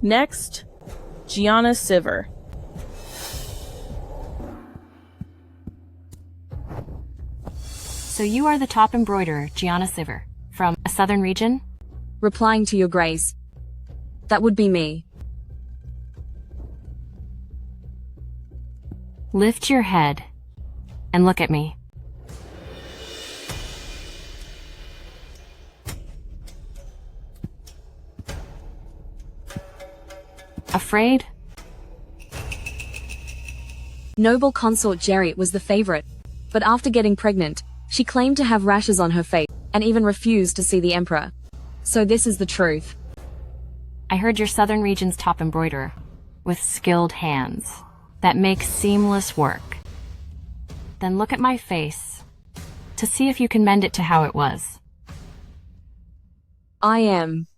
Next, Gianna Siver. So you are the top embroiderer, Gianna Siver, from a southern region? Replying to your grace. That would be me. Lift your head and look at me. Afraid? Noble consort Jerry was the favorite, but after getting pregnant, she claimed to have rashes on her face and even refused to see the emperor. So this is the truth. I heard you're southern region's top embroiderer, with skilled hands that make seamless work. Then look at my face to see if you can mend it to how it was. I am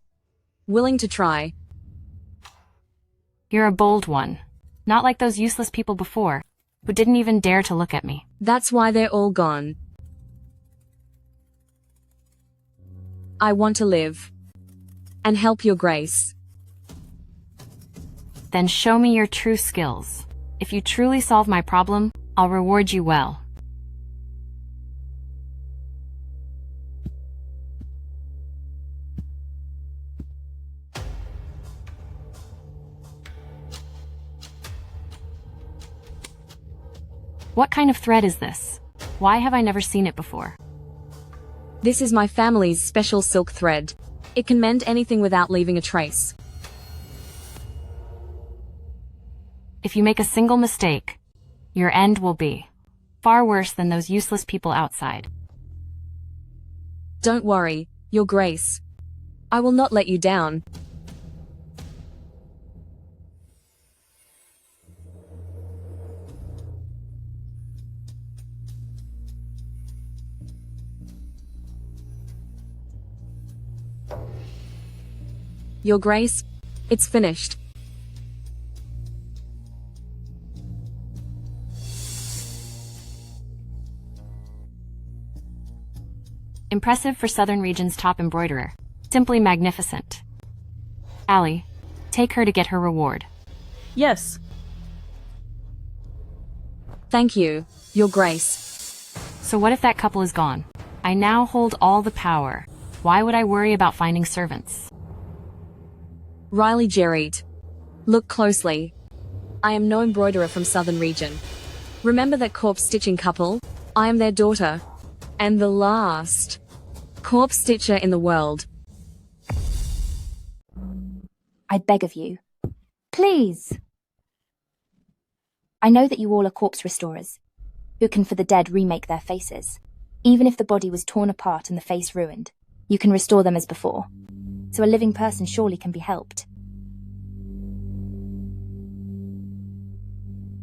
willing to try. You're a bold one, not like those useless people before, who didn't even dare to look at me. That's why they're all gone. I want to live and help your grace. Then show me your true skills. If you truly solve my problem, I'll reward you well. What kind of thread is this? Why have I never seen it before? This is my family's special silk thread. It can mend anything without leaving a trace. If you make a single mistake, your end will be far worse than those useless people outside. Don't worry, your grace. I will not let you down. Your grace, it's finished. Impressive for Southern Region's top embroiderer. Simply magnificent. Allie, take her to get her reward. Yes. Thank you, your grace. So what if that couple is gone? I now hold all the power. Why would I worry about finding servants? Riley Gerard. Look closely. I am no embroiderer from Southern Region. Remember that corpse stitching couple? I am their daughter. And the last corpse stitcher in the world. I beg of you. Please. I know that you all are corpse restorers, who can for the dead remake their faces. Even if the body was torn apart and the face ruined, you can restore them as before. So a living person surely can be helped.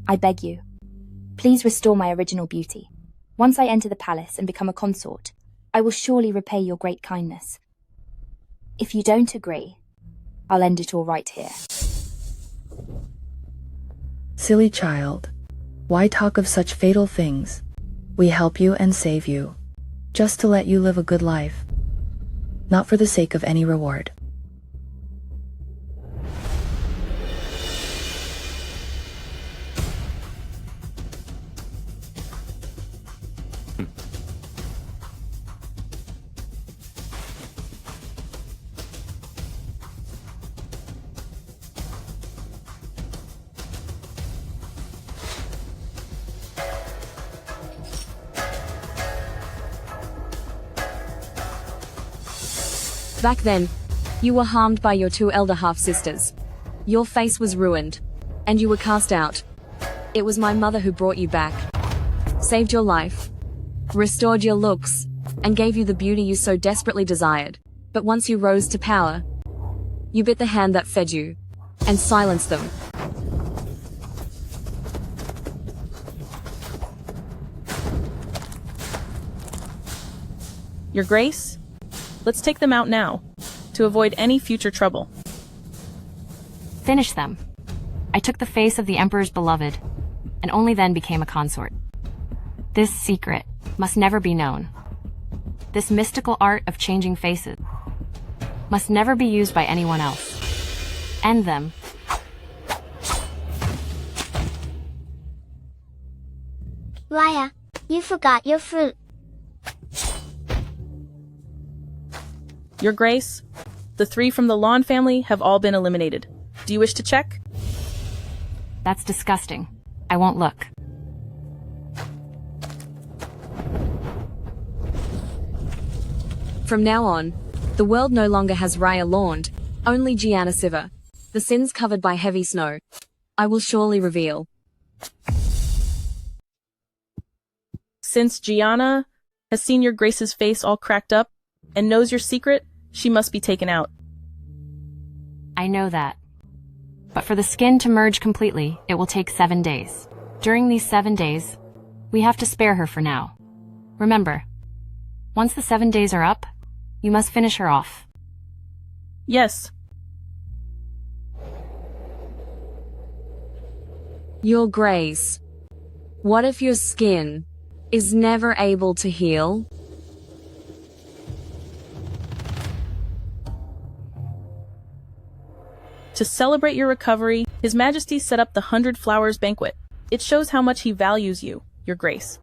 I beg you, please restore my original beauty. Once I enter the palace and become a consort, I will surely repay your great kindness. If you don't agree, I'll end it all right here. Silly child, why talk of such fatal things? We help you and save you, just to let you live a good life, not for the sake of any reward. Back then, you were harmed by your two elder half-sisters. Your face was ruined, and you were cast out. It was my mother who brought you back, saved your life, restored your looks, and gave you the beauty you so desperately desired. But once you rose to power, you bit the hand that fed you, and silenced them. Your Grace? Let's take them out now, to avoid any future trouble. Finish them. I took the face of the Emperor's beloved, and only then became a consort. This secret must never be known. This mystical art of changing faces must never be used by anyone else. End them. Raya, you forgot your fruit. Your Grace, the 3 from the Lawn family have all been eliminated. Do you wish to check? That's disgusting. I won't look. From now on, the world no longer has Raya Lawned, only Gianna Siva. The sins covered by heavy snow. I will surely reveal. Since Gianna has seen your Grace's face all cracked up and knows your secret, she must be taken out. I know that. But for the skin to merge completely, it will take 7 days. During these 7 days, we have to spare her for now. Remember, once the 7 days are up, you must finish her off. Yes. Your Grace, what if your skin is never able to heal? To celebrate your recovery, His Majesty set up the 100 Flowers banquet. It shows how much he values you, your Grace.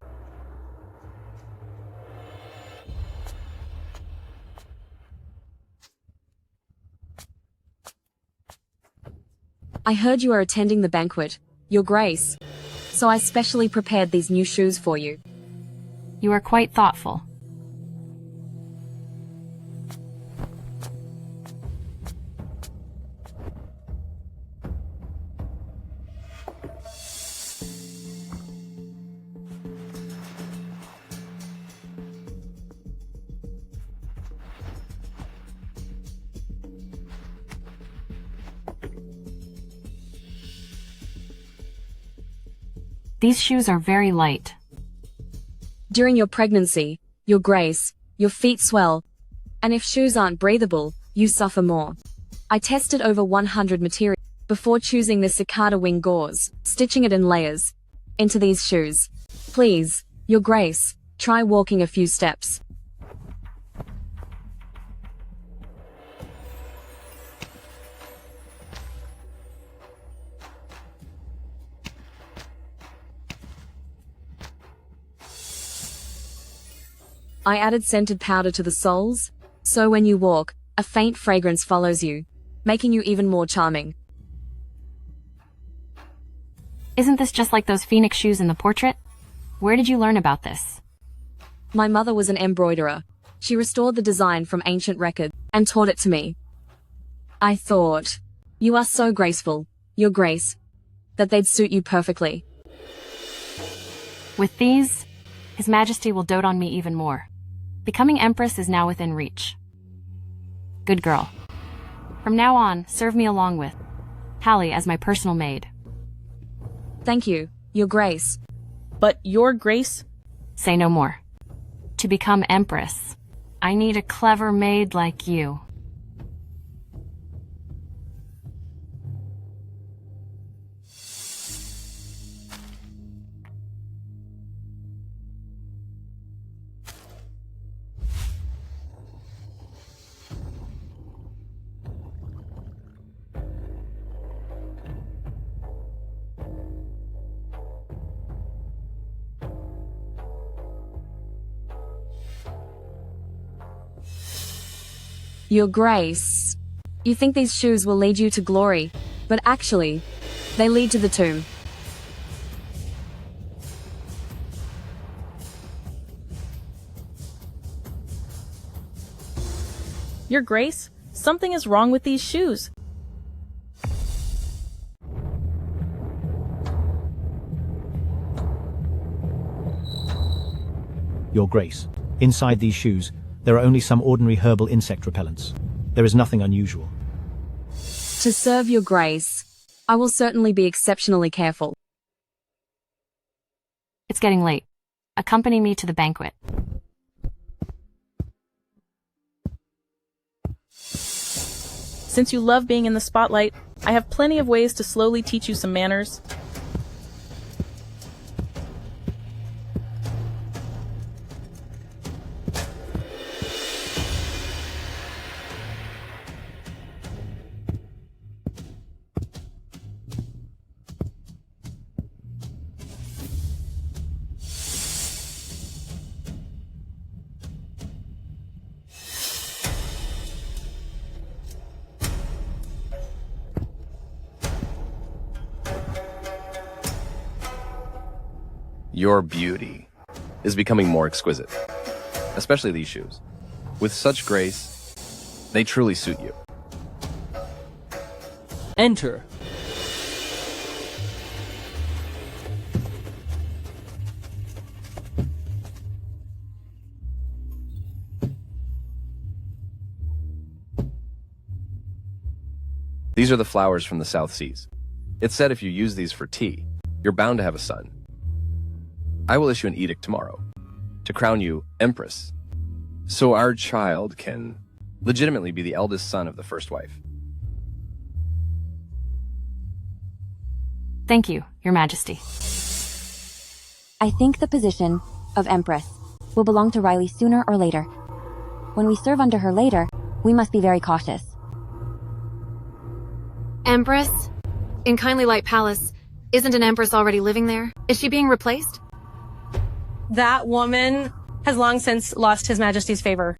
I heard you are attending the banquet, Your Grace. So I specially prepared these new shoes for you. You are quite thoughtful. These shoes are very light. During your pregnancy, Your Grace, your feet swell. And if shoes aren't breathable, you suffer more. I tested over 100 materials before choosing the cicada wing gauze, stitching it in layers into these shoes. Please, Your Grace, try walking a few steps. I added scented powder to the soles, so when you walk, a faint fragrance follows you, making you even more charming. Isn't this just like those phoenix shoes in the portrait? Where did you learn about this? My mother was an embroiderer. She restored the design from ancient records and taught it to me. I thought, you are so graceful, Your Grace, that they'd suit you perfectly. With these, His Majesty will dote on me even more. Becoming Empress is now within reach. Good girl. From now on, serve me along with Hallie as my personal maid. Thank you, Your Grace. But your Grace, Say no more. To become Empress, I need a clever maid like you. Your Grace, you think these shoes will lead you to glory, but actually, they lead to the tomb. your Grace, something is wrong with these shoes. Your Grace, inside these shoes, there are only some ordinary herbal insect repellents. There is nothing unusual. To serve Your Grace, I will certainly be exceptionally careful. It's getting late. Accompany me to the banquet. Since you love being in the spotlight, I have plenty of ways to slowly teach you some manners. Your beauty is becoming more exquisite, especially these shoes. With such grace, they truly suit you. Enter. These are the flowers from the South Seas. It's said if you use these for tea, you're bound to have a son. I will issue an edict tomorrow to crown you Empress, so our child can legitimately be the eldest son of the first wife. Thank you, Your Majesty. I think the position of Empress will belong to Riley sooner or later. When we serve under her later, we must be very cautious. Empress? In Kindly Light Palace, isn't an Empress already living there? Is she being replaced? That woman has long since lost His Majesty's favor.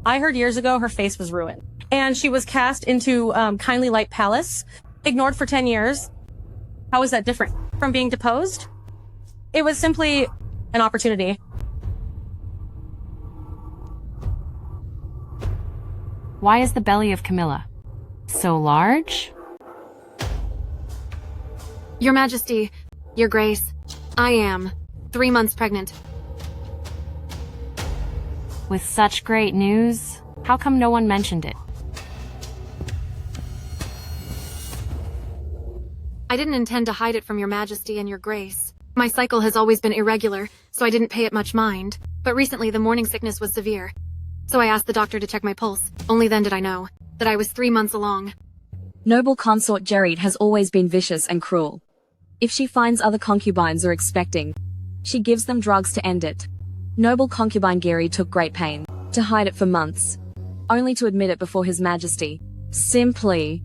I heard years ago her face was ruined. And she was cast into Kindly Light Palace, ignored for 10 years. How is that different from being deposed? It was simply an opportunity. Why is the belly of Camilla so large? Your Majesty, Your Grace, I am 3 months pregnant. With such great news, how come no one mentioned it? I didn't intend to hide it from Your Majesty and Your Grace. My cycle has always been irregular, so I didn't pay it much mind. But recently the morning sickness was severe. So I asked the doctor to check my pulse. Only then did I know that I was 3 months along. Noble consort Jerid has always been vicious and cruel. If she finds other concubines are expecting, she gives them drugs to end it. Noble concubine Giri took great pain to hide it for months, only to admit it before His Majesty, simply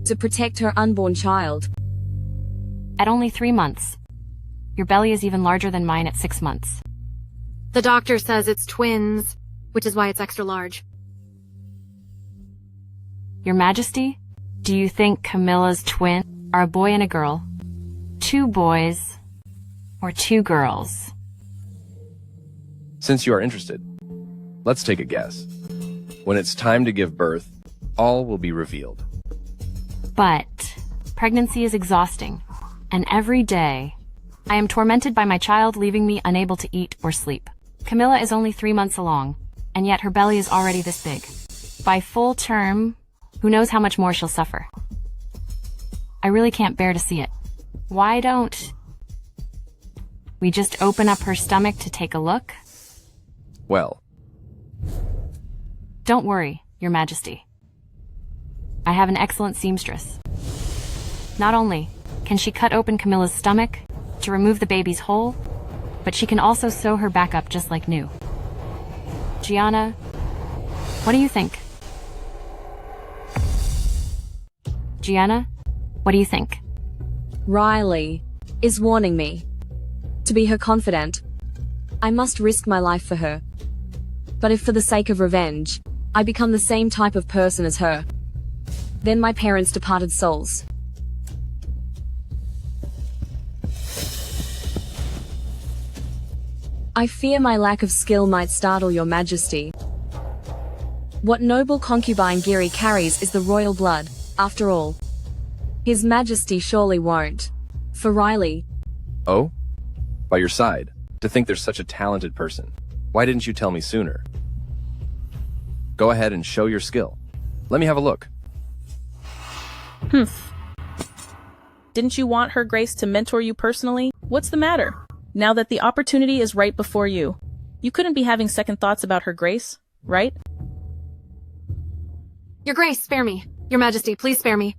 to protect her unborn child. At only 3 months. Your belly is even larger than mine at 6 months. The doctor says it's twins, which is why it's extra large. Your Majesty, do you think Camilla's twins are a boy and a girl? 2 boys or 2 girls? Since you are interested, let's take a guess. When it's time to give birth, all will be revealed. But pregnancy is exhausting, and every day I am tormented by my child leaving me unable to eat or sleep. Camilla is only 3 months along, and yet her belly is already this big. By full term, who knows how much more she'll suffer. I really can't bear to see it. Why don't we just open up her stomach to take a look? Well, don't worry, Your Majesty. I have an excellent seamstress. Not only can she cut open Camilla's stomach to remove the baby's hole, but she can also sew her back up just like new. Gianna, what do you think? Gianna, what do you think? Riley is warning me to be her confidant. I must risk my life for her. But if for the sake of revenge, I become the same type of person as her, then my parents' departed souls. I fear my lack of skill might startle Your Majesty. What noble concubine Giri carries is the royal blood, after all. His Majesty surely won't. For Riley. oh? By your side, to think there's such a talented person. Why didn't you tell me sooner? Go ahead and show your skill. Let me have a look. Didn't you want Her Grace to mentor you personally? What's the matter? Now that the opportunity is right before you, you couldn't be having second thoughts about Her Grace, right? Your Grace, spare me. Your Majesty, please spare me.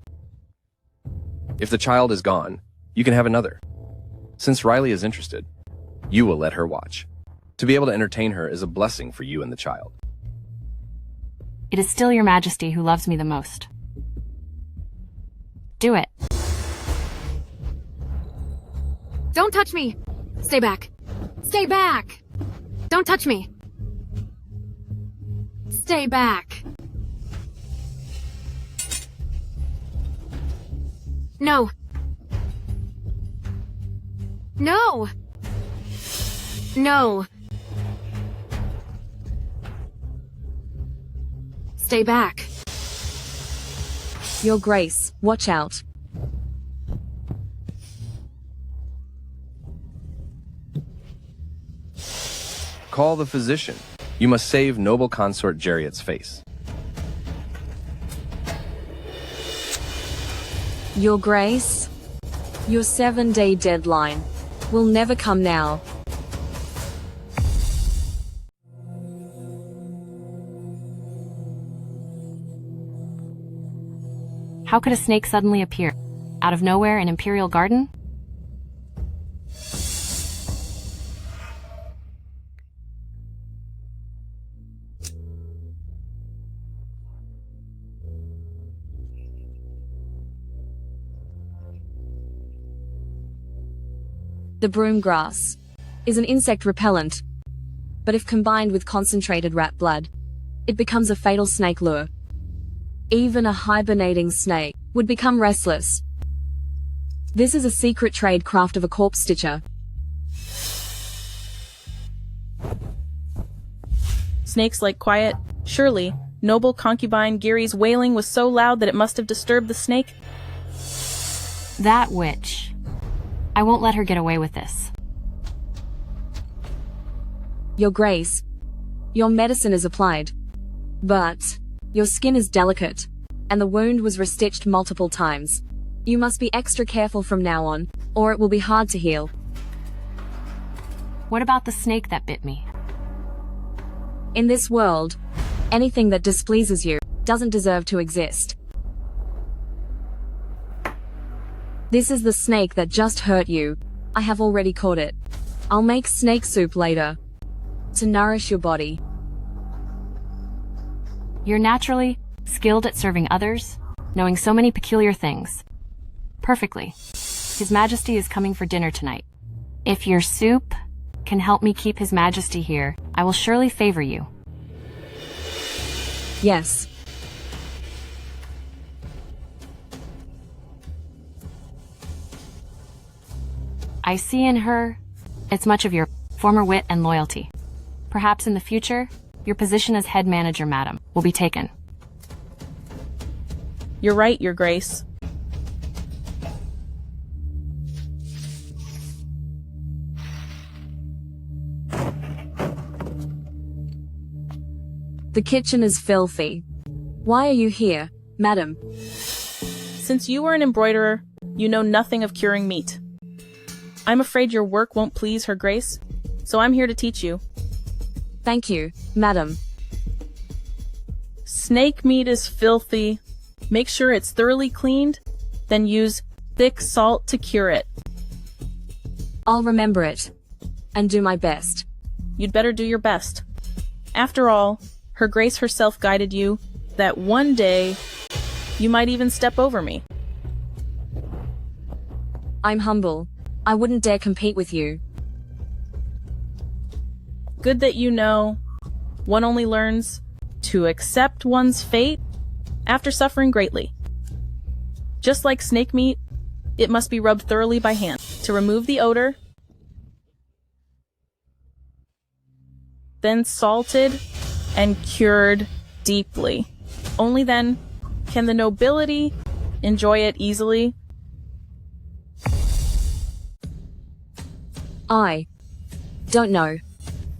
If the child is gone, you can have another. Since Riley is interested, you will let her watch. To be able to entertain her is a blessing for you and the child. It is still Your Majesty who loves me the most. Do it. Don't touch me! Stay back. Stay back! Don't touch me! Stay back. No. No! No. Stay back. Your Grace, watch out. Call the physician. You must save noble consort Jariet's face. Your Grace, your 7-day deadline will never come now. How could a snake suddenly appear? Out of nowhere in Imperial Garden? The broom grass is an insect repellent, but if combined with concentrated rat blood, it becomes a fatal snake lure. Even a hibernating snake would become restless. This is a secret trade craft of a corpse stitcher. Snakes like quiet. Surely, noble concubine Giri's wailing was so loud that it must have disturbed the snake. That witch. I won't let her get away with this. Your Grace, your medicine is applied, but your skin is delicate, and the wound was restitched multiple times. You must be extra careful from now on, or it will be hard to heal. What about the snake that bit me? In this world, anything that displeases you doesn't deserve to exist. This is the snake that just hurt you. I have already caught it. I'll make snake soup later to nourish your body. You're naturally skilled at serving others, knowing so many peculiar things. Perfectly. His Majesty is coming for dinner tonight. If your soup can help me keep His Majesty here, I will surely favor you. Yes. I see in her, it's much of your former wit and loyalty. Perhaps in the future, your position as head manager, madam, will be taken. You're right, Your Grace. The kitchen is filthy. Why are you here, madam? Since you were an embroiderer, you know nothing of curing meat. I'm afraid your work won't please Her Grace, so I'm here to teach you. Thank you, madam. Snake meat is filthy. Make sure it's thoroughly cleaned, then use thick salt to cure it. I'll remember it and do my best. You'd better do your best. After all, Her Grace herself guided you that one day you might even step over me. I'm humble. I wouldn't dare compete with you. Good that you know one only learns to accept one's fate after suffering greatly. Just like snake meat, it must be rubbed thoroughly by hand to remove the odor, then salted and cured deeply. Only then can the nobility enjoy it easily. I don't know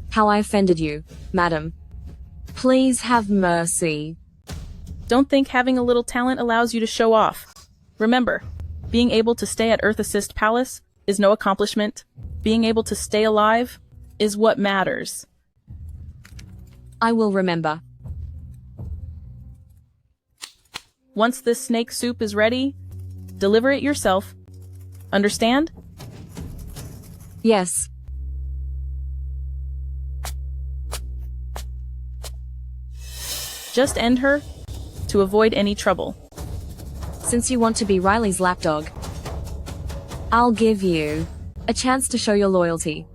how I offended you, madam. Please have mercy. Don't think having a little talent allows you to show off. Remember, being able to stay at Earth Assist Palace is no accomplishment. Being able to stay alive is what matters. I will remember. Once this snake soup is ready, deliver it yourself. Understand? Yes. Just end her to avoid any trouble. Since you want to be Riley's lapdog, I'll give you a chance to show your loyalty.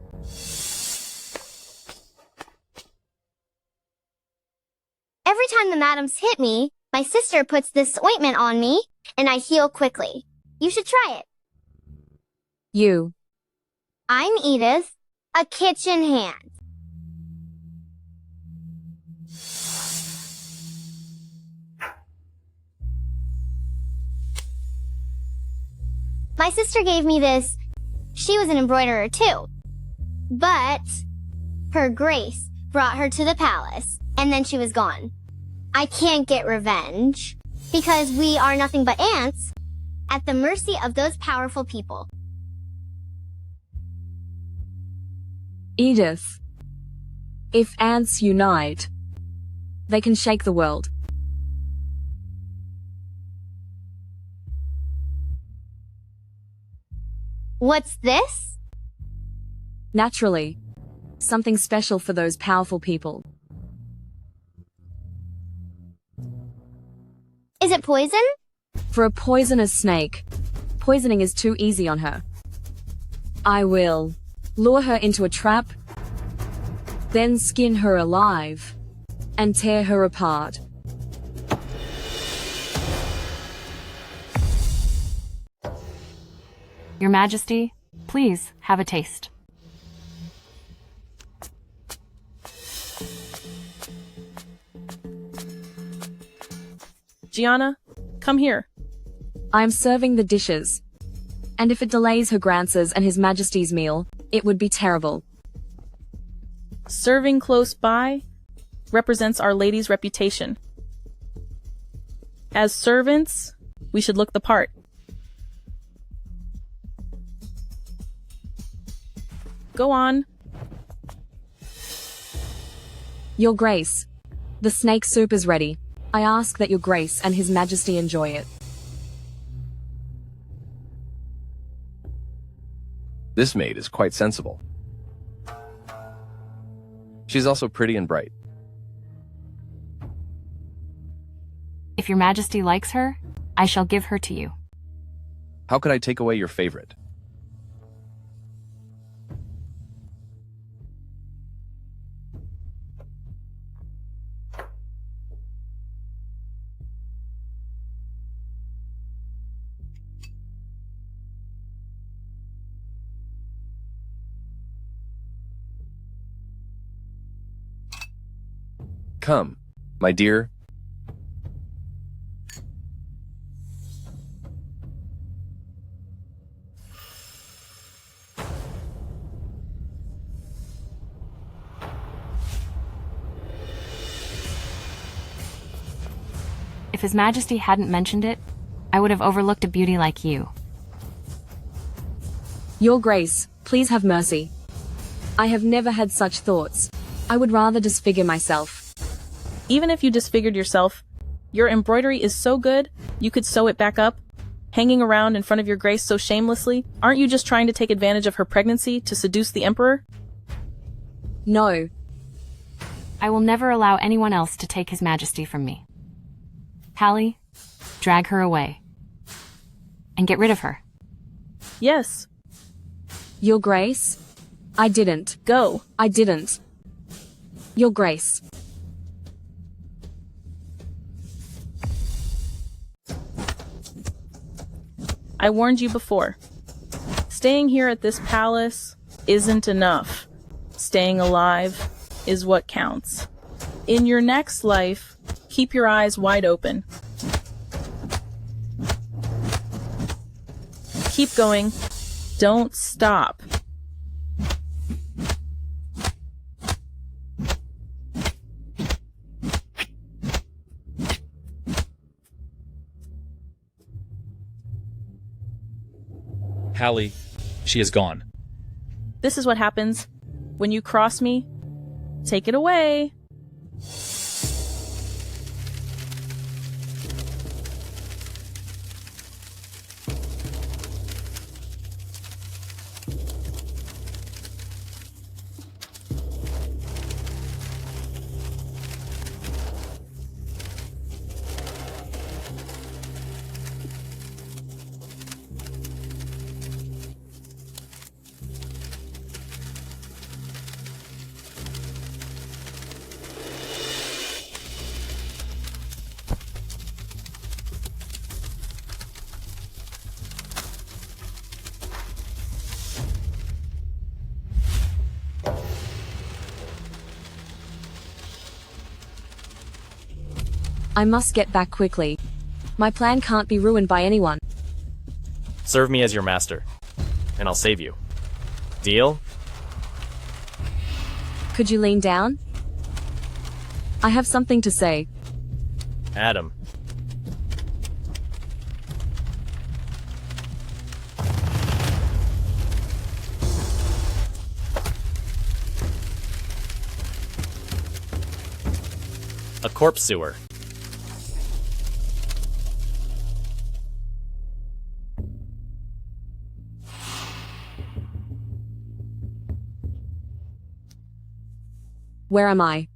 Every time the madams hit me, my sister puts this ointment on me, and I heal quickly. You should try it. You. I'm Edith. a kitchen hand. My sister gave me this. She was an embroiderer too. But her grace brought her to the palace, and then she was gone. I can't get revenge, because we are nothing but ants, at the mercy of those powerful people. Edith, if ants unite, they can shake the world. What's this? Naturally, something special for those powerful people. Is it poison? For a poisonous snake, poisoning is too easy on her. I will lure her into a trap, then skin her alive, and tear her apart. Your Majesty, please have a taste. Gianna, come here. I am serving the dishes. And if it delays her grandson's and His Majesty's meal, it would be terrible. Serving close by represents Our Lady's reputation. As servants, we should look the part. Go on. Your Grace, the snake soup is ready. I ask that Your Grace and His Majesty enjoy it. This maid is quite sensible. She's also pretty and bright. If Your Majesty likes her, I shall give her to you. How could I take away your favorite? Come, my dear. If His Majesty hadn't mentioned it, I would have overlooked a beauty like you. Your Grace, please have mercy. I have never had such thoughts. I would rather disfigure myself. Even if you disfigured yourself, your embroidery is so good, you could sew it back up. Hanging around in front of Your Grace so shamelessly, aren't you just trying to take advantage of her pregnancy to seduce the Emperor? No. I will never allow anyone else to take His Majesty from me. Hallie, drag her away. And get rid of her. Yes. Your Grace? I didn't. Go. I didn't. Your Grace. I warned you before. Staying here at this palace isn't enough. Staying alive is what counts. In your next life, keep your eyes wide open. Keep going. Don't stop. Hallie, she is gone. This is what happens when you cross me. Take it away. I must get back quickly. My plan can't be ruined by anyone. Serve me as your master, and I'll save you. Deal? Could you lean down? I have something to say. Adam. A corpse sewer. Where am I?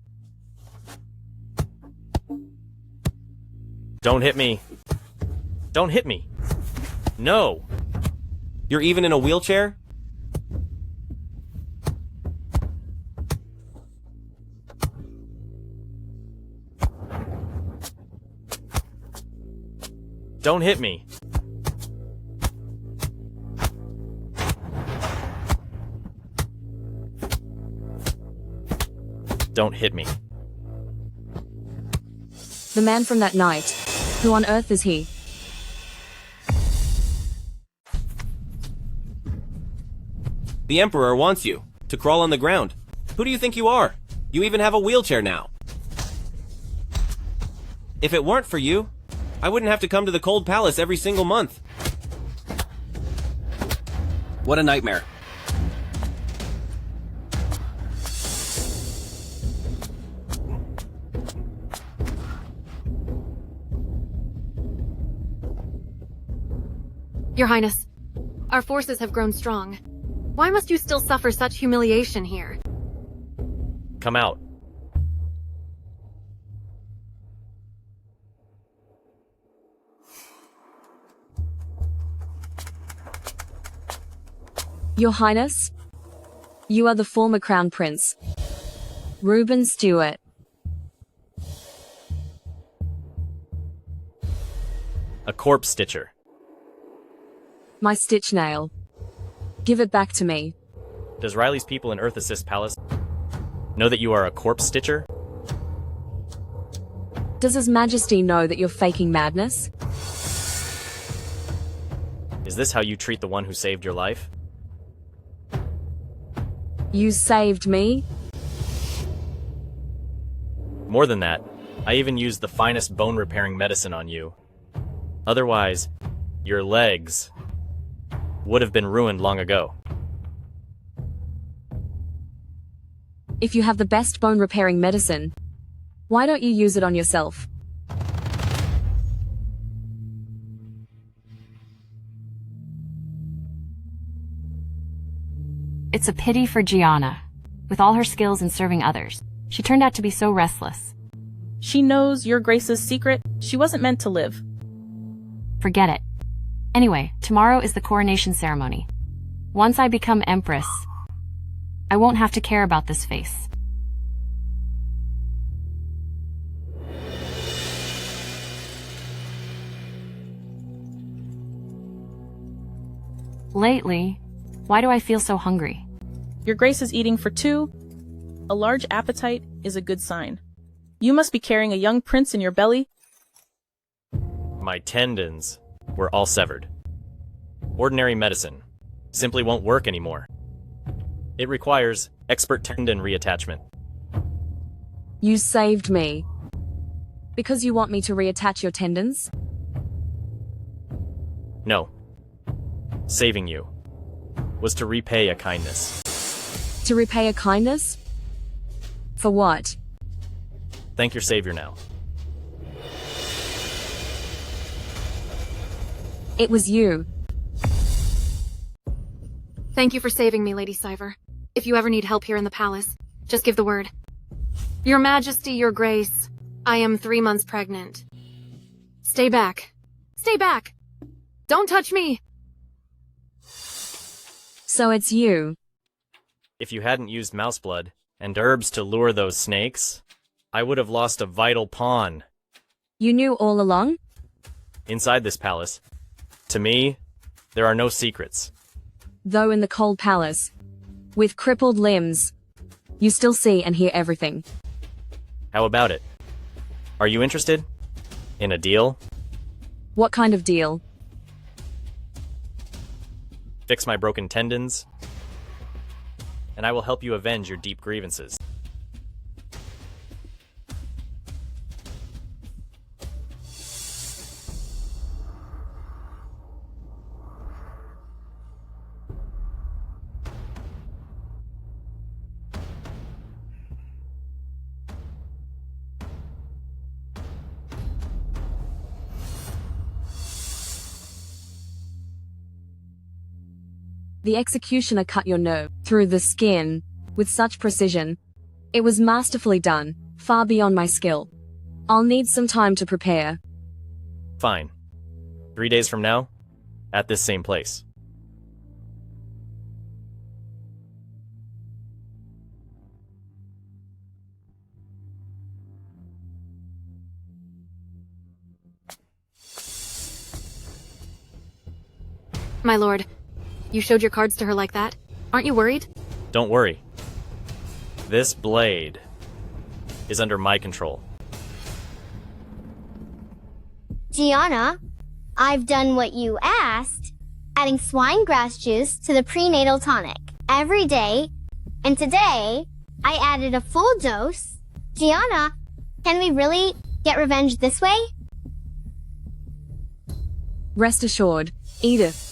Don't hit me. Don't hit me. No. You're even in a wheelchair? Don't hit me. Don't hit me. The man from that night. Who on earth is he? The Emperor wants you to crawl on the ground. Who do you think you are? You even have a wheelchair now. If it weren't for you, I wouldn't have to come to the Cold Palace every single month. What a nightmare. Your Highness, our forces have grown strong. Why must you still suffer such humiliation here? Come out. Your Highness? You are the former Crown Prince, Reuben Stewart. A corpse stitcher. My stitch nail. Give it back to me. Does Riley's people in Earth Assist Palace know that you are a corpse stitcher? Does His Majesty know that you're faking madness? Is this how you treat the one who saved your life? You saved me? More than that, I even used the finest bone-repairing medicine on you. Otherwise, your legs would have been ruined long ago. If you have the best bone-repairing medicine, why don't you use it on yourself? It's a pity for Gianna. With all her skills in serving others, she turned out to be so restless. She knows your Grace's secret. She wasn't meant to live. Forget it. Anyway, tomorrow is the coronation ceremony. Once I become Empress, I won't have to care about this face. Lately, why do I feel so hungry? Your Grace is eating for two. A large appetite is a good sign. You must be carrying a young prince in your belly. My tendons were all severed. Ordinary medicine simply won't work anymore. It requires expert tendon reattachment. You saved me. Because you want me to reattach your tendons? No. Saving you was to repay a kindness. To repay a kindness? For what? Thank your savior now. It was you. Thank you for saving me, Lady Syver. If you ever need help here in the palace, just give the word. Your Majesty, Your Grace, I am 3 months pregnant. Stay back. Stay back! Don't touch me! So it's you. If you hadn't used mouse blood and herbs to lure those snakes, I would have lost a vital pawn. You knew all along? Inside this palace, to me, there are no secrets. Though in the Cold Palace, with crippled limbs, you still see and hear everything. How about it? Are you interested? In a deal? What kind of deal? Fix my broken tendons, and I will help you avenge your deep grievances. The executioner cut your nerve through the skin with such precision. It was masterfully done, far beyond my skill. I'll need some time to prepare. Fine. 3 days from now, at this same place. My lord, you showed your cards to her like that? Aren't you worried? Don't worry. This blade is under my control. Gianna, I've done what you asked, adding swine grass juice to the prenatal tonic every day, and today I added a full dose. Gianna, can we really get revenge this way? Rest assured, Edith,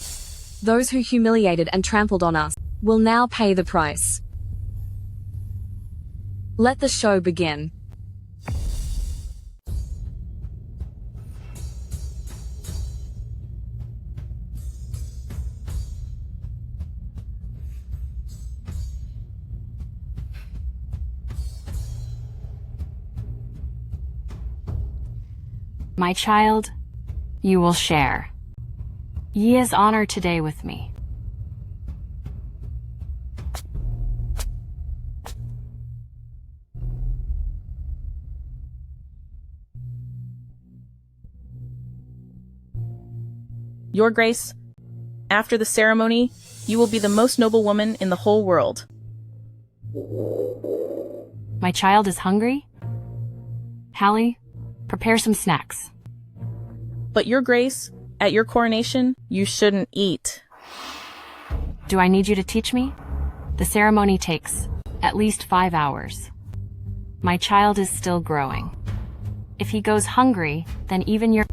those who humiliated and trampled on us will now pay the price. Let the show begin. My child, you will share. Ye has honor today with me. Your Grace, after the ceremony, you will be the most noble woman in the whole world. My child is hungry? Hallie, prepare some snacks. But Your Grace, at your coronation, you shouldn't eat. Do I need you to teach me? The ceremony takes at least 5 hours. My child is still growing. If he goes hungry, then even your...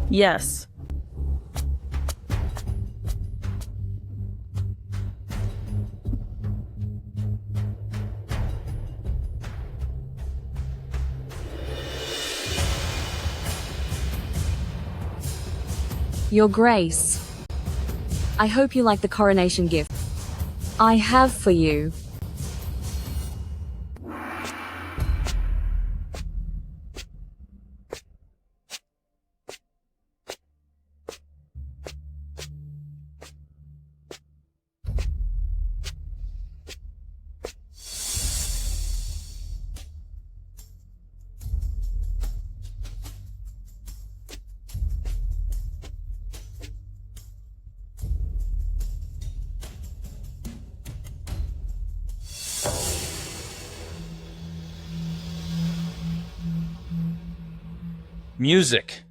Yes. Your Grace, I hope you like the coronation gift I have for you. Music.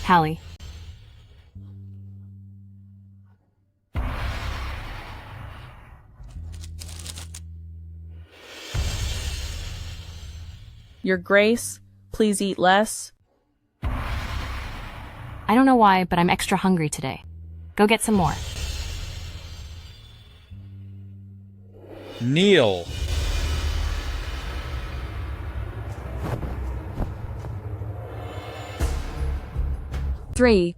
Hallie. Your Grace, please eat less. I don't know why, but I'm extra hungry today. Go get some more. Kneel. Three,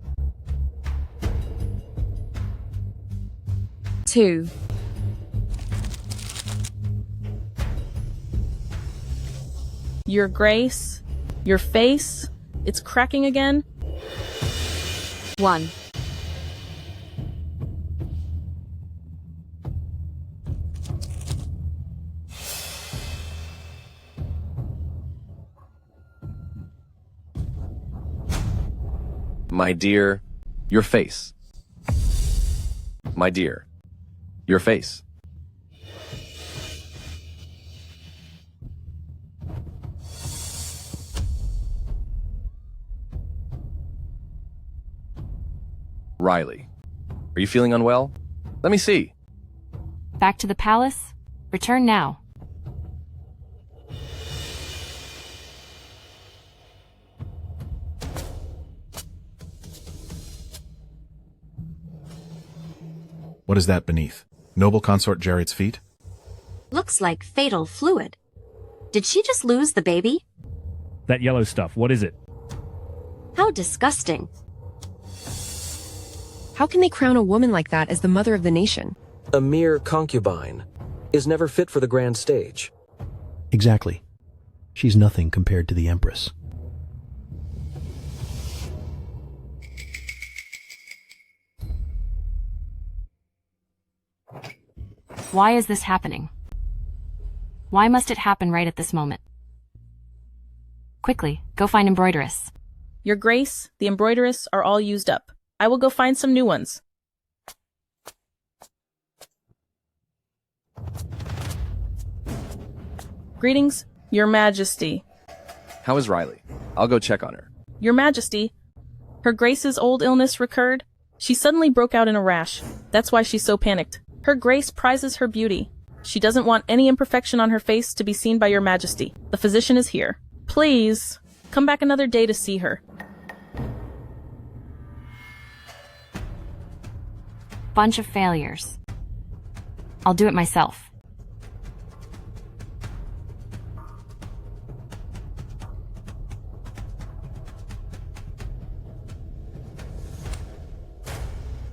2, Your Grace, your face, it's cracking again. 1. My dear, your face. My dear, your face. Riley, are you feeling unwell? Let me see. Back to the palace? Return now. What is that beneath? Noble Consort Jared's feet? Looks like fatal fluid. Did she just lose the baby? That yellow stuff, what is it? How disgusting. How can they crown a woman like that as the mother of the nation? A mere concubine is never fit for the grand stage. Exactly. She's nothing compared to the Empress. Why is this happening? Why must it happen right at this moment? Quickly, go find embroideress. Your Grace, the embroideress are all used up. I will go find some new ones. Greetings, Your Majesty. How is Riley? I'll go check on her. Your Majesty, Her Grace's old illness recurred. She suddenly broke out in a rash. That's why she's so panicked. Her Grace prizes her beauty. She doesn't want any imperfection on her face to be seen by Your Majesty. The physician is here. Please, come back another day to see her. Bunch of failures. I'll do it myself.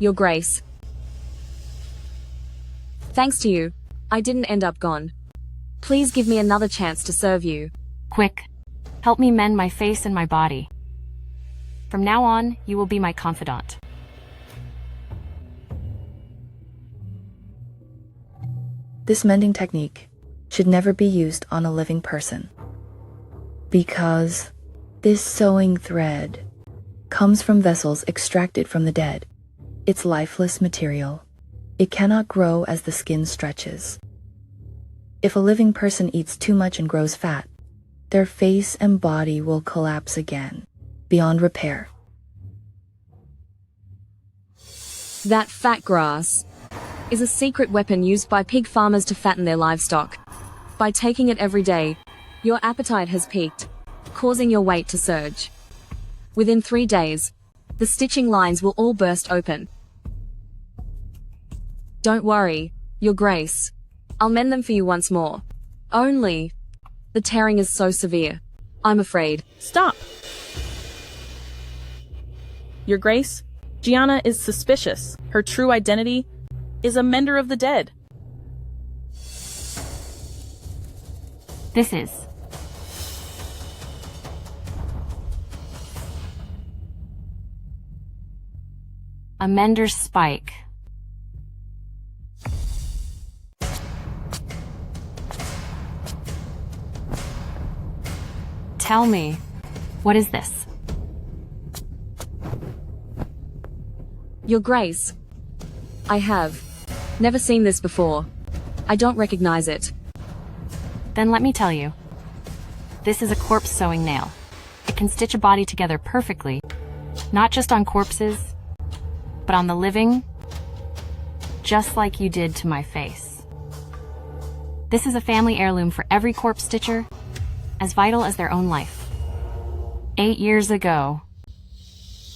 Your Grace. Thanks to you, I didn't end up gone. Please give me another chance to serve you. Quick, help me mend my face and my body. From now on, you will be my confidant. This mending technique should never be used on a living person, because this sewing thread comes from vessels extracted from the dead. It's lifeless material. It cannot grow as the skin stretches. If a living person eats too much and grows fat, their face and body will collapse again, beyond repair. That fat grass is a secret weapon used by pig farmers to fatten their livestock. By taking it every day, your appetite has peaked, causing your weight to surge. Within 3 days, the stitching lines will all burst open. Don't worry, Your Grace. I'll mend them for you once more. Only, the tearing is so severe. I'm afraid. Stop! Your Grace, Gianna is suspicious. Her true identity is a mender of the dead. This is a mender's spike. Tell me, what is this? Your Grace, I have never seen this before. I don't recognize it. Then let me tell you. This is a corpse sewing nail. It can stitch a body together perfectly, not just on corpses, but on the living, just like you did to my face. This is a family heirloom for every corpse stitcher, as vital as their own life. 8 years ago,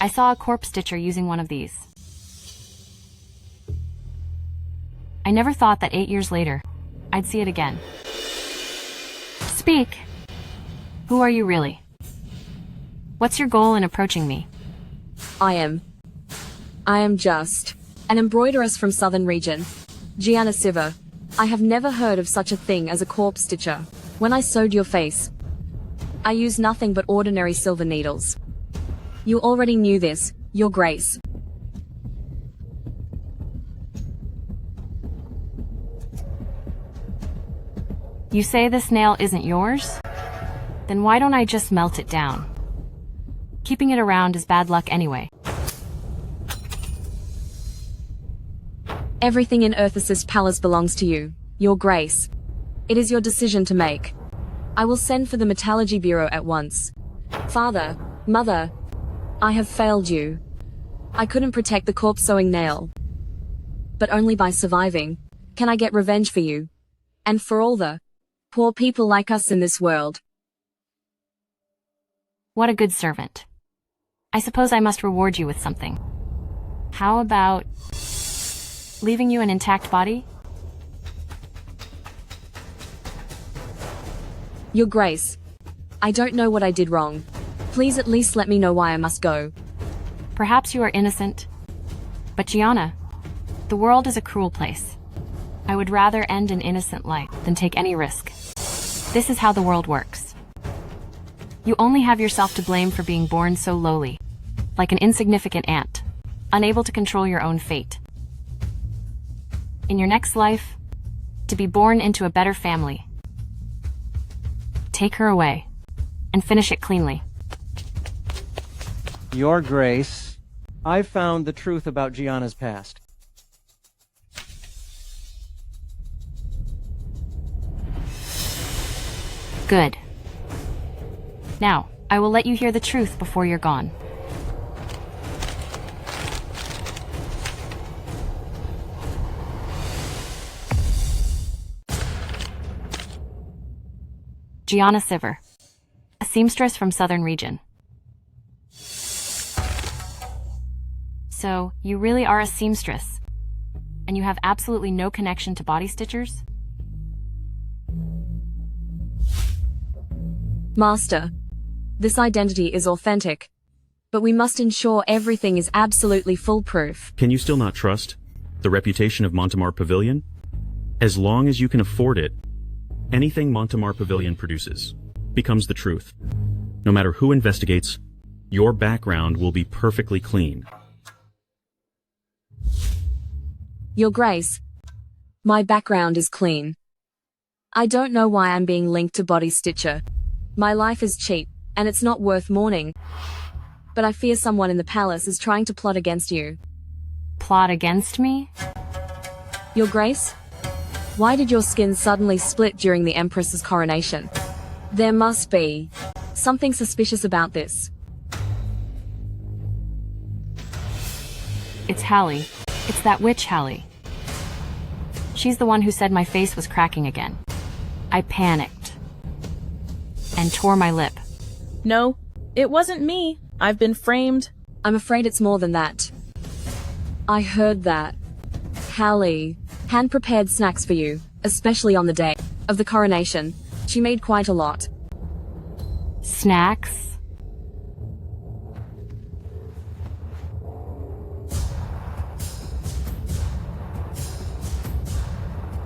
I saw a corpse stitcher using one of these. I never thought that 8 years later, I'd see it again. Speak. Who are you really? What's your goal in approaching me? I am just an embroideress from Southern Region, Gianna Siva. I have never heard of such a thing as a corpse stitcher. When I sewed your face, I used nothing but ordinary silver needles. You already knew this, Your Grace. You say this nail isn't yours? Then why don't I just melt it down? Keeping it around is bad luck anyway. Everything in Earth's palace belongs to you, Your Grace. It is your decision to make. I will send for the Metallurgy Bureau at once. Father, Mother, I have failed you. I couldn't protect the corpse sewing nail. But only by surviving can I get revenge for you. And for all the poor people like us in this world. What a good servant. I suppose I must reward you with something. How about leaving you an intact body? Your Grace, I don't know what I did wrong. Please at least let me know why I must go. Perhaps you are innocent. But Gianna, the world is a cruel place. I would rather end an innocent life than take any risk. This is how the world works. You only have yourself to blame for being born so lowly, like an insignificant ant, unable to control your own fate. In your next life, to be born into a better family. Take her away, and finish it cleanly. Your Grace, I found the truth about Gianna's past. Good. Now, I will let you hear the truth before you're gone. Gianna Siver, a seamstress from Southern Region. So, you really are a seamstress, and you have absolutely no connection to body stitchers? Master, this identity is authentic, but we must ensure everything is absolutely foolproof. Can you still not trust the reputation of Montemar Pavilion? As long as you can afford it, anything Montemar Pavilion produces becomes the truth. No matter who investigates, your background will be perfectly clean. Your Grace, my background is clean. I don't know why I'm being linked to Body Stitcher. My life is cheap, and it's not worth mourning. But I fear someone in the palace is trying to plot against you. Plot against me? Your Grace, why did your skin suddenly split during the Empress's coronation? There must be something suspicious about this. It's Hallie. It's that witch Hallie. She's the one who said my face was cracking again. I panicked and tore my lip. No, it wasn't me. I've been framed. I'm afraid it's more than that. I heard that Hallie hand-prepared snacks for you, especially on the day of the coronation. She made quite a lot. Snacks?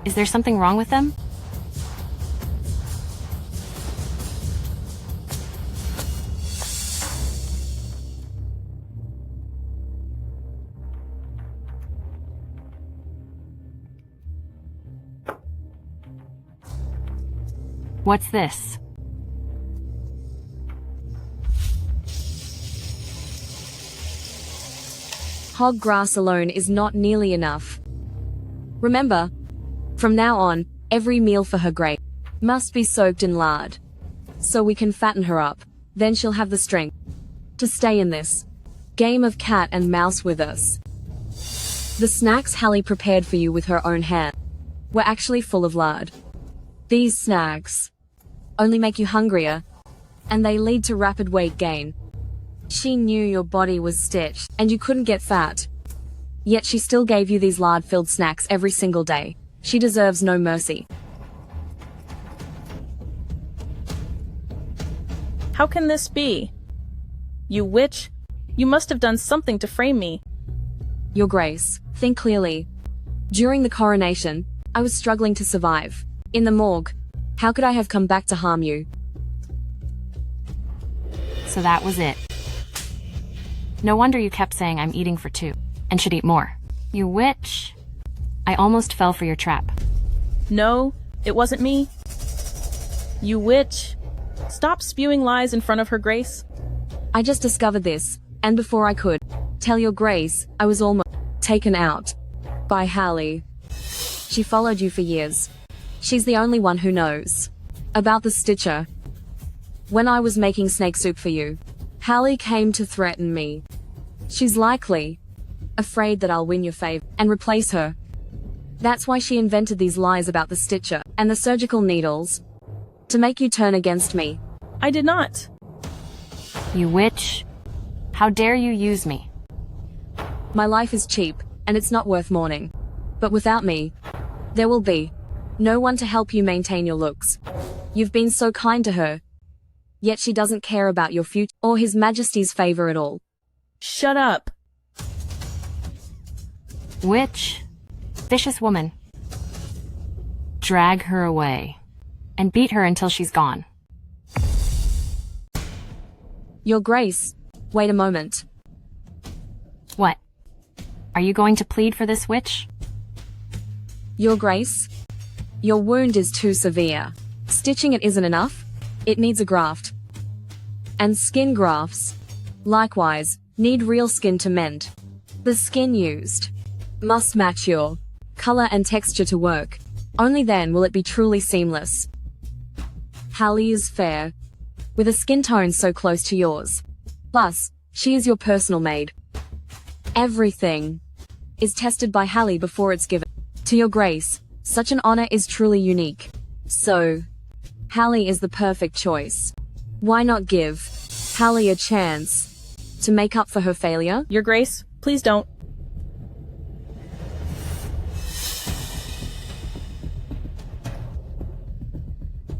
Is there something wrong with them? What's this? Hog grass alone is not nearly enough. Remember, from now on, every meal for her Grace must be soaked in lard, so we can fatten her up. Then she'll have the strength to stay in this game of cat and mouse with us. The snacks Hallie prepared for you with her own hand were actually full of lard. These snacks only make you hungrier, and they lead to rapid weight gain. She knew your body was stitched, and you couldn't get fat. Yet she still gave you these lard-filled snacks every single day. She deserves no mercy. How can this be? You witch, you must have done something to frame me. Your Grace, think clearly. During the coronation, I was struggling to survive. In the morgue, how could I have come back to harm you? So that was it. No wonder you kept saying I'm eating for two, and should eat more. You witch. I almost fell for your trap. No, it wasn't me. You witch. Stop spewing lies in front of Her Grace. I just discovered this, and before I could tell your Grace, I was almost taken out. By Hallie. She followed you for years. She's the only one who knows about the Stitcher. When I was making snake soup for you, Hallie came to threaten me. She's likely afraid that I'll win your favor and replace her. That's why she invented these lies about the Stitcher and the surgical needles to make you turn against me. I did not. You witch. How dare you use me? My life is cheap, and it's not worth mourning. But without me, there will be no one to help you maintain your looks. You've been so kind to her, yet she doesn't care about your future or His Majesty's favor at all. Shut up. Witch. Vicious woman. Drag her away and beat her until she's gone. Your Grace, wait a moment. What? Are you going to plead for this witch? Your Grace, your wound is too severe. Stitching it isn't enough. It needs a graft. And skin grafts, likewise, need real skin to mend. The skin used must match your color and texture to work. Only then will it be truly seamless. Hallie is fair, with a skin tone so close to yours. Plus, she is your personal maid. Everything is tested by Hallie before it's given to your Grace. Such an honor is truly unique. So, Hallie is the perfect choice. Why not give Hallie a chance to make up for her failure? Your Grace, please don't.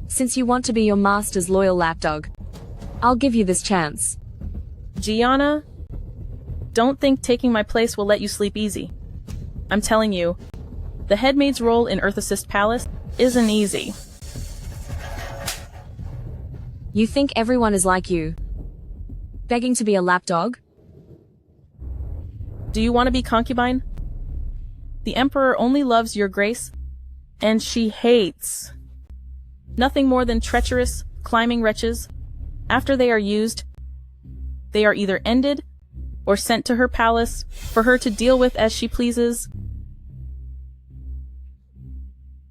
Since you want to be your master's loyal lapdog, I'll give you this chance. Gianna, don't think taking my place will let you sleep easy. I'm telling you, the headmaid's role in Earth-Assist Palace isn't easy. You think everyone is like you, begging to be a lapdog? Do you want to be concubine? The Emperor only loves your Grace, and she hates nothing more than treacherous, climbing wretches. After they are used, they are either ended or sent to her palace for her to deal with as she pleases.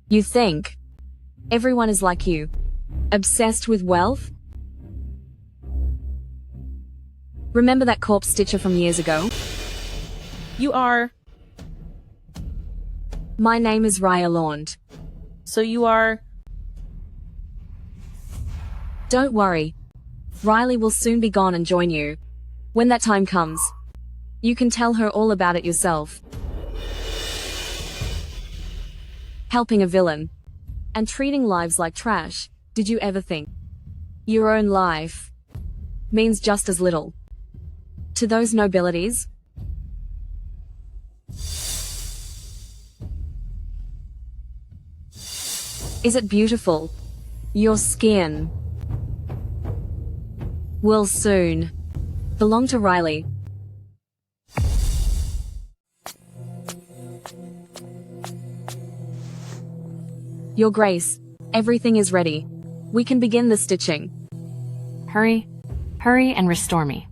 You think everyone is like you, obsessed with wealth? Remember that corpse stitcher from years ago? You are... My name is Raya Laund. So you are... Don't worry. Riley will soon be gone and join you. When that time comes, you can tell her all about it yourself. Helping a villain and treating lives like trash, did you ever think your own life means just as little to those nobilities? Is it beautiful? Your skin will soon belong to Riley. Your Grace, everything is ready. We can begin the stitching. Hurry, hurry and restore me.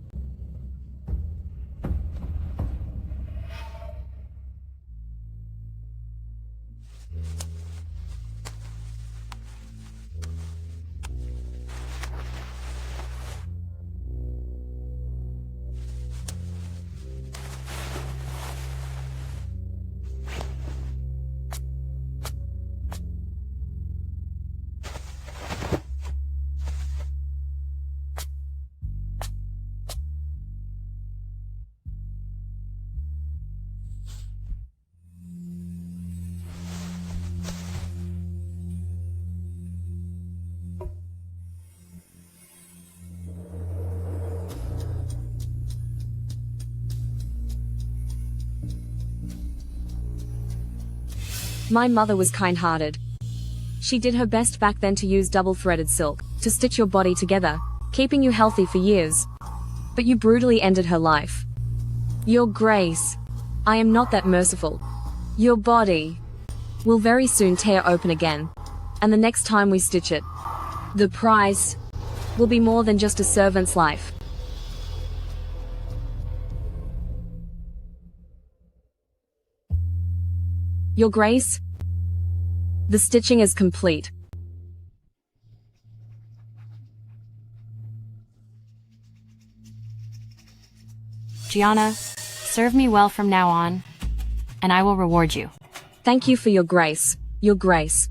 My mother was kind-hearted. She did her best back then to use double-threaded silk to stitch your body together, keeping you healthy for years. But you brutally ended her life. Your Grace, I am not that merciful. Your body will very soon tear open again, and the next time we stitch it, the price will be more than just a servant's life. Your Grace, the stitching is complete. Gianna, serve me well from now on, and I will reward you. Thank you for your grace, Your Grace.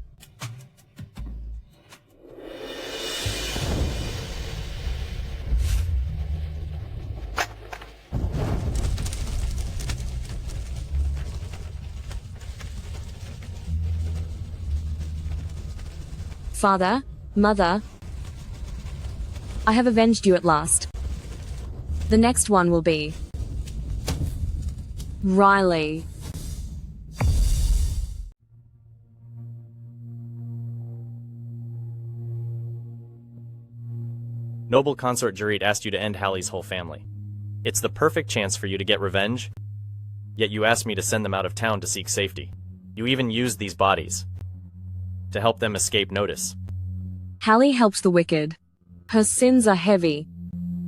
Father, Mother, I have avenged you at last. The next one will be Riley. Noble Consort Jureet asked you to end Hallie's whole family. It's the perfect chance for you to get revenge, yet you asked me to send them out of town to seek safety. You even used these bodies to help them escape notice. Hallie helps the wicked. Her sins are heavy,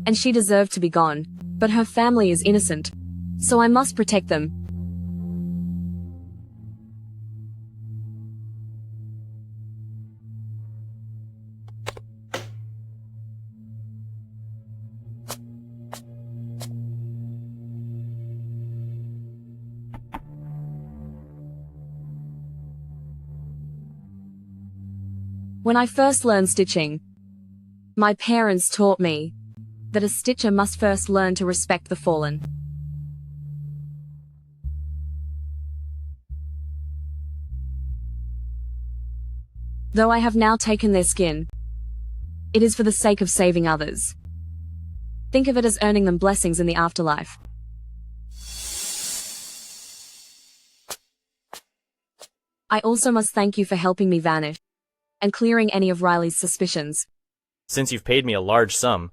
and she deserved to be gone, but her family is innocent, so I must protect them. When I first learned stitching, my parents taught me that a stitcher must first learn to respect the fallen. Though I have now taken their skin, it is for the sake of saving others. Think of it as earning them blessings in the afterlife. I also must thank you for helping me vanish and clearing any of Riley's suspicions. Since you've paid me a large sum,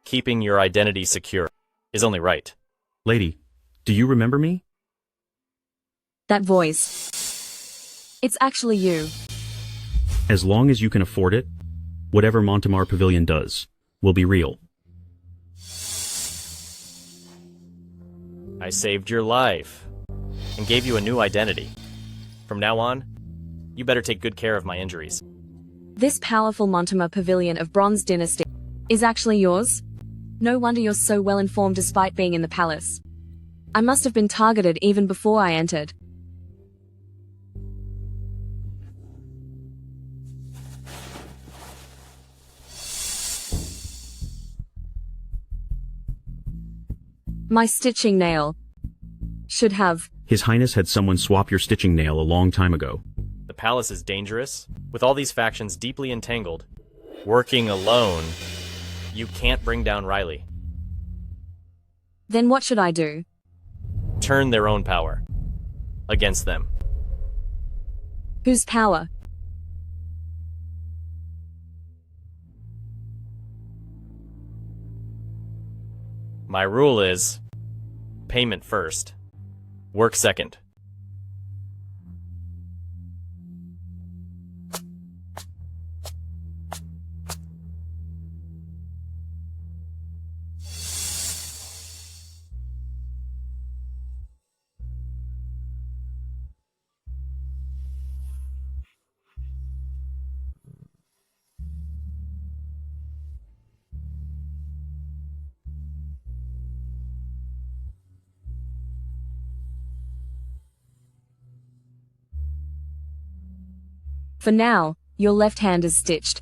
keeping your identity secure is only right. Lady, do you remember me? That voice. It's actually you. As long as you can afford it, whatever Montemar Pavilion does will be real. I saved your life and gave you a new identity. From now on, you better take good care of my injuries. This powerful Montemar Pavilion of Bronze Dynasty is actually yours? No wonder you're so well informed despite being in the palace. I must have been targeted even before I entered. My stitching nail should have. His Highness had someone swap your stitching nail a long time ago. The palace is dangerous, with all these factions deeply entangled. Working alone, you can't bring down Riley. Then what should I do? Turn their own power against them. Whose power? My rule is payment first, work second. For now, your left hand is stitched.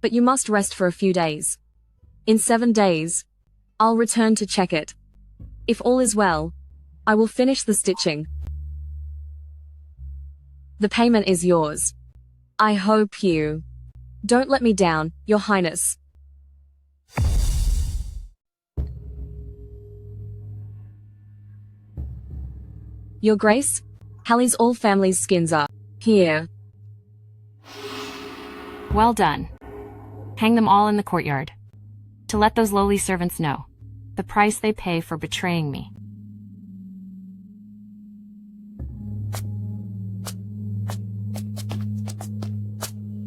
But you must rest for a few days. In 7 days, I'll return to check it. If all is well, I will finish the stitching. The payment is yours. I hope you don't let me down, Your Highness. Your Grace, Hallie's all family's skins are here. Well done. Hang them all in the courtyard, to let those lowly servants know the price they pay for betraying me.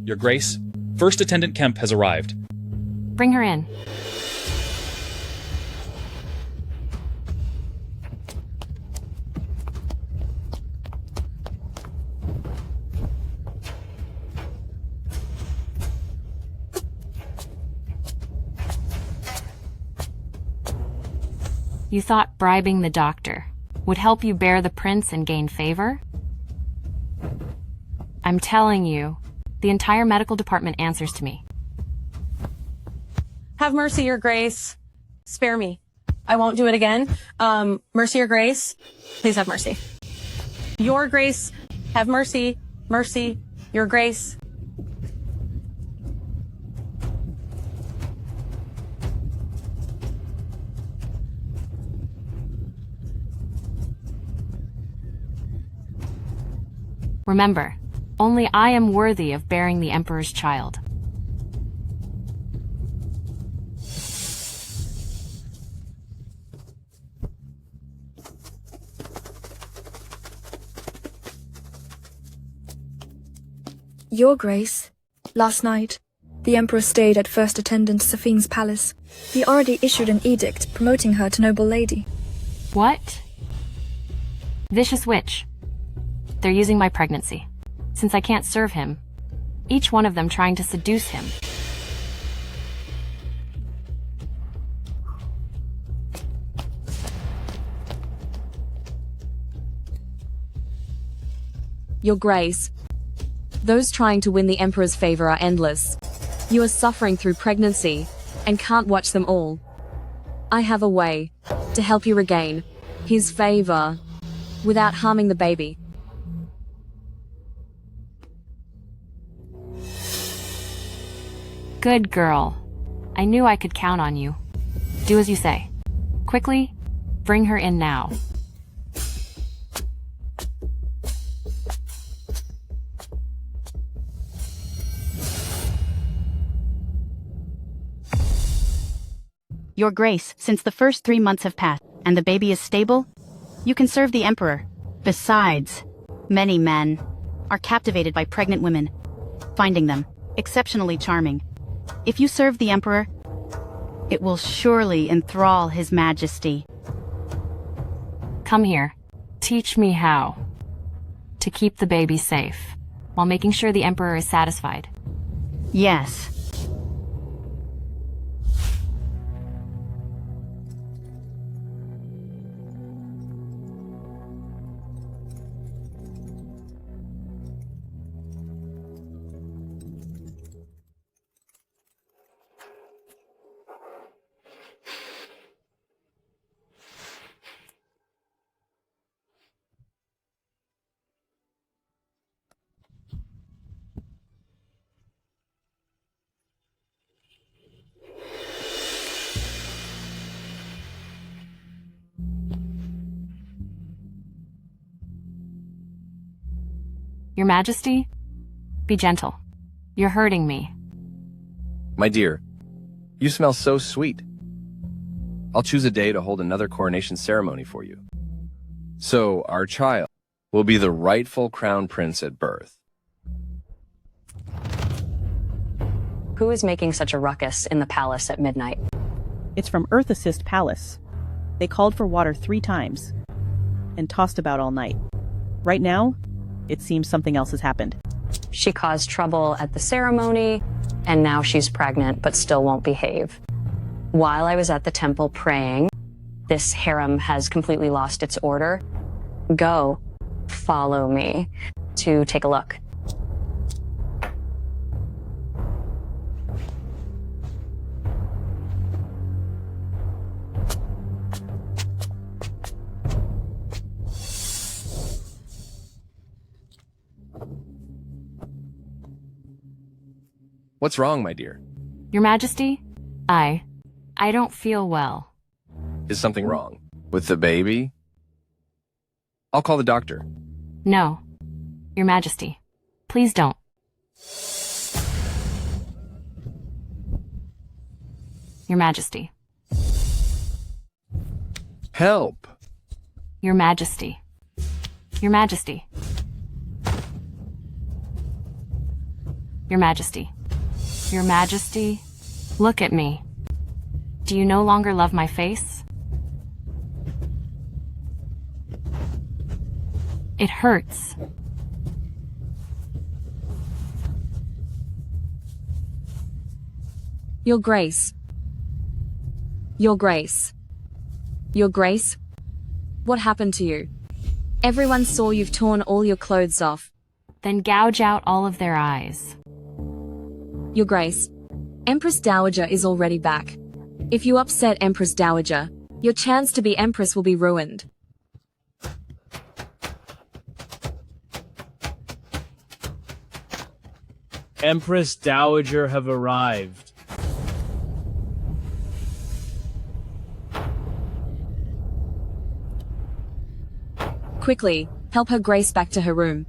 Your Grace, First Attendant Kemp has arrived. Bring her in. You thought bribing the doctor would help you bear the prince and gain favor? I'm telling you, the entire medical department answers to me. Have mercy, your grace. Spare me. I won't do it again. Mercy, your grace. Please have mercy. Your grace, have mercy. Mercy, your grace. Remember, only I am worthy of bearing the Emperor's child. Your Grace, last night, the Emperor stayed at First Attendant Safine's palace. He already issued an edict promoting her to noble lady. What? Vicious witch. They're using my pregnancy. Since I can't serve him, each one of them trying to seduce him. Your Grace, those trying to win the Emperor's favor are endless. You are suffering through pregnancy and can't watch them all. I have a way to help you regain his favor without harming the baby. Good girl. I knew I could count on you. Do as you say. Quickly, bring her in now. Your Grace, since the first 3 months have passed and the baby is stable, you can serve the Emperor. Besides, many men are captivated by pregnant women, finding them exceptionally charming. If you serve the Emperor, it will surely enthrall His Majesty. Come here. Teach me how to keep the baby safe while making sure the Emperor is satisfied. Yes. Your Majesty, be gentle. You're hurting me. My dear, you smell so sweet. I'll choose a day to hold another coronation ceremony for you. So our child will be the rightful crown prince at birth. Who is making such a ruckus in the palace at midnight? It's from Earth Assist Palace. They called for water 3 times and tossed about all night. Right now, it seems something else has happened. She caused trouble at the ceremony, and now she's pregnant but still won't behave. While I was at the temple praying, this harem has completely lost its order. Go, follow me to take a look. What's wrong, my dear? Your Majesty, I don't feel well. Is something wrong? With the baby? I'll call the doctor. No. Your Majesty, please don't. Your Majesty. Help! Your Majesty. Your Majesty. Your Majesty. Your Majesty, look at me. Do you no longer love my face? It hurts. Your Grace. Your Grace. Your Grace? What happened to you? Everyone saw you've torn all your clothes off. Then gouge out all of their eyes. Your Grace, Empress Dowager is already back. If you upset Empress Dowager, your chance to be Empress will be ruined. Empress Dowager have arrived. Quickly, help Her Grace back to her room.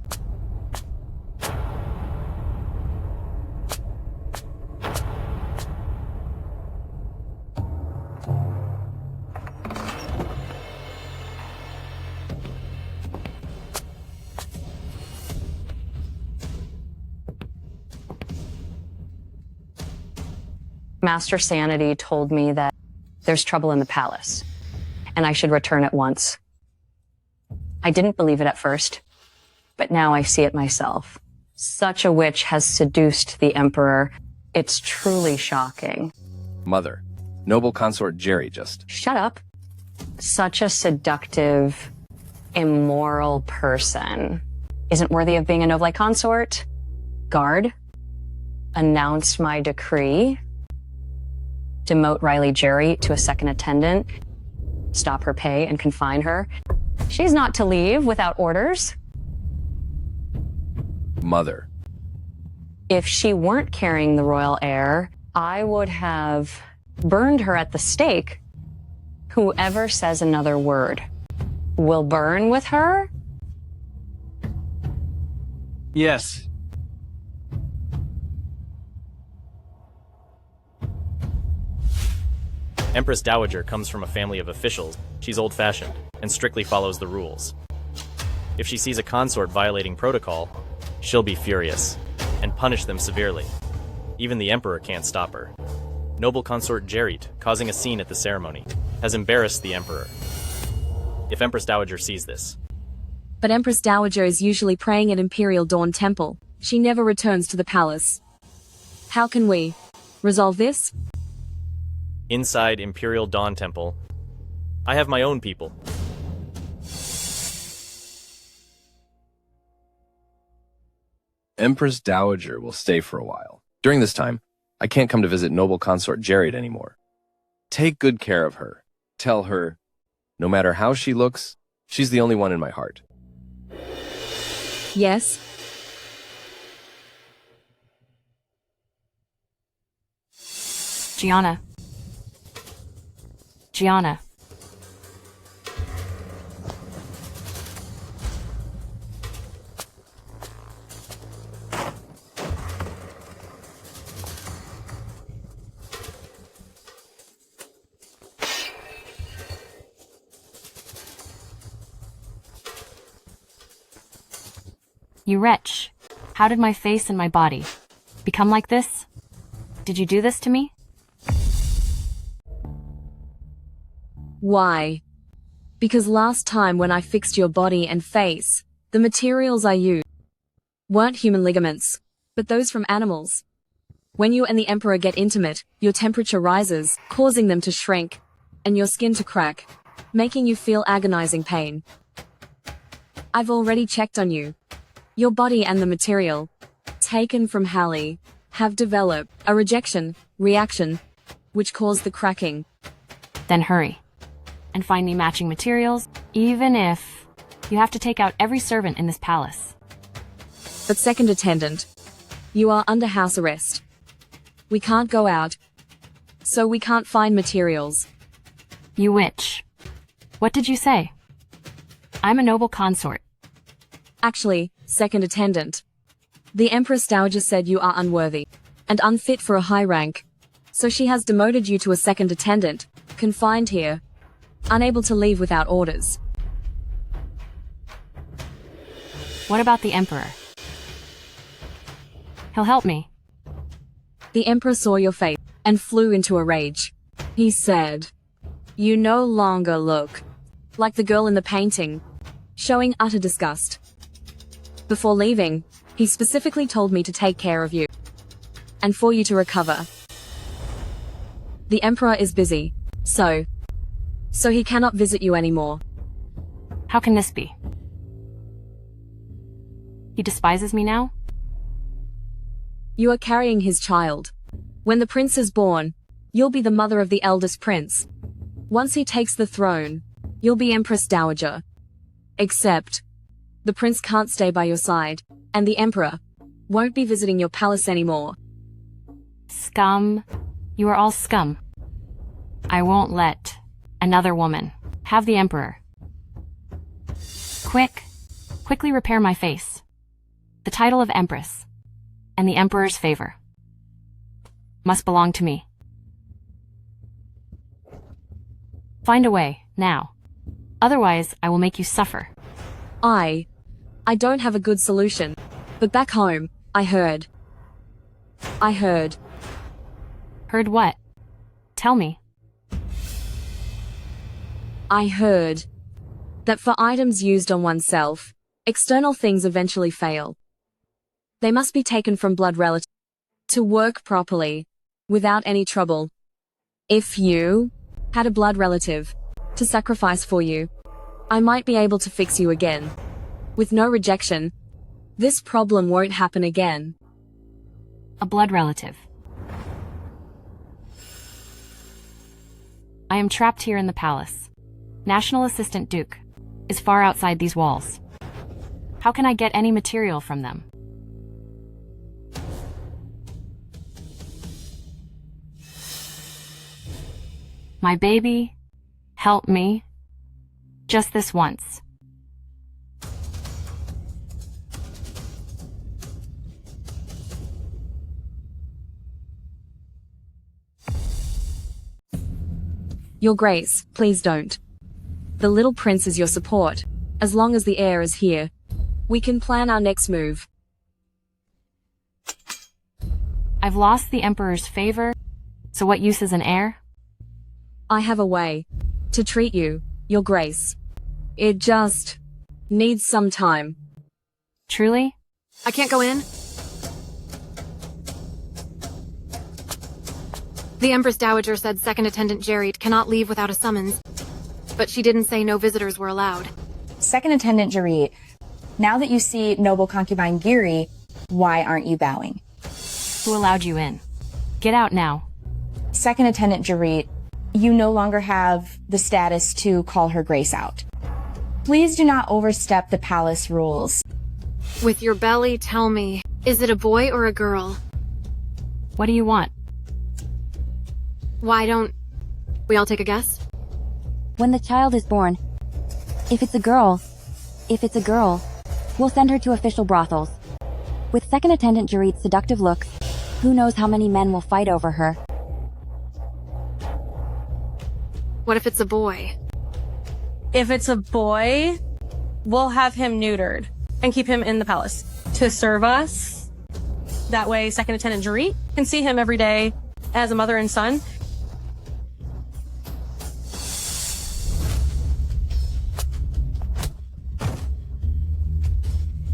Master Sanity told me that there's trouble in the palace, and I should return at once. I didn't believe it at first, but now I see it myself. Such a witch has seduced the Emperor. It's truly shocking. Mother, noble consort Jerry just... Shut up. Such a seductive, immoral person isn't worthy of being a noble consort. Guard, announce my decree. Demote Riley Jerry to a second attendant. Stop her pay and confine her. She's not to leave without orders. Mother. If she weren't carrying the royal heir, I would have burned her at the stake. Whoever says another word will burn with her? Yes. Empress Dowager comes from a family of officials. She's old-fashioned and strictly follows the rules. If she sees a consort violating protocol, she'll be furious and punish them severely. Even the Emperor can't stop her. Noble consort Jerry, causing a scene at the ceremony, has embarrassed the Emperor. If Empress Dowager sees this... But Empress Dowager is usually praying at Imperial Dawn Temple. She never returns to the palace. How can we resolve this? Inside Imperial Dawn Temple, I have my own people. Empress Dowager will stay for a while. During this time, I can't come to visit noble consort Jared anymore. Take good care of her. Tell her, no matter how she looks, she's the only one in my heart. Yes. Gianna. Gianna. You wretch. How did my face and my body become like this? Did you do this to me? Why? Because last time when I fixed your body and face, the materials I used weren't human ligaments, but those from animals. When you and the Emperor get intimate, your temperature rises, causing them to shrink, and your skin to crack, making you feel agonizing pain. I've already checked on you. Your body and the material, taken from Hallie, have developed a rejection reaction, which caused the cracking. Then hurry. And find me matching materials, even if you have to take out every servant in this palace. But second attendant, you are under house arrest. We can't go out, so we can't find materials. You witch. What did you say? I'm a noble consort. Actually, second attendant. The Empress Dowager said you are unworthy and unfit for a high rank, so she has demoted you to a second attendant, confined here, unable to leave without orders. What about the Emperor? He'll help me. The Emperor saw your face and flew into a rage. He said, "You no longer look like the girl in the painting," showing utter disgust. Before leaving, he specifically told me to take care of you and for you to recover. The Emperor is busy, so so he cannot visit you anymore. How can this be? He despises me now? You are carrying his child. When the prince is born, you'll be the mother of the eldest prince. Once he takes the throne, you'll be Empress Dowager. Except, the prince can't stay by your side, and the emperor won't be visiting your palace anymore. Scum. You are all scum. I won't let another woman have the emperor. Quickly repair my face. The title of empress and the emperor's favor must belong to me. Find a way, now. Otherwise, I will make you suffer. I don't have a good solution. But back home, I heard. Heard what? Tell me. I heard that for items used on oneself, external things eventually fail. They must be taken from blood relatives to work properly, without any trouble. If you had a blood relative to sacrifice for you, I might be able to fix you again. With no rejection, this problem won't happen again. A blood relative. I am trapped here in the palace. National Assistant Duke is far outside these walls. How can I get any material from them? My baby, help me. Just this once. Your Grace, please don't. The little prince is your support. As long as the heir is here, we can plan our next move. I've lost the Emperor's favor, so what use is an heir? I have a way to treat you, Your Grace. It just needs some time. Truly? I can't go in. The Empress Dowager said Second Attendant Jerrit cannot leave without a summons, but she didn't say no visitors were allowed. Second Attendant Jerrit, now that you see noble concubine Giri, why aren't you bowing? Who allowed you in? Get out now. Second Attendant Jerrit, you no longer have the status to call her grace out. Please do not overstep the palace rules. With your belly, tell me, is it a boy or a girl? What do you want? Why don't we all take a guess? When the child is born, if it's a girl, we'll send her to official brothels. With Second Attendant Jerrit's seductive looks, who knows how many men will fight over her. What if it's a boy? If it's a boy, we'll have him neutered and keep him in the palace to serve us. That way, Second Attendant Jerrit can see him every day as a mother and son.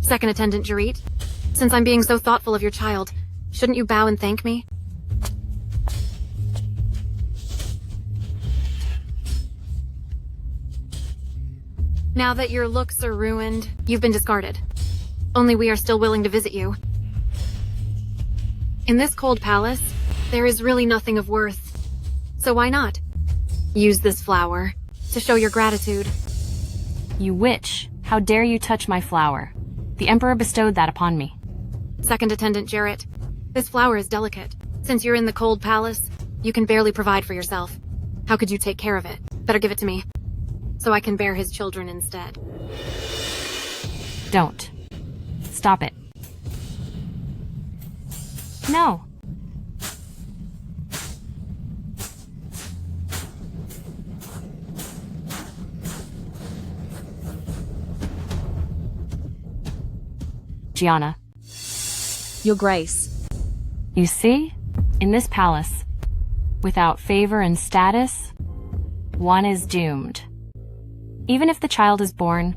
Second Attendant Jerrit, since I'm being so thoughtful of your child, shouldn't you bow and thank me? Now that your looks are ruined, you've been discarded. Only we are still willing to visit you. In this cold palace, there is really nothing of worth. So why not? Use this flower to show your gratitude. You witch! How dare you touch my flower? The Emperor bestowed that upon me. Second Attendant Jerrit, this flower is delicate. Since you're in the cold palace, you can barely provide for yourself. How could you take care of it? Better give it to me, so I can bear his children instead. Don't. Stop it. No. Gianna. Your Grace. You see? In this palace, without favor and status, one is doomed. Even if the child is born,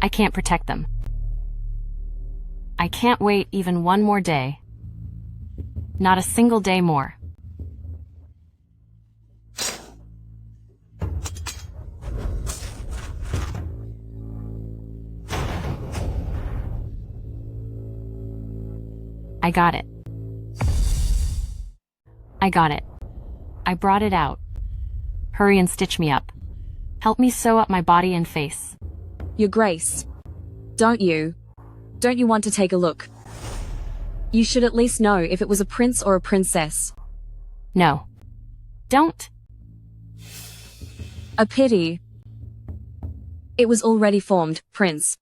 I can't protect them. I can't wait even one more day. Not a single day more. I got it. I got it. I brought it out. Hurry and stitch me up. Help me sew up my body and face. Your Grace. Don't you want to take a look? You should at least know if it was a prince or a princess. No. Don't. A pity. It was already formed, Prince.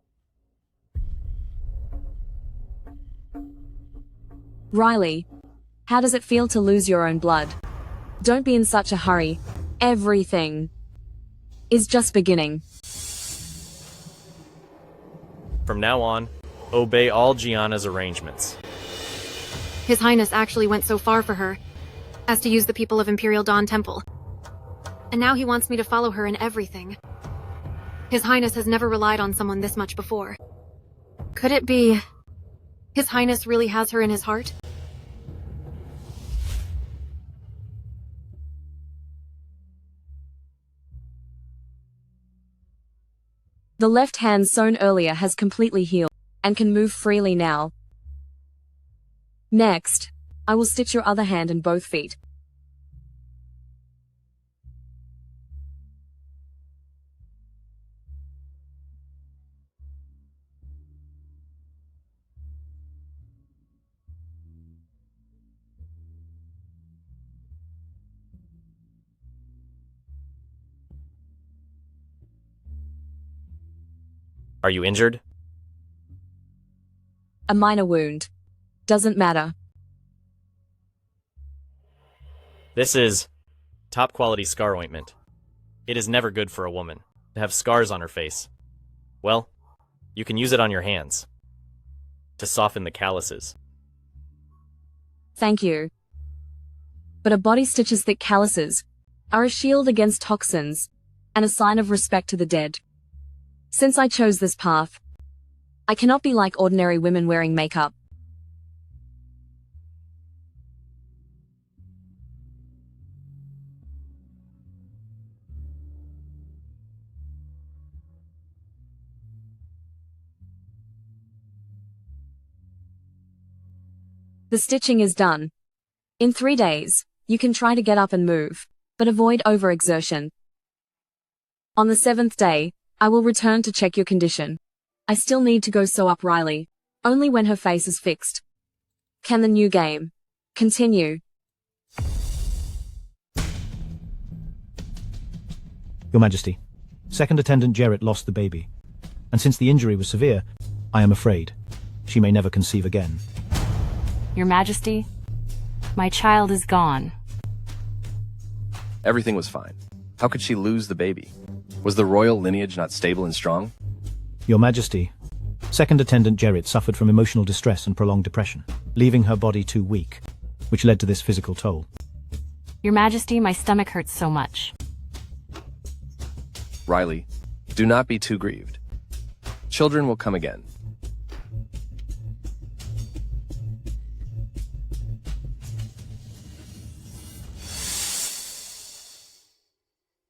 Riley, how does it feel to lose your own blood? Don't be in such a hurry. Everything is just beginning. From now on, obey all Gianna's arrangements. His Highness actually went so far for her as to use the people of Imperial Dawn Temple. And now he wants me to follow her in everything. His Highness has never relied on someone this much before. Could it be His Highness really has her in his heart? The left hand sewn earlier has completely healed and can move freely now. Next, I will stitch your other hand and both feet. Are you injured? A minor wound. Doesn't matter. This is top quality scar ointment. It is never good for a woman to have scars on her face. Well, you can use it on your hands to soften the calluses. Thank you. But a body stitch's thick calluses are a shield against toxins and a sign of respect to the dead. Since I chose this path, I cannot be like ordinary women wearing makeup. The stitching is done. In 3 days, you can try to get up and move, but avoid overexertion. On the 7th day, I will return to check your condition. I still need to go sew up Riley, only when her face is fixed. Can the new game continue? Your Majesty, Second Attendant Jarrett lost the baby, and since the injury was severe, I am afraid she may never conceive again. Your Majesty, my child is gone. Everything was fine. How could she lose the baby? Was the royal lineage not stable and strong? Your Majesty, Second Attendant Jarrett suffered from emotional distress and prolonged depression, leaving her body too weak, which led to this physical toll. Your Majesty, my stomach hurts so much. Riley, do not be too grieved. Children will come again.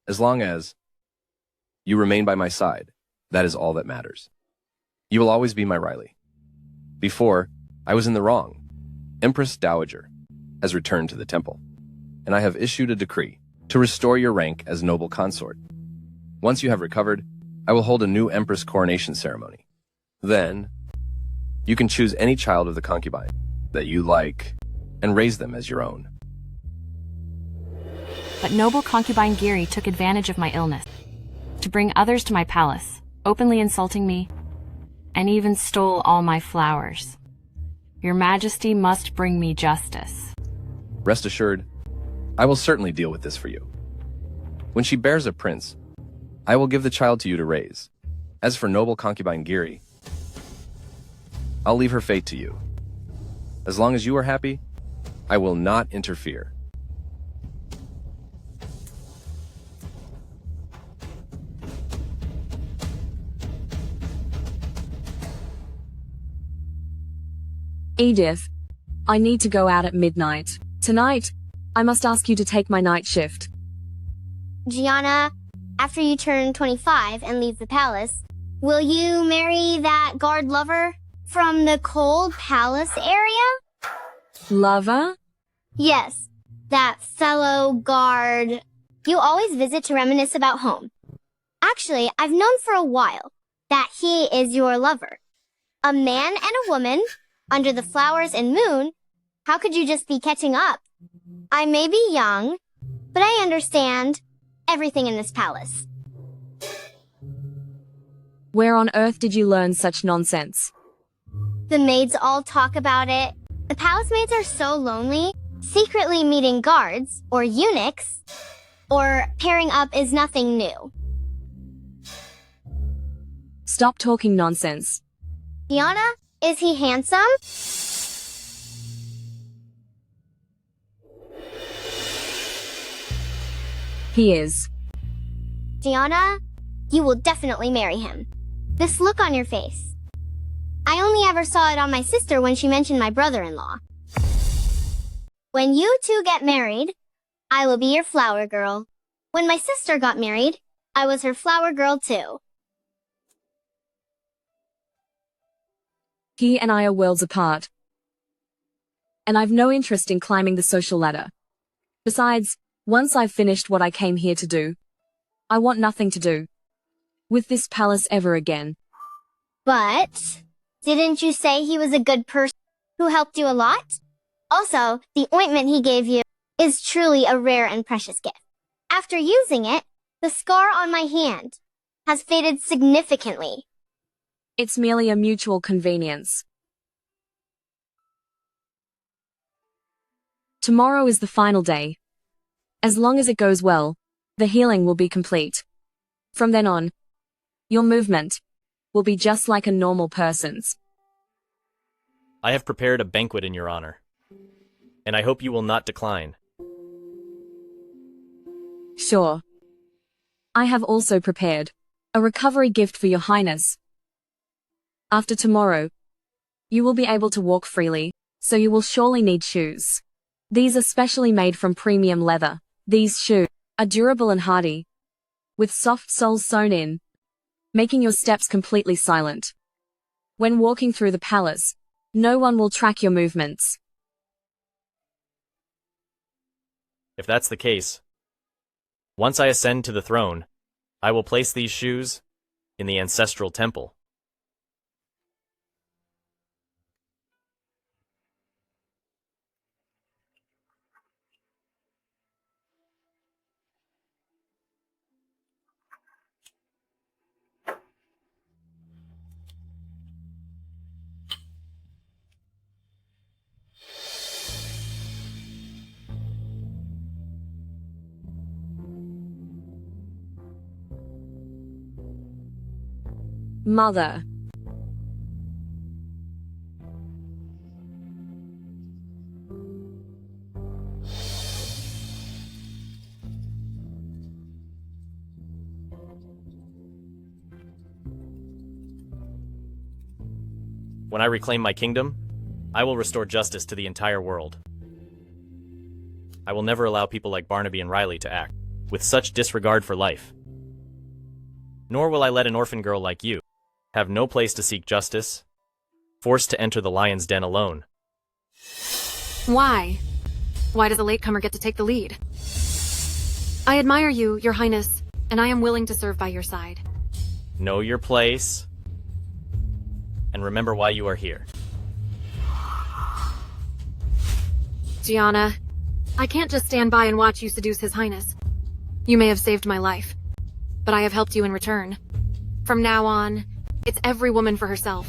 As long as you remain by my side, that is all that matters. You will always be my Riley. Before, I was in the wrong. Empress Dowager has returned to the temple, and I have issued a decree to restore your rank as noble consort. Once you have recovered, I will hold a new Empress coronation ceremony. Then, you can choose any child of the concubine that you like and raise them as your own. But noble concubine Giri took advantage of my illness to bring others to my palace, openly insulting me, and even stole all my flowers. Your Majesty must bring me justice. Rest assured, I will certainly deal with this for you. When she bears a prince, I will give the child to you to raise. As for noble concubine Giri, I'll leave her fate to you. As long as you are happy, I will not interfere. Edith, I need to go out at midnight. Tonight, I must ask you to take my night shift. Gianna, after you turn 25 and leave the palace, will you marry that guard lover from the cold palace area? Lover? Yes, that fellow guard you always visit to reminisce about home. Actually, I've known for a while that he is your lover. A man and a woman, under the flowers and moon. How could you just be catching up? I may be young, but I understand everything in this palace. Where on earth did you learn such nonsense? The maids all talk about it. The palace maids are so lonely, secretly meeting guards, or eunuchs, or pairing up is nothing new. Stop talking nonsense. Diana, is he handsome? He is. Diana, you will definitely marry him. This look on your face. I only ever saw it on my sister when she mentioned my brother-in-law. When you two get married, I will be your flower girl. When my sister got married, I was her flower girl too. He and I are worlds apart. And I've no interest in climbing the social ladder. Besides, once I've finished what I came here to do, I want nothing to do with this palace ever again. But, didn't you say he was a good person who helped you a lot? Also, the ointment he gave you is truly a rare and precious gift. After using it, the scar on my hand has faded significantly. It's merely a mutual convenience. Tomorrow is the final day. As long as it goes well, the healing will be complete. From then on, your movement will be just like a normal person's. I have prepared a banquet in your honor, and I hope you will not decline. Sure. I have also prepared a recovery gift for your highness. After tomorrow, you will be able to walk freely, so you will surely need shoes. These are specially made from premium leather. These shoes are durable and hardy, with soft soles sewn in, making your steps completely silent. When walking through the palace, no one will track your movements. If that's the case, once I ascend to the throne, I will place these shoes in the ancestral temple. Mother. When I reclaim my kingdom, I will restore justice to the entire world. I will never allow people like Barnaby and Riley to act with such disregard for life. Nor will I let an orphan girl like you have no place to seek justice, forced to enter the lion's den alone. Why? Why does a latecomer get to take the lead? I admire you, Your Highness, and I am willing to serve by your side. Know your place, and remember why you are here. Gianna, I can't just stand by and watch you seduce His Highness. You may have saved my life, but I have helped you in return. From now on, it's every woman for herself.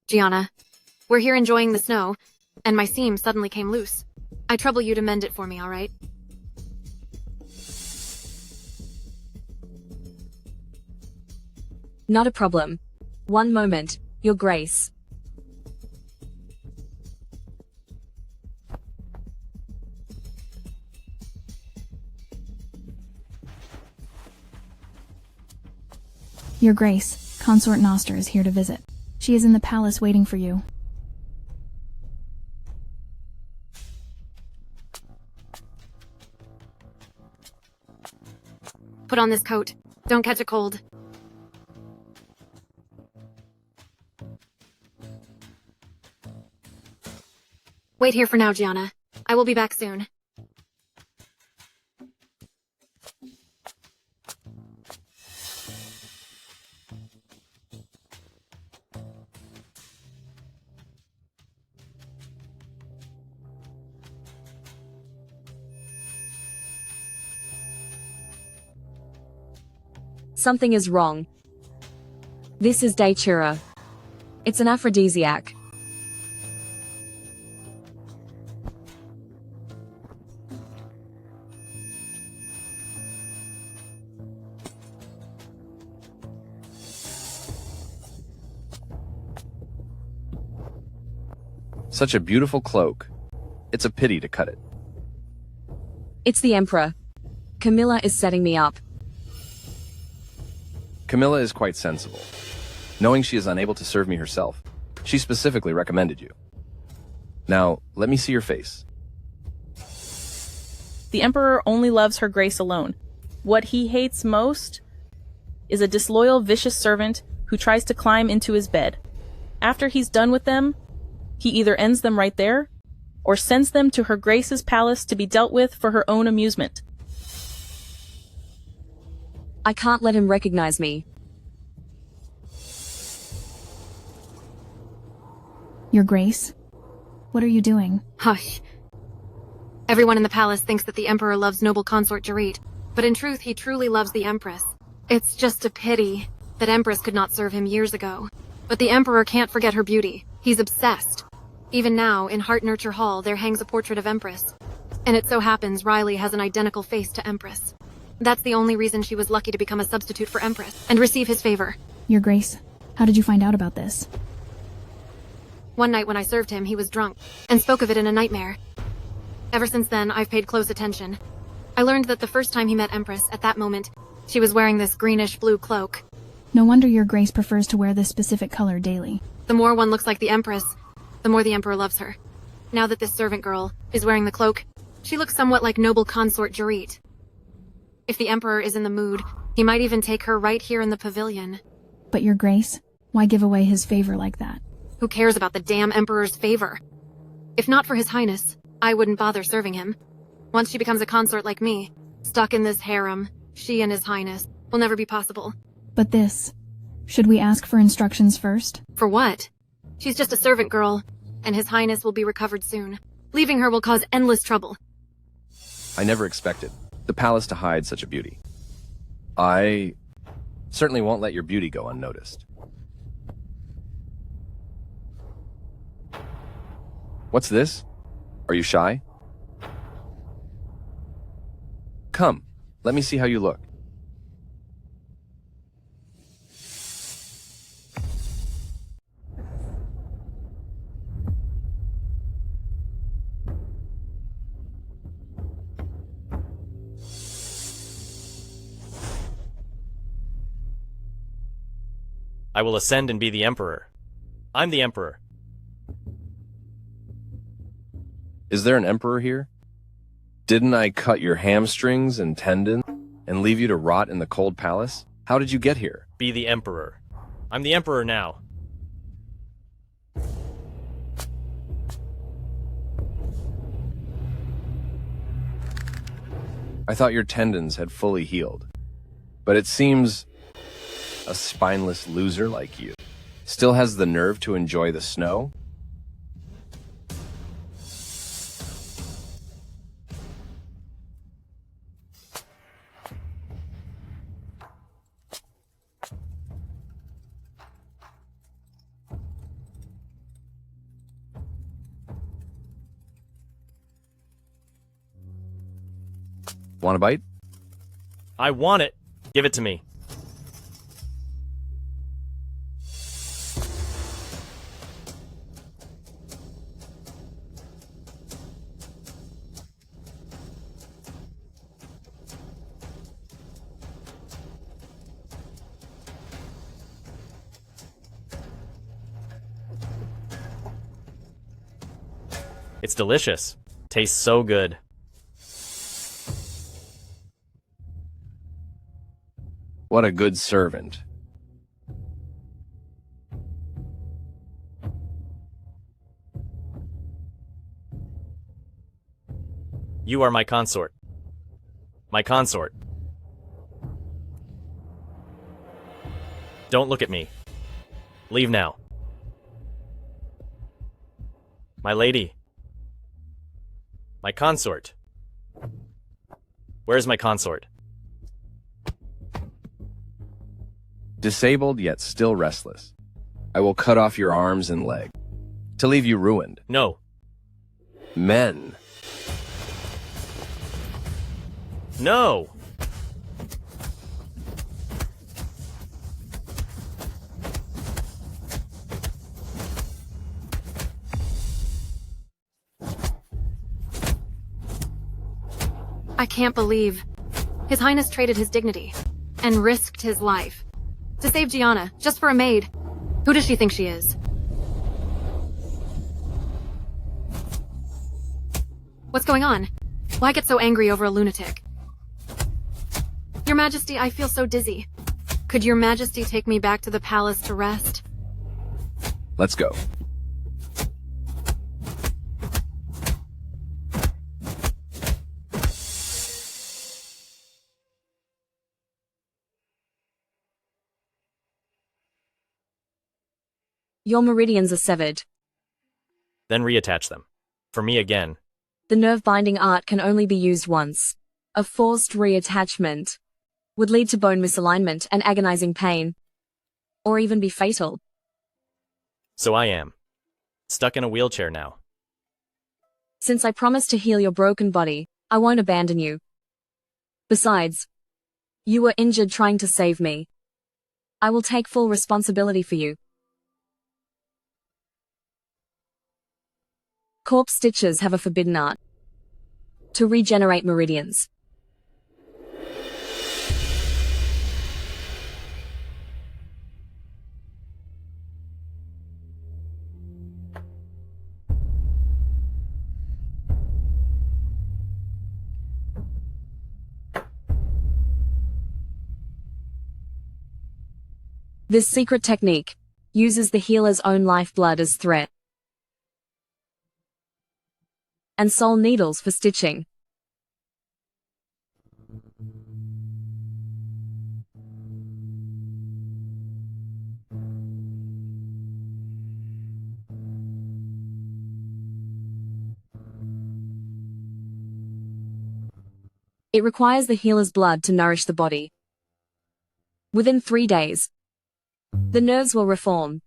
Gianna, we're here enjoying the snow, and my seam suddenly came loose. I trouble you to mend it for me, all right? Not a problem. One moment, Your Grace. Your Grace, Consort Noster is here to visit. She is in the palace waiting for you. Put on this coat. Don't catch a cold. Wait here for now, Gianna. I will be back soon. Something is wrong. This is datura. It's an aphrodisiac. Such a beautiful cloak. It's a pity to cut it. It's the Emperor. Camilla is setting me up. Camilla is quite sensible. Knowing she is unable to serve me herself, she specifically recommended you. Now, let me see your face. The Emperor only loves her grace alone. What he hates most is a disloyal, vicious servant who tries to climb into his bed. After he's done with them, he either ends them right there, or sends them to her grace's palace to be dealt with for her own amusement. I can't let him recognize me. Your Grace? What are you doing? Hush. Everyone in the palace thinks that the Emperor loves noble consort Jarit, but in truth he truly loves the Empress. It's just a pity that Empress could not serve him years ago. But the Emperor can't forget her beauty. He's obsessed. Even now, in Heart Nurture Hall, there hangs a portrait of Empress. And it so happens Riley has an identical face to Empress. That's the only reason she was lucky to become a substitute for Empress, and receive his favor. Your Grace, how did you find out about this? One night when I served him, he was drunk, and spoke of it in a nightmare. Ever since then, I've paid close attention. I learned that the first time he met Empress, at that moment, she was wearing this greenish-blue cloak. No wonder your Grace prefers to wear this specific color daily. The more one looks like the Empress, the more the Emperor loves her. Now that this servant girl is wearing the cloak, she looks somewhat like noble consort Jarit. If the Emperor is in the mood, he might even take her right here in the pavilion. But your Grace, why give away his favor like that? Who cares about the damn Emperor's favor? If not for His Highness, I wouldn't bother serving him. Once she becomes a consort like me, stuck in this harem, she and His Highness will never be possible. But this, should we ask for instructions first? For what? She's just a servant girl, and His Highness will be recovered soon. Leaving her will cause endless trouble. I never expected the palace to hide such a beauty. I certainly won't let your beauty go unnoticed. What's this? Are you shy? Come, let me see how you look. I will ascend and be the Emperor. I'm the Emperor. Is there an emperor here? Didn't I cut your hamstrings and tendons and leave you to rot in the cold palace? How did you get here? Be the Emperor. I'm the Emperor now. I thought your tendons had fully healed. But it seems a spineless loser like you still has the nerve to enjoy the snow? Want a bite? I want it. Give it to me. It's delicious. Tastes so good. What a good servant. You are my consort. My consort. Don't look at me. Leave now. My lady. My consort. Where's my consort? Disabled yet still restless. I will cut off your arms and leg, to leave you ruined. No. Men. No! I can't believe. His Highness traded his dignity and risked his life to save Gianna, just for a maid. Who does she think she is? What's going on? Why get so angry over a lunatic? Your Majesty, I feel so dizzy. Could Your Majesty take me back to the palace to rest? Let's go. Your meridians are severed. Then reattach them. For me again. The nerve-binding art can only be used once. A forced reattachment would lead to bone misalignment and agonizing pain, or even be fatal. So I am. Stuck in a wheelchair now. Since I promised to heal your broken body, I won't abandon you. Besides, you were injured trying to save me. I will take full responsibility for you. Corpse stitchers have a forbidden art to regenerate meridians. This secret technique uses the healer's own lifeblood as thread and soul needles for stitching. It requires the healer's blood to nourish the body. Within 3 days, the nerves will reform,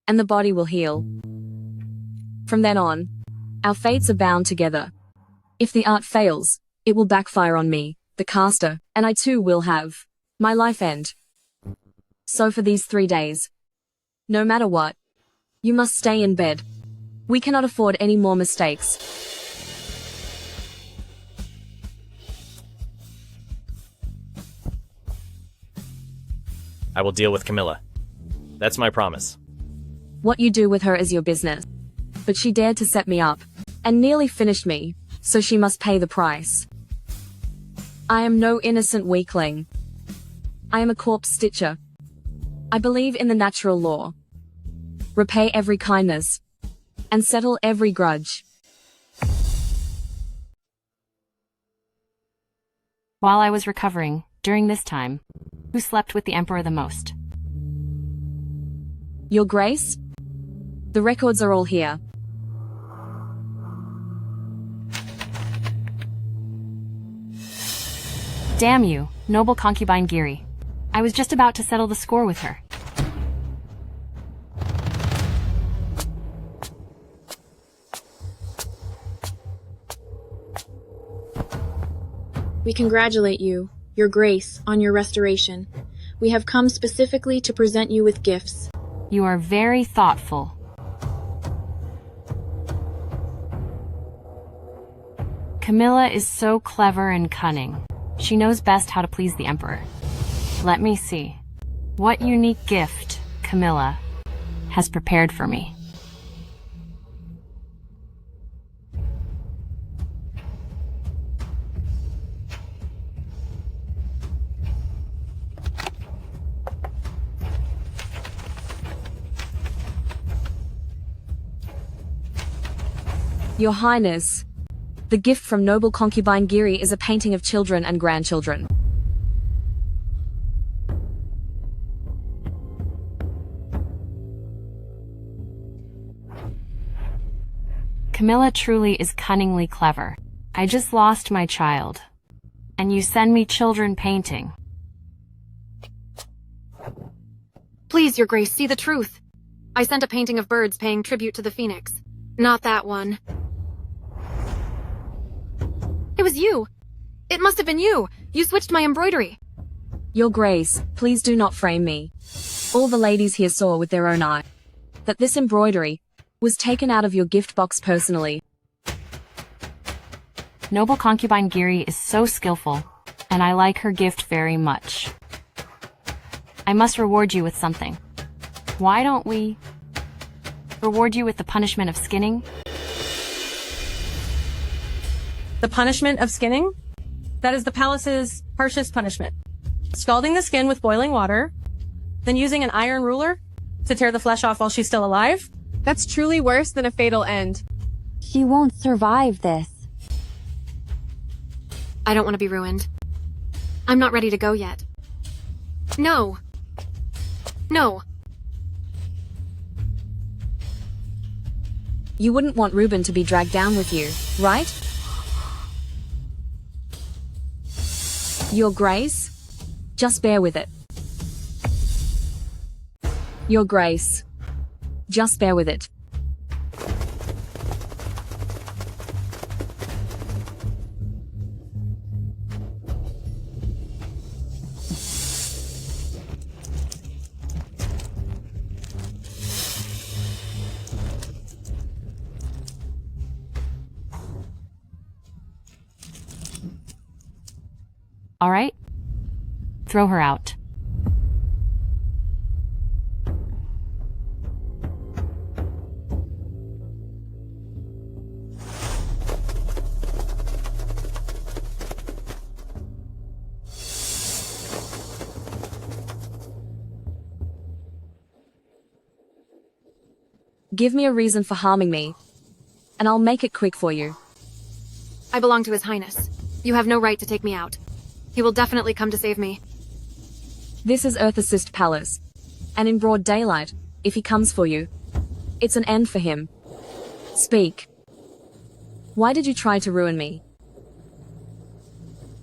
and the body will heal. From then on, our fates are bound together. If the art fails, it will backfire on me, the caster, and I too will have my life end. So for these 3 days, no matter what, you must stay in bed. We cannot afford any more mistakes. I will deal with Camilla. That's my promise. What you do with her is your business. But she dared to set me up, and nearly finished me, so she must pay the price. I am no innocent weakling. I am a corpse stitcher. I believe in the natural law. Repay every kindness, and settle every grudge. While I was recovering, during this time, who slept with the Emperor the most? Your Grace? The records are all here. Damn you, noble concubine Giri. I was just about to settle the score with her. We congratulate you, Your Grace, on your restoration. We have come specifically to present you with gifts. You are very thoughtful. Camilla is so clever and cunning. She knows best how to please the Emperor. Let me see. What unique gift Camilla has prepared for me? Your Highness, The gift from noble concubine Giri is a painting of children and grandchildren. Camilla truly is cunningly clever. I just lost my child. And you send me children painting. Please, Your Grace, see the truth. I sent a painting of birds paying tribute to the phoenix. Not that one. It was you. It must have been you. You switched my embroidery. Your Grace, please do not frame me. All the ladies here saw with their own eye that this embroidery was taken out of your gift box personally. Noble concubine Giri is so skillful, and I like her gift very much. I must reward you with something. Why don't we reward you with the punishment of skinning? The punishment of skinning? That is the palace's harshest punishment. Scalding the skin with boiling water, then using an iron ruler to tear the flesh off while she's still alive. That's truly worse than a fatal end. She won't survive this. I don't want to be ruined. I'm not ready to go yet. No. No. You wouldn't want Reuben to be dragged down with you, right? Your Grace? Just bear with it. Your Grace. Just bear with it. All right? Throw her out. Give me a reason for harming me, and I'll make it quick for you. I belong to His Highness. You have no right to take me out. He will definitely come to save me. This is Earth-Assist Palace, and in broad daylight, if he comes for you, it's an end for him. Speak. Why did you try to ruin me?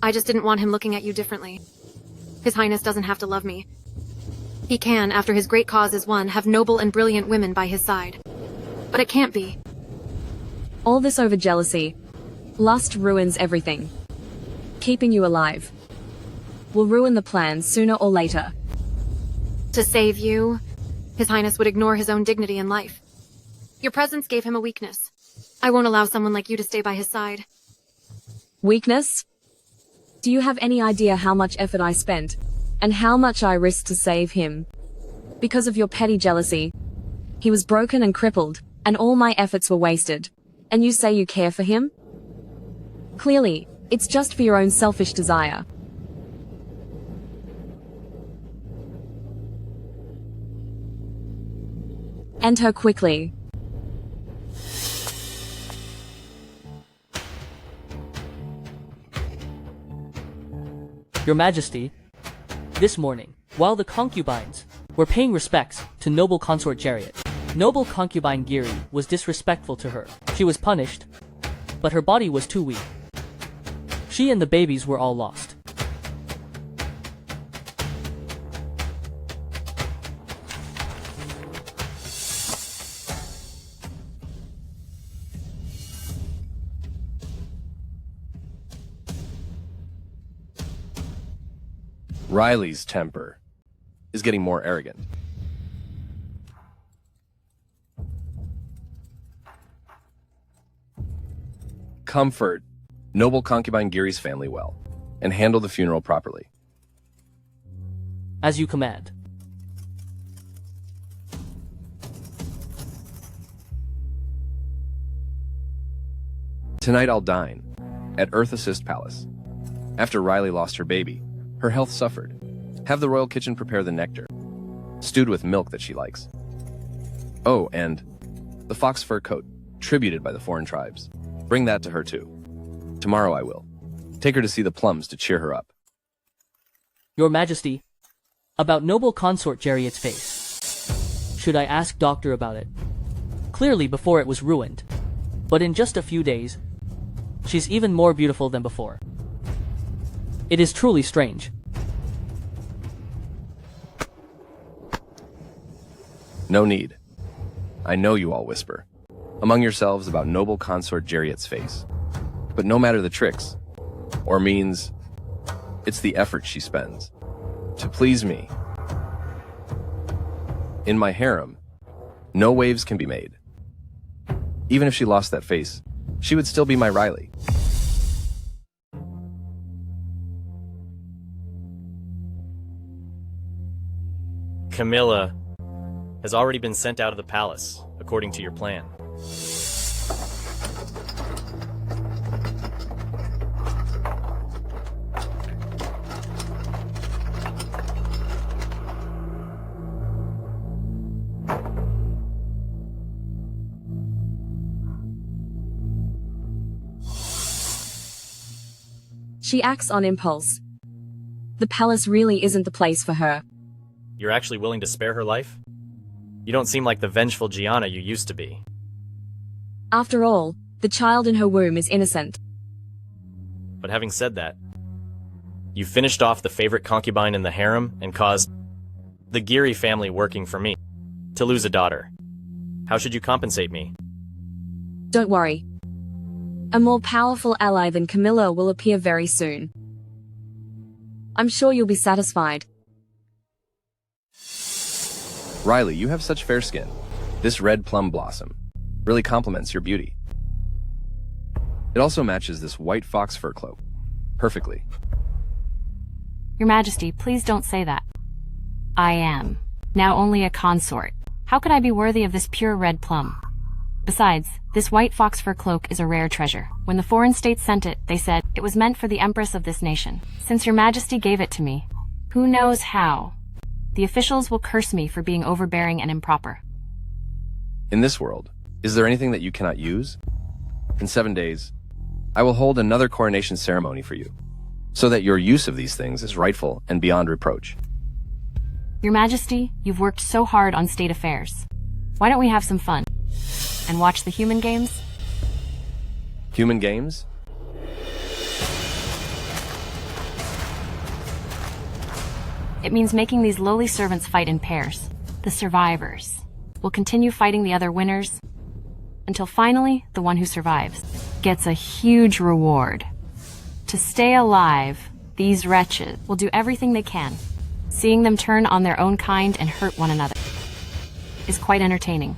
I just didn't want him looking at you differently. His Highness doesn't have to love me. He can, after his great cause is won, have noble and brilliant women by his side. But it can't be. All this over jealousy. Lust ruins everything. Keeping you alive will ruin the plans sooner or later. To save you, His Highness would ignore his own dignity in life. Your presence gave him a weakness. I won't allow someone like you to stay by his side. Weakness? Do you have any idea how much effort I spent, and how much I risked to save him? Because of your petty jealousy, he was broken and crippled, and all my efforts were wasted. And you say you care for him? Clearly, it's just for your own selfish desire. End her quickly. Your Majesty, this morning, while the concubines were paying respects to noble consort Chariot, noble concubine Giri was disrespectful to her. She was punished, but her body was too weak. She and the babies were all lost. Riley's temper is getting more arrogant. Comfort noble concubine Giri's family well, and handle the funeral properly. As you command. Tonight I'll dine at Earth-Assist Palace. After Riley lost her baby, her health suffered. Have the royal kitchen prepare the nectar, stewed with milk that she likes. Oh, and the fox fur coat, tributed by the foreign tribes. Bring that to her too. Tomorrow I will. Take her to see the plums to cheer her up. Your Majesty, about noble consort Jariet's face. Should I ask doctor about it? Clearly before it was ruined, but in just a few days, she's even more beautiful than before. It is truly strange. No need. I know you all whisper among yourselves about noble consort Jariet's face. But no matter the tricks, or means, it's the effort she spends to please me. In my harem, no waves can be made. Even if she lost that face, she would still be my Riley. Camilla has already been sent out of the palace, according to your plan. She acts on impulse. The palace really isn't the place for her. You're actually willing to spare her life? You don't seem like the vengeful Gianna you used to be. After all, the child in her womb is innocent. But having said that, you finished off the favorite concubine in the harem and caused the Geary family working for me to lose a daughter. How should you compensate me? Don't worry. A more powerful ally than Camilla will appear very soon. I'm sure you'll be satisfied. Riley, you have such fair skin. This red plum blossom really complements your beauty. It also matches this white fox fur cloak perfectly. Your Majesty, please don't say that. I am now only a consort. How could I be worthy of this pure red plum? Besides, this white fox fur cloak is a rare treasure. When the foreign states sent it, they said it was meant for the Empress of this nation. Since your Majesty gave it to me, who knows how? The officials will curse me for being overbearing and improper. In this world, is there anything that you cannot use? In 7 days, I will hold another coronation ceremony for you, so that your use of these things is rightful and beyond reproach. Your Majesty, you've worked so hard on state affairs. Why don't we have some fun? And watch the human games? Human games? It means making these lowly servants fight in pairs. The survivors will continue fighting the other winners until finally the one who survives gets a huge reward. To stay alive, these wretches will do everything they can. Seeing them turn on their own kind and hurt one another is quite entertaining.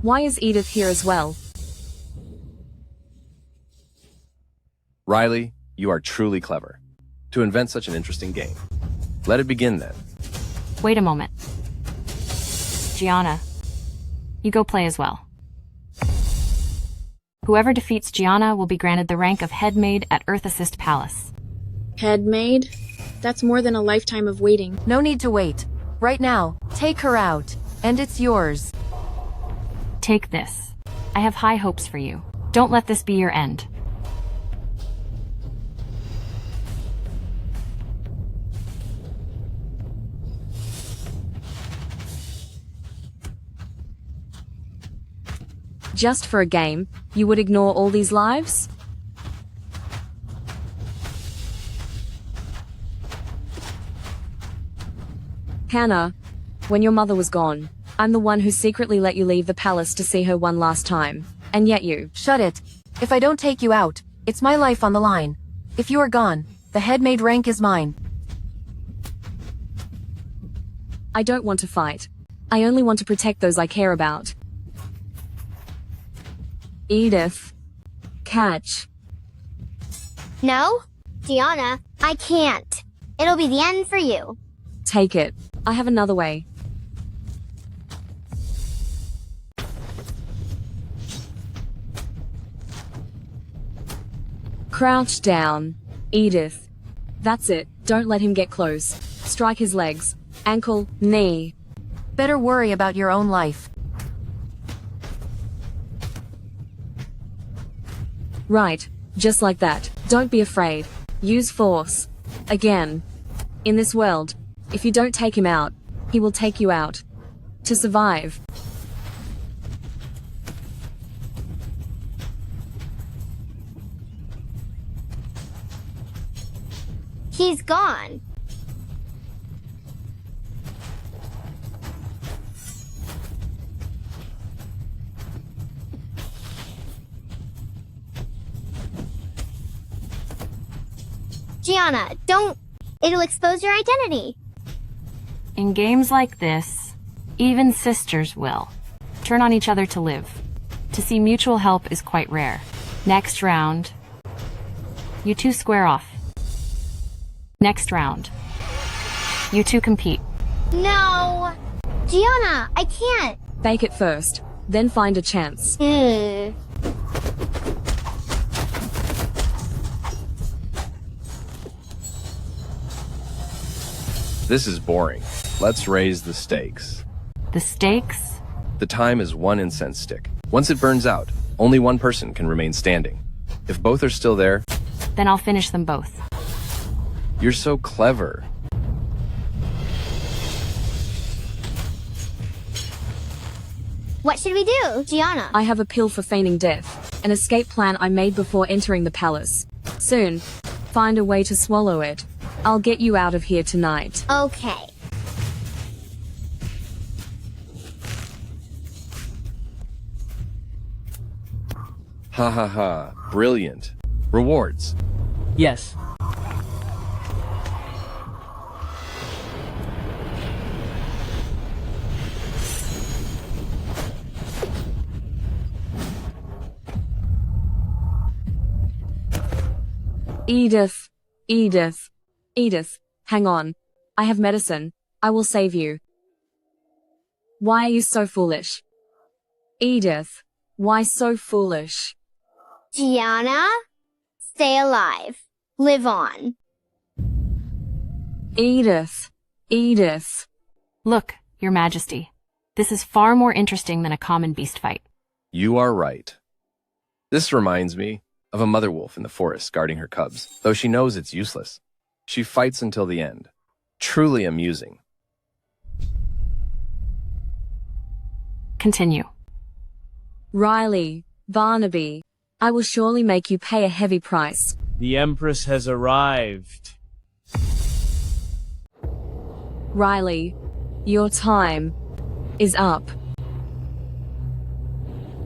Why is Edith here as well? Riley, you are truly clever to invent such an interesting game. Let it begin then. Wait a moment. Gianna, you go play as well. Whoever defeats Gianna will be granted the rank of head maid at Earth Assist Palace. Head maid? That's more than a lifetime of waiting. No need to wait. Right now, take her out, and it's yours. Take this. I have high hopes for you. Don't let this be your end. Just for a game, you would ignore all these lives? Hannah, when your mother was gone, I'm the one who secretly let you leave the palace to see her one last time. And yet you— Shut it. If I don't take you out, it's my life on the line. If you are gone, the head maid rank is mine. I don't want to fight. I only want to protect those I care about. Edith. Catch. No? Gianna, I can't. It'll be the end for you. Take it. I have another way. Crouch down. Edith. That's it. Don't let him get close. Strike his legs. ankle, knee. Better worry about your own life. Right, just like that. Don't be afraid. Use force. Again. In this world, if you don't take him out, he will take you out. To survive. He's gone. Gianna, don't. It'll expose your identity. In games like this, even sisters will turn on each other to live. To see mutual help is quite rare. Next round. You two square off. Next round. You two compete. No! Gianna, I can't. Fake it first, then find a chance. This is boring. Let's raise the stakes. The stakes? The time is 1 incense stick. Once it burns out, only one person can remain standing. If both are still there, then I'll finish them both. You're so clever. What should we do, Gianna? I have a pill for feigning death, an escape plan I made before entering the palace. Soon, find a way to swallow it. I'll get you out of here tonight. Okay. Ha ha ha. Brilliant. Rewards. Yes. Edith. Edith. Edith, hang on. I have medicine. I will save you. Why are you so foolish? Edith, why so foolish? Gianna, stay alive. Live on. Edith. Edith. Look, Your Majesty. This is far more interesting than a common beast fight. You are right. This reminds me of a mother wolf in the forest guarding her cubs, though she knows it's useless. She fights until the end. Truly amusing. Continue. Riley, Barnaby, I will surely make you pay a heavy price. The Empress has arrived. Riley, your time is up.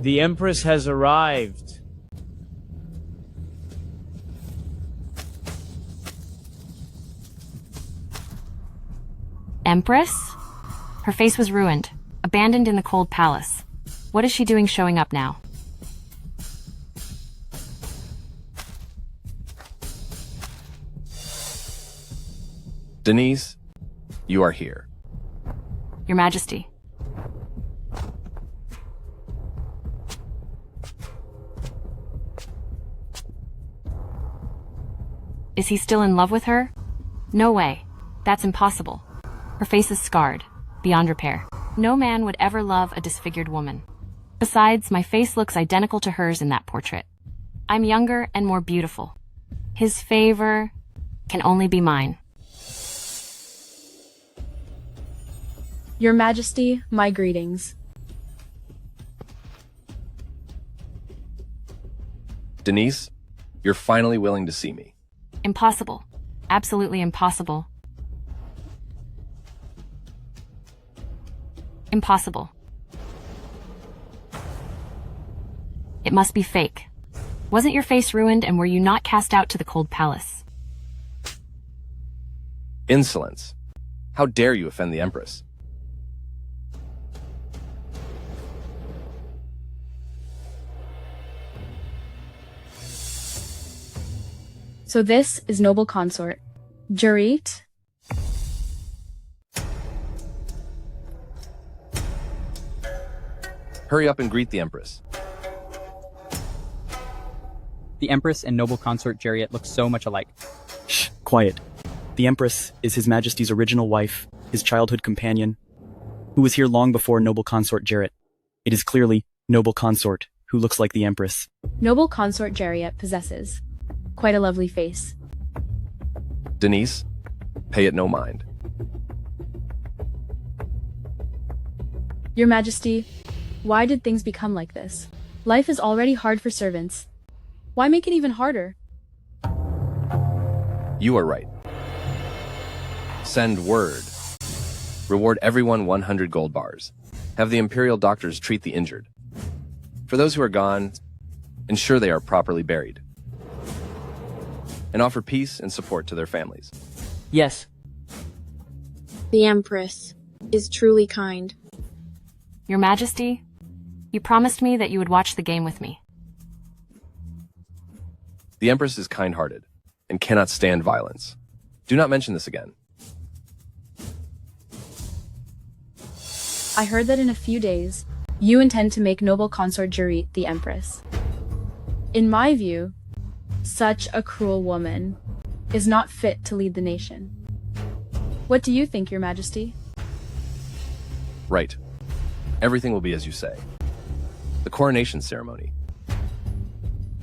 The Empress has arrived. Empress? Her face was ruined, abandoned in the cold palace. What is she doing showing up now? Denise, you are here. Your Majesty. Is he still in love with her? No way. That's impossible. Her face is scarred, beyond repair. No man would ever love a disfigured woman. Besides, my face looks identical to hers in that portrait. I'm younger and more beautiful. His favor can only be mine. Your Majesty, my greetings. Denise, you're finally willing to see me. Impossible. Absolutely impossible. Impossible. It must be fake. Wasn't your face ruined and were you not cast out to the cold palace? Insolence. How dare you offend the Empress? So this is noble consort. Jarit? Hurry up and greet the Empress. The Empress and noble consort Jariet look so much alike. Shh, quiet. The Empress is His Majesty's original wife, his childhood companion, who was here long before noble consort Jarrett. It is clearly noble consort who looks like the Empress. Noble Consort Jarrett possesses quite a lovely face. Denise, pay it no mind. Your Majesty, why did things become like this? Life is already hard for servants. Why make it even harder? You are right. Send word. Reward everyone 100 gold bars. Have the Imperial doctors treat the injured. For those who are gone, ensure they are properly buried. And offer peace and support to their families. Yes. The Empress is truly kind. Your Majesty, you promised me that you would watch the game with me. The Empress is kind-hearted and cannot stand violence. Do not mention this again. I heard that in a few days, you intend to make Noble Consort Jarrett the Empress. In my view, such a cruel woman is not fit to lead the nation. What do you think, Your Majesty? Right. Everything will be as you say. The coronation ceremony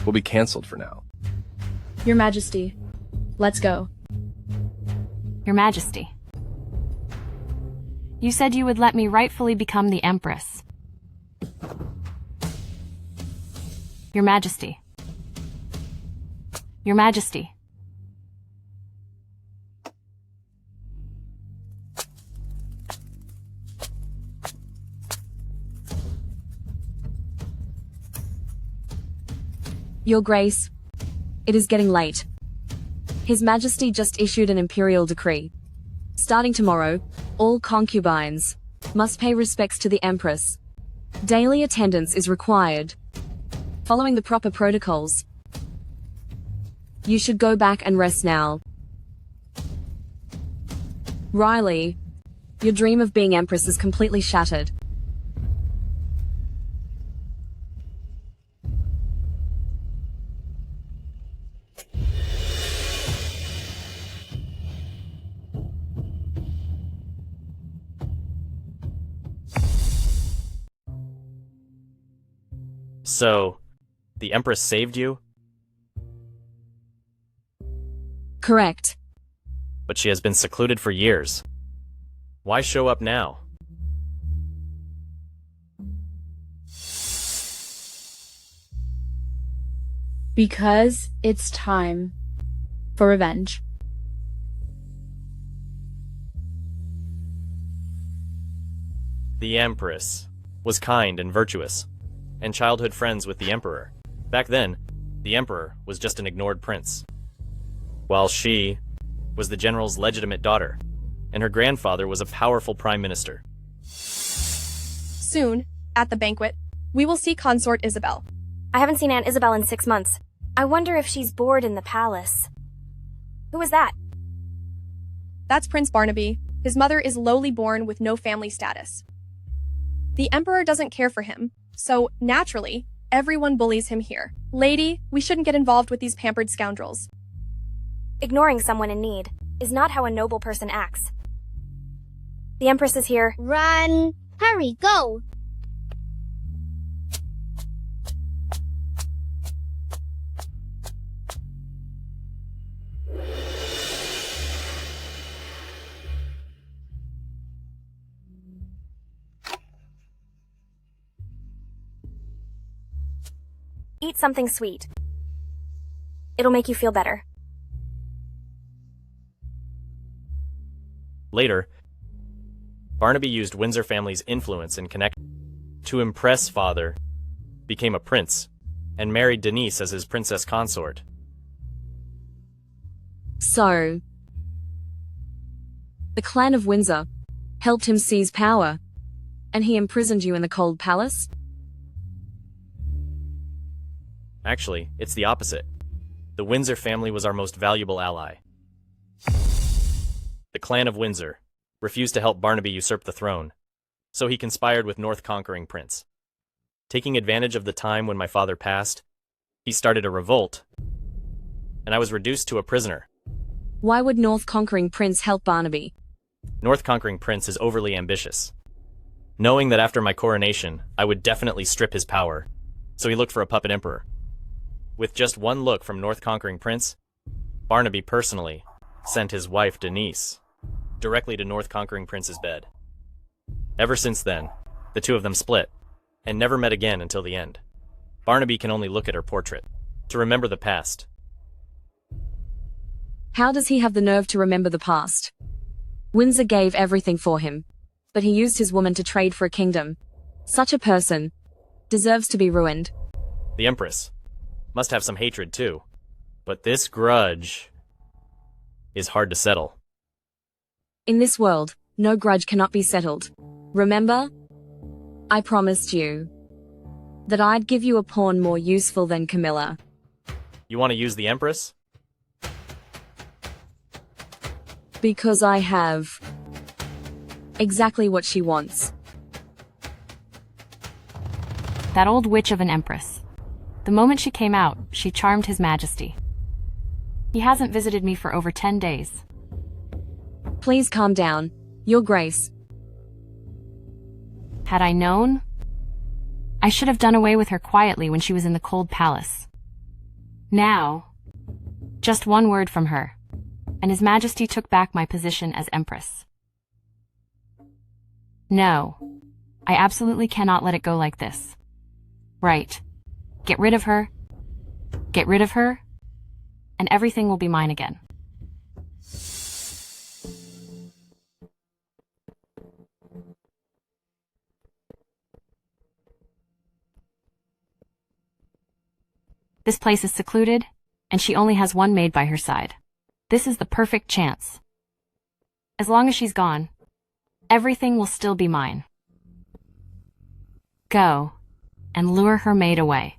will be cancelled for now. Your Majesty, let's go. Your Majesty, you said you would let me rightfully become the Empress. Your Majesty. Your Majesty. Your Grace, it is getting late. His Majesty just issued an imperial decree. Starting tomorrow, all concubines must pay respects to the Empress. Daily attendance is required. Following the proper protocols. You should go back and rest now. Riley, your dream of being Empress is completely shattered. So, the Empress saved you? Correct. But she has been secluded for years. Why show up now? Because it's time for revenge. The Empress was kind and virtuous, and childhood friends with the Emperor. Back then, the Emperor was just an ignored prince, while she was the general's legitimate daughter, and her grandfather was a powerful prime minister. Soon, at the banquet, we will see Consort Isabel. I haven't seen Aunt Isabel in 6 months. I wonder if she's bored in the palace. Who is that? That's Prince Barnaby. His mother is lowly born with no family status. The Emperor doesn't care for him, so naturally, everyone bullies him here. Lady, we shouldn't get involved with these pampered scoundrels. Ignoring someone in need is not how a noble person acts. The Empress is here. Run! Hurry, go! Eat something sweet. It'll make you feel better. Later, Barnaby used Windsor family's influence and connection to impress father, became a prince, and married Denise as his princess consort. So, the clan of Windsor helped him seize power, and he imprisoned you in the cold palace? Actually, it's the opposite. The Windsor family was our most valuable ally. The clan of Windsor refused to help Barnaby usurp the throne, so he conspired with North conquering prince. Taking advantage of the time when my father passed, he started a revolt, and I was reduced to a prisoner. Why would North conquering prince help Barnaby? North Conquering Prince is overly ambitious. Knowing that after my coronation, I would definitely strip his power, so he looked for a puppet emperor. With just one look from North Conquering Prince, Barnaby personally sent his wife Denise directly to North Conquering Prince's bed. Ever since then, the two of them split, and never met again until the end. Barnaby can only look at her portrait, to remember the past. How does he have the nerve to remember the past? Windsor gave everything for him, but he used his woman to trade for a kingdom. Such a person deserves to be ruined. The Empress must have some hatred too, but this grudge is hard to settle. In this world, no grudge cannot be settled. Remember? I promised you that I'd give you a pawn more useful than Camilla. You want to use the Empress? Because I have exactly what she wants. That old witch of an empress. The moment she came out, she charmed His Majesty. He hasn't visited me for over 10 days. Please calm down, Your Grace. Had I known, I should have done away with her quietly when she was in the cold palace. Now, just one word from her, and His Majesty took back my position as Empress. No, I absolutely cannot let it go like this. Right. Get rid of her, and everything will be mine again. This place is secluded, and she only has one maid by her side. This is the perfect chance. As long as she's gone, everything will still be mine. Go, and lure her maid away.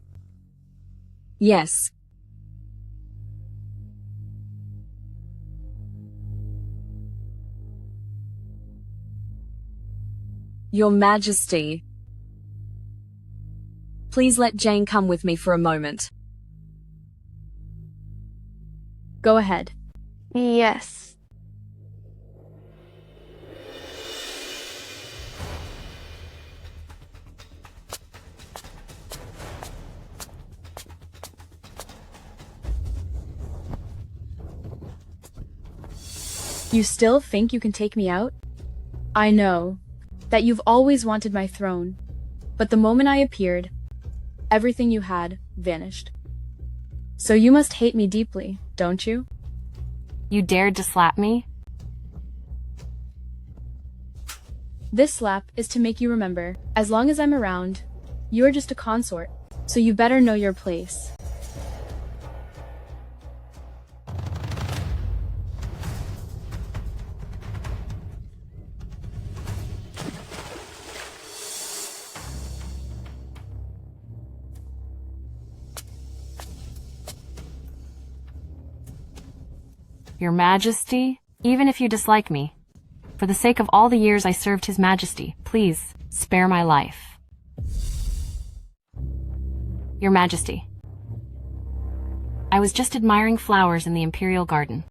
Yes. Your Majesty. Please let Jane come with me for a moment. Go ahead. Yes. You still think you can take me out? I know that you've always wanted my throne, but the moment I appeared, everything you had vanished. So you must hate me deeply, don't you? You dared to slap me? This slap is to make you remember, as long as I'm around, you are just a consort, so you better know your place. Your Majesty, even if you dislike me, for the sake of all the years I served His Majesty, please spare my life. Your Majesty, I was just admiring flowers in the Imperial Garden.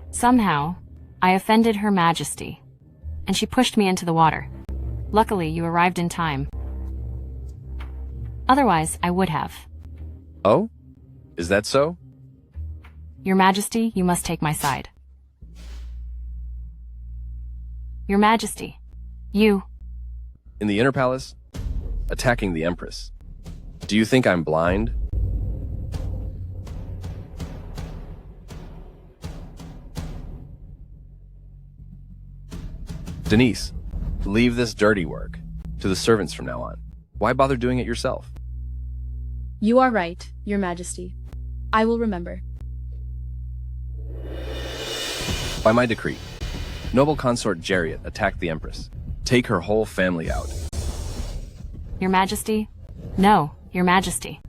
Somehow, I offended Her Majesty, and she pushed me into the water. Luckily, you arrived in time. Otherwise, I would have. Oh? Is that so? Your Majesty, you must take my side. Your Majesty, you... In the Inner Palace? Attacking the Empress. Do you think I'm blind? Denise, leave this dirty work to the servants from now on. Why bother doing it yourself? You are right, Your Majesty. I will remember. By my decree, noble consort Jariet attacked the Empress. Take her whole family out. Your Majesty? No, Your Majesty.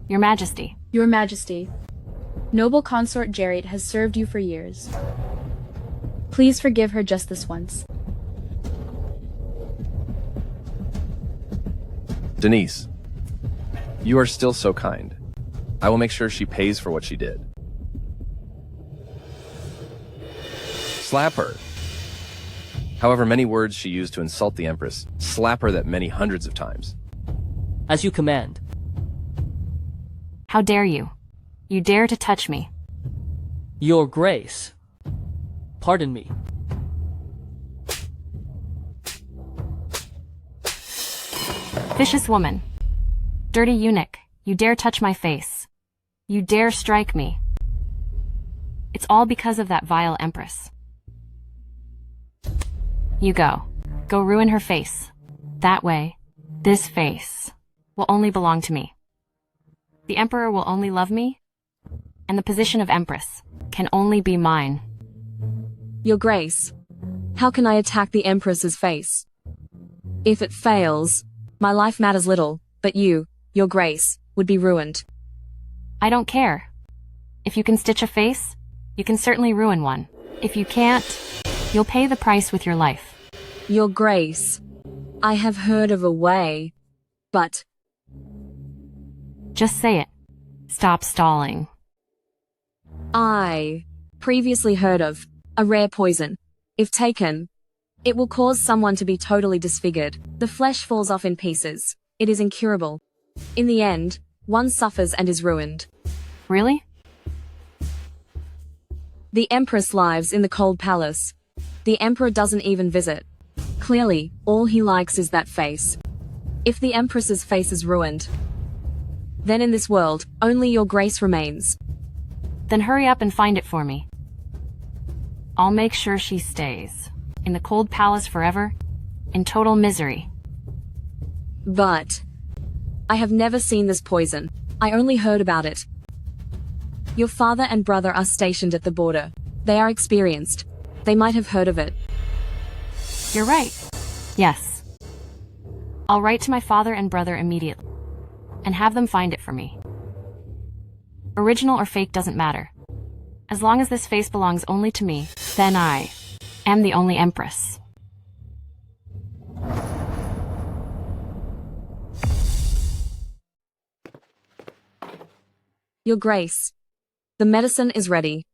Your Majesty. Your Majesty. Noble consort Jariet has served you for years. Please forgive her just this once. Denise, you are still so kind. I will make sure she pays for what she did. Slap her. However many words she used to insult the Empress, slap her that many hundreds of times. As you command. How dare you? You dare to touch me. Your Grace. Pardon me. Vicious woman. Dirty eunuch, you dare touch my face. You dare strike me. It's all because of that vile Empress. You go. Go ruin her face. That way, this face will only belong to me. The Emperor will only love me, and the position of Empress can only be mine. Your Grace, how can I attack the Empress's face? If it fails, my life matters little, but you, Your Grace, would be ruined. I don't care. If you can stitch a face, you can certainly ruin one. If you can't, you'll pay the price with your life. Your Grace, I have heard of a way, but... Just say it. Stop stalling. I previously heard of a rare poison. If taken, it will cause someone to be totally disfigured. The flesh falls off in pieces. It is incurable. In the end, one suffers and is ruined. Really? The Empress lives in the cold palace. The Emperor doesn't even visit. Clearly, all he likes is that face. If the Empress's face is ruined, then in this world, only Your Grace remains. Then hurry up and find it for me. I'll make sure she stays in the cold palace forever, in total misery. But I have never seen this poison. I only heard about it. Your father and brother are stationed at the border. They are experienced. They might have heard of it. You're right. Yes. I'll write to my father and brother immediately, and have them find it for me. Original or fake doesn't matter. As long as this face belongs only to me, then I am the only Empress. Your Grace, the medicine is ready.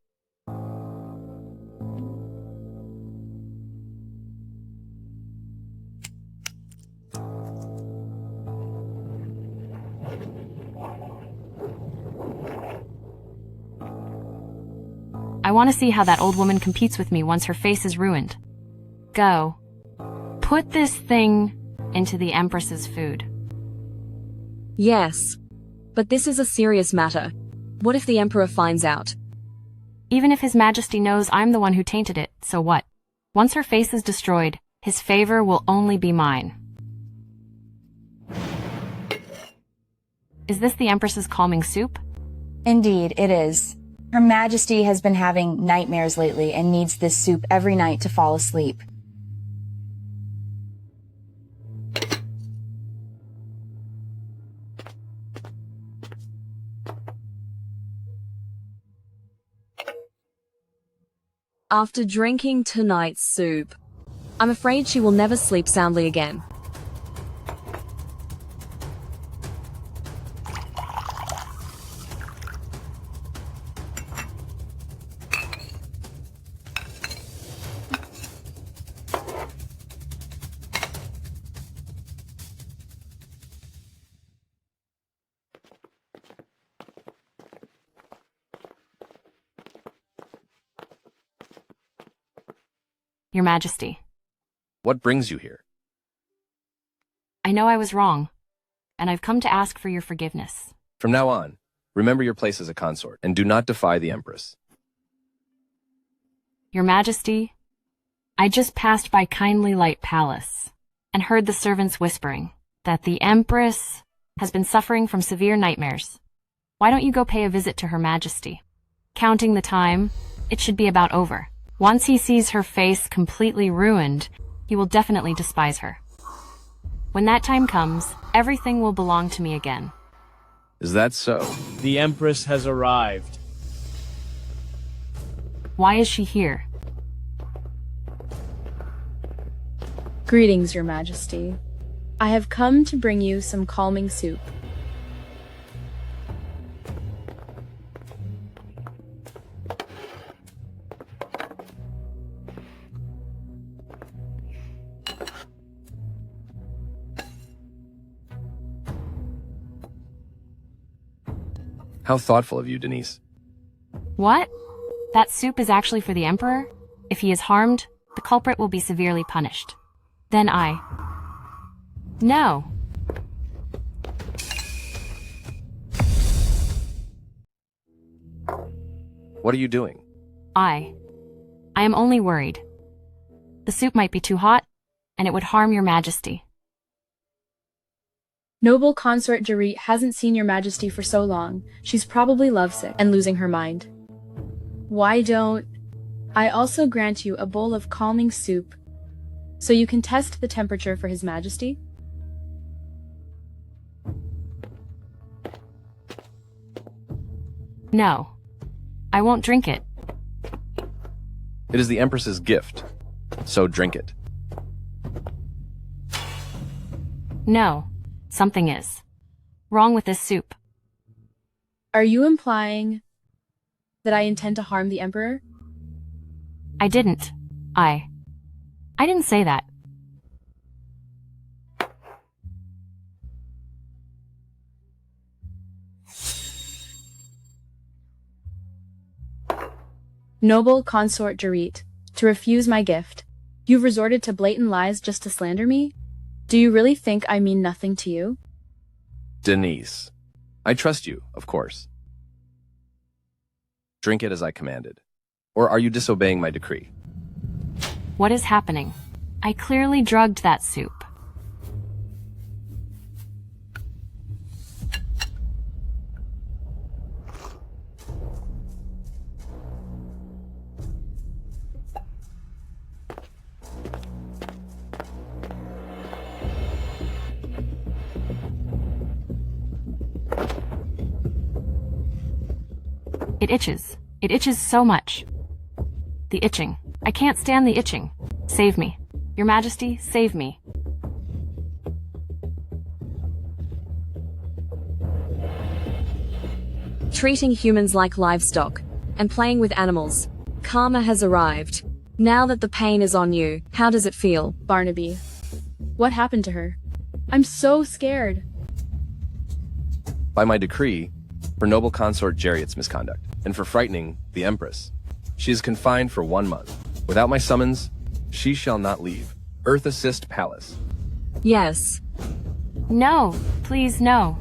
I want to see how that old woman competes with me once her face is ruined. Go. Put this thing into the Empress's food. Yes. But this is a serious matter. What if the Emperor finds out? Even if His Majesty knows I'm the one who tainted it, so what? Once her face is destroyed, his favor will only be mine. Is this the Empress's calming soup? Indeed, it is. Her Majesty has been having nightmares lately and needs this soup every night to fall asleep. After drinking tonight's soup, I'm afraid she will never sleep soundly again. Your Majesty, What brings you here? I know I was wrong, and I've come to ask for your forgiveness. From now on, remember your place as a consort, and do not defy the Empress. Your Majesty, I just passed by Kindly Light Palace, and heard the servants whispering that the Empress has been suffering from severe nightmares. Why don't you go pay a visit to Her Majesty? Counting the time, it should be about over. Once he sees her face completely ruined, he will definitely despise her. When that time comes, everything will belong to me again. Is that so? The Empress has arrived. Why is she here? Greetings, Your Majesty. I have come to bring you some calming soup. How thoughtful of you, Denise. What? That soup is actually for the Emperor? If he is harmed, the culprit will be severely punished. Then No. What are you doing? I am only worried. The soup might be too hot, and it would harm your majesty. Noble Consort Jarit hasn't seen your majesty for so long. She's probably lovesick and losing her mind. Why don't I also grant you a bowl of calming soup so you can test the temperature for his majesty? No. I won't drink it. It is the Empress's gift, so drink it. No. Something is wrong with this soup. Are you implying that I intend to harm the Emperor? I didn't. I didn't say that. Noble Consort Jarit, to refuse my gift, you've resorted to blatant lies just to slander me? Do you really think I mean nothing to you? Denise, I trust you, of course. Drink it as I commanded. Or are you disobeying my decree? What is happening? I clearly drugged that soup. It itches. It itches so much. The itching. I can't stand the itching. Save me. Your Majesty, save me. Treating humans like livestock and playing with animals. Karma has arrived. Now that the pain is on you, how does it feel? Barnaby, what happened to her? I'm so scared. By my decree, for noble consort Jarit's misconduct, and for frightening the Empress, she is confined for 1 month. Without my summons, she shall not leave. Earth Assist Palace. Yes. No, please no.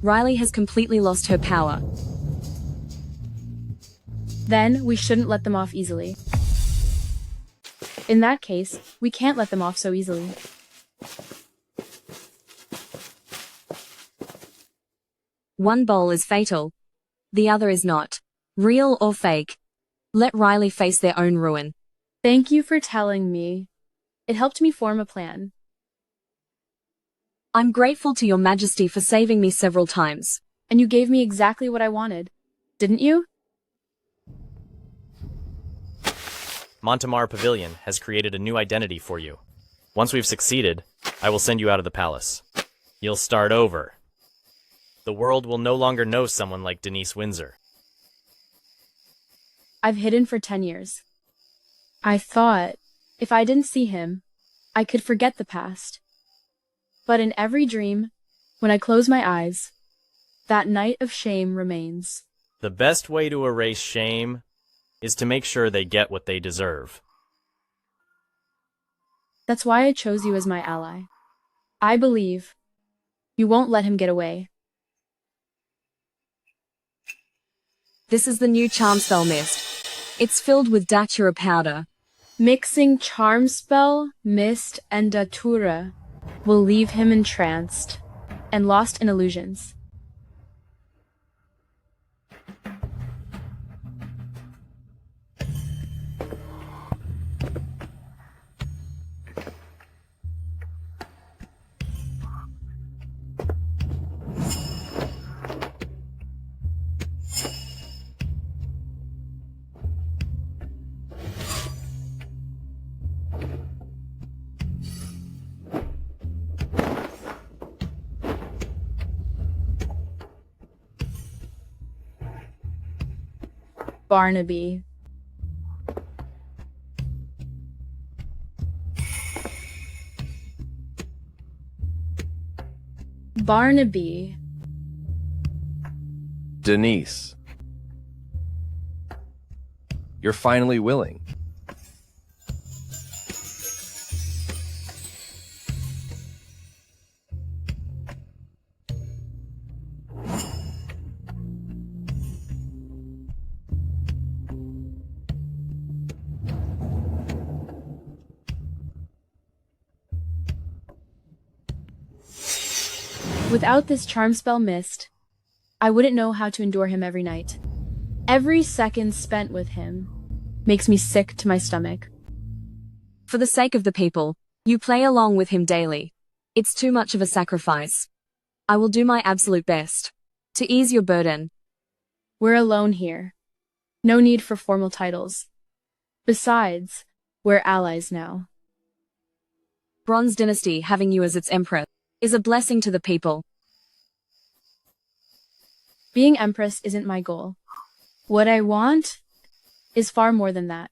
Riley has completely lost her power. Then we shouldn't let them off easily. In that case, we can't let them off so easily. One bowl is fatal. The other is not. Real or fake. Let Riley face their own ruin. Thank you for telling me. It helped me form a plan. I'm grateful to your Majesty for saving me several times. And you gave me exactly what I wanted, didn't you? Montemar Pavilion has created a new identity for you. Once we've succeeded, I will send you out of the palace. You'll start over. The world will no longer know someone like Denise Windsor. I've hidden for 10 years. I thought, if I didn't see him, I could forget the past. But in every dream, when I close my eyes, that night of shame remains. The best way to erase shame is to make sure they get what they deserve. That's why I chose you as my ally. I believe you won't let him get away. This is the new charm spell mist. It's filled with datura powder. Mixing charm spell, mist, and datura will leave him entranced and lost in illusions. Barnaby. Barnaby, Denise. You're finally willing. Without this charm spell missed, I wouldn't know how to endure him every night. Every second spent with him makes me sick to my stomach. For the sake of the people, you play along with him daily. It's too much of a sacrifice. I will do my absolute best to ease your burden. We're alone here. No need for formal titles. Besides, we're allies now. Bronze Dynasty having you as its emperor is a blessing to the people. Being empress isn't my goal. What I want is far more than that.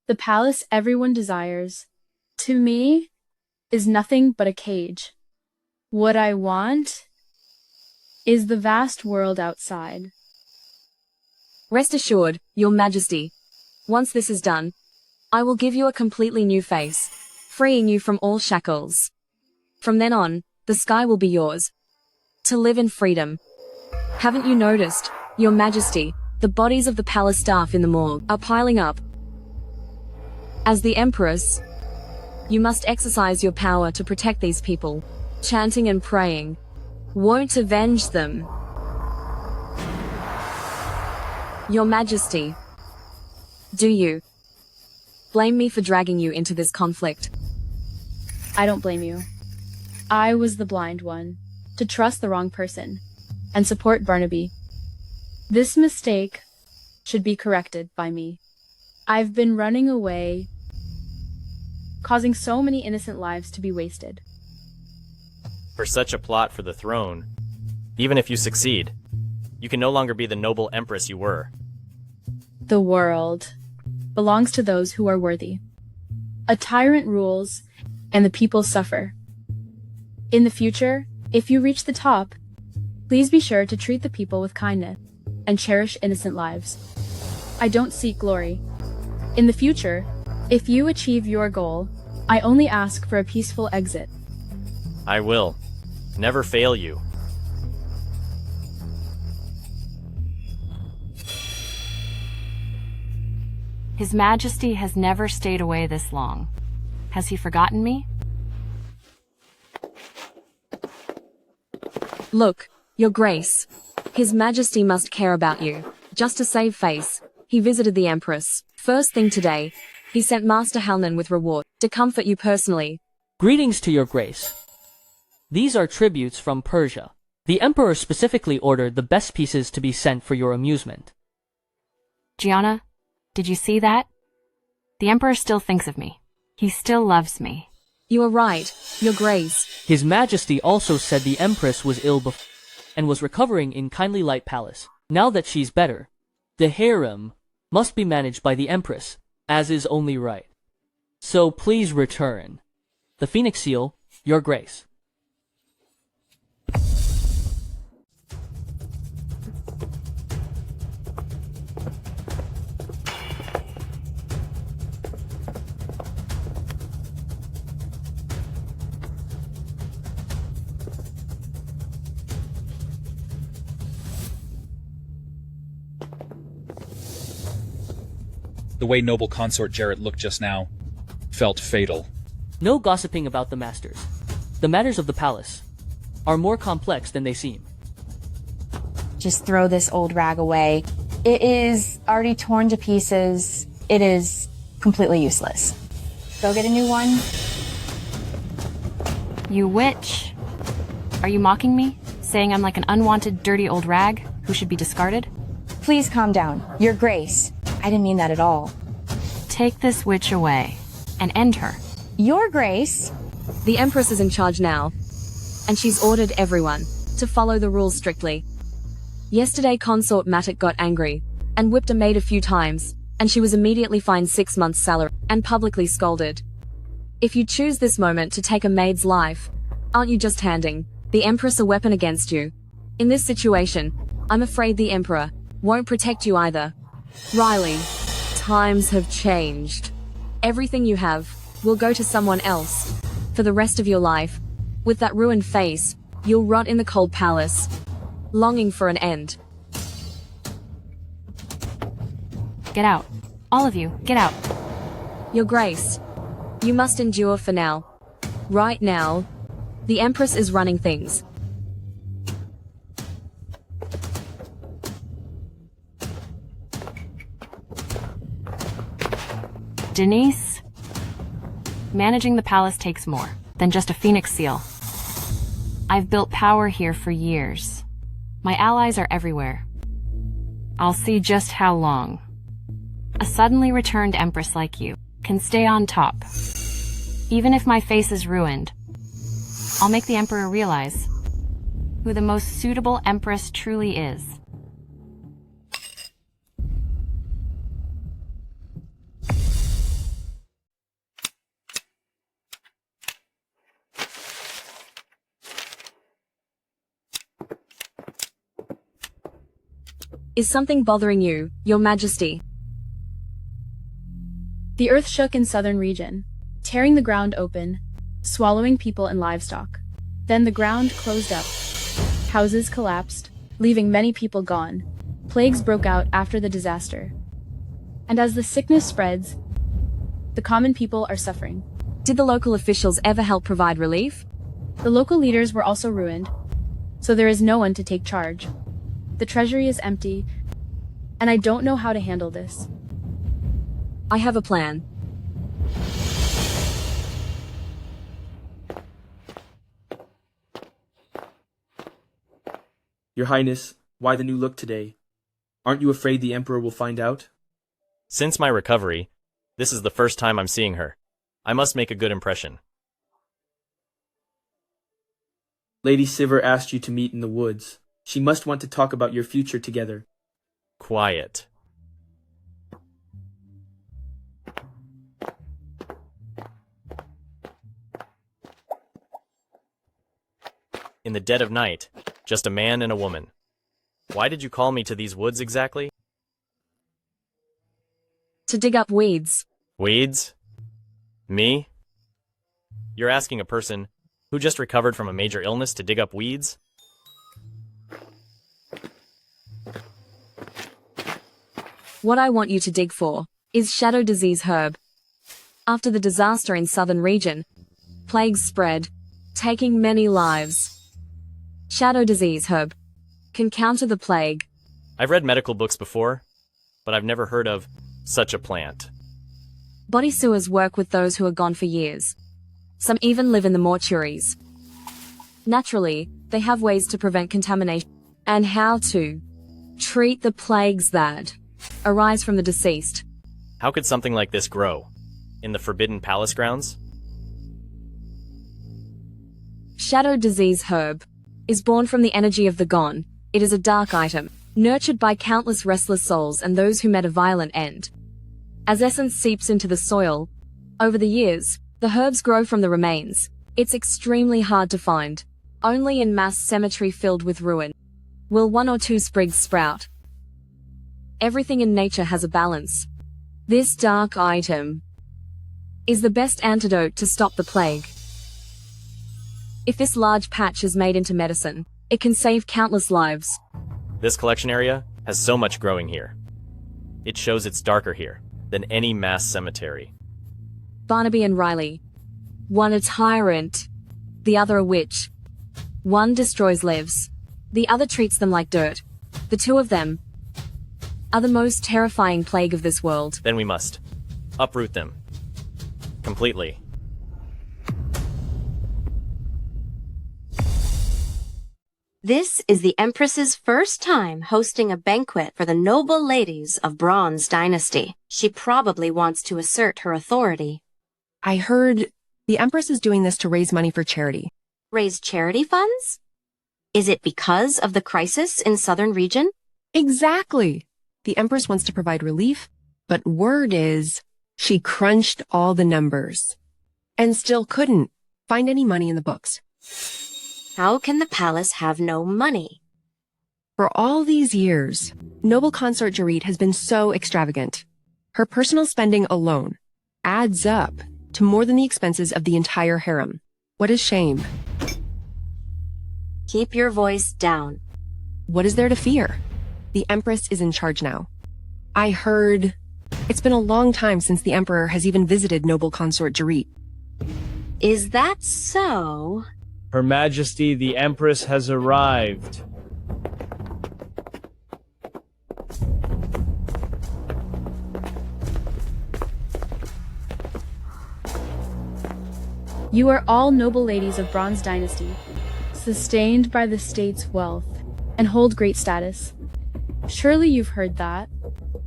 The palace everyone desires, to me, is nothing but a cage. What I want is the vast world outside. Rest assured, Your Majesty, once this is done, I will give you a completely new face, freeing you from all shackles. From then on, the sky will be yours. To live in freedom. Haven't you noticed, Your Majesty, the bodies of the palace staff in the morgue are piling up? As the Empress, you must exercise your power to protect these people, chanting and praying. Won't avenge them. Your Majesty, do you blame me for dragging you into this conflict? I don't blame you. I was the blind one, to trust the wrong person, and support Barnaby. This mistake should be corrected by me. I've been running away, causing so many innocent lives to be wasted. For such a plot for the throne, even if you succeed, you can no longer be the noble empress you were. The world belongs to those who are worthy. A tyrant rules, and the people suffer. In the future, if you reach the top, please be sure to treat the people with kindness and cherish innocent lives. I don't seek glory. In the future, if you achieve your goal, I only ask for a peaceful exit. I will never fail you. His Majesty has never stayed away this long. Has he forgotten me? Look, Your Grace. His Majesty must care about you. Just to save face, he visited the Empress. First thing today, he sent Master Halnan with reward to comfort you personally. Greetings to Your Grace. These are tributes from Persia. The Emperor specifically ordered the best pieces to be sent for your amusement. Gianna, did you see that? The Emperor still thinks of me. He still loves me. You are right, Your Grace. His Majesty also said the Empress was ill before and was recovering in Kindly Light Palace. Now that she's better, the harem must be managed by the Empress, as is only right. So please return. The Phoenix Seal, Your Grace. The way noble consort Jarrett looked just now felt fatal. No gossiping about the masters. The matters of the palace are more complex than they seem. Just throw this old rag away. It is already torn to pieces. It is completely useless. Go get a new one. You witch. Are you mocking me? Saying I'm like an unwanted, dirty old rag who should be discarded? Please calm down. Your Grace. I didn't mean that at all. Take this witch away and end her. Your Grace. The Empress is in charge now, and she's ordered everyone to follow the rules strictly. Yesterday Consort Matic got angry and whipped a maid a few times, and she was immediately fined 6 months' salary and publicly scolded. If you choose this moment to take a maid's life, aren't you just handing the Empress a weapon against you? In this situation, I'm afraid the Emperor won't protect you either. Riley, times have changed. Everything you have will go to someone else for the rest of your life. With that ruined face, you'll rot in the cold palace, longing for an end. Get out. All of you, get out. Your Grace, you must endure for now. Right now, the Empress is running things. Denise? Managing the palace takes more than just a phoenix seal. I've built power here for years. My allies are everywhere. I'll see just how long. A suddenly returned empress like you can stay on top. Even if my face is ruined, I'll make the emperor realize who the most suitable empress truly is. Is something bothering you, Your Majesty? The earth shook in southern region, tearing the ground open, swallowing people and livestock. Then the ground closed up. Houses collapsed, leaving many people gone. Plagues broke out after the disaster. And as the sickness spreads, the common people are suffering. Did the local officials ever help provide relief? The local leaders were also ruined, so there is no one to take charge. The treasury is empty, and I don't know how to handle this. I have a plan. Your Highness, why the new look today? Aren't you afraid the Emperor will find out? Since my recovery, this is the first time I'm seeing her. I must make a good impression. Lady Sivir asked you to meet in the woods. She must want to talk about your future together. Quiet. In the dead of night, just a man and a woman. Why did you call me to these woods exactly? To dig up weeds. Weeds? Me? You're asking a person who just recovered from a major illness to dig up weeds? What I want you to dig for is shadow disease herb. After the disaster in southern region, plagues spread, taking many lives. Shadow disease herb can counter the plague. I've read medical books before, but I've never heard of such a plant. Body sewers work with those who are gone for years. Some even live in the mortuaries. Naturally, they have ways to prevent contamination and how to treat the plagues that arise from the deceased. How could something like this grow? In the Forbidden Palace grounds? Shadow disease herb is born from the energy of the gone. It is a dark item, nurtured by countless restless souls and those who met a violent end. As essence seeps into the soil, over the years, the herbs grow from the remains. It's extremely hard to find. Only in mass cemetery filled with ruin will one or two sprigs sprout. Everything in nature has a balance. This dark item is the best antidote to stop the plague. If this large patch is made into medicine, it can save countless lives. This collection area has so much growing here. It shows it's darker here than any mass cemetery. Barnaby and Riley. One a tyrant, the other a witch. One destroys lives, the other treats them like dirt. The two of them are the most terrifying plague of this world. Then we must uproot them completely. This is the Empress's first time hosting a banquet for the noble ladies of Bronze Dynasty. She probably wants to assert her authority. I heard the Empress is doing this to raise money for charity. Raise charity funds? Is it because of the crisis in southern region? Exactly. The Empress wants to provide relief, but word is she crunched all the numbers and still couldn't find any money in the books. How can the palace have no money? For all these years, noble consort Jarit has been so extravagant. Her personal spending alone adds up to more than the expenses of the entire harem. What a shame. Keep your voice down. What is there to fear? The Empress is in charge now. I heard it's been a long time since the Emperor has even visited noble consort Jarit. Is that so? Her Majesty, the Empress has arrived. You are all noble ladies of Bronze Dynasty, sustained by the state's wealth, and hold great status. Surely you've heard that.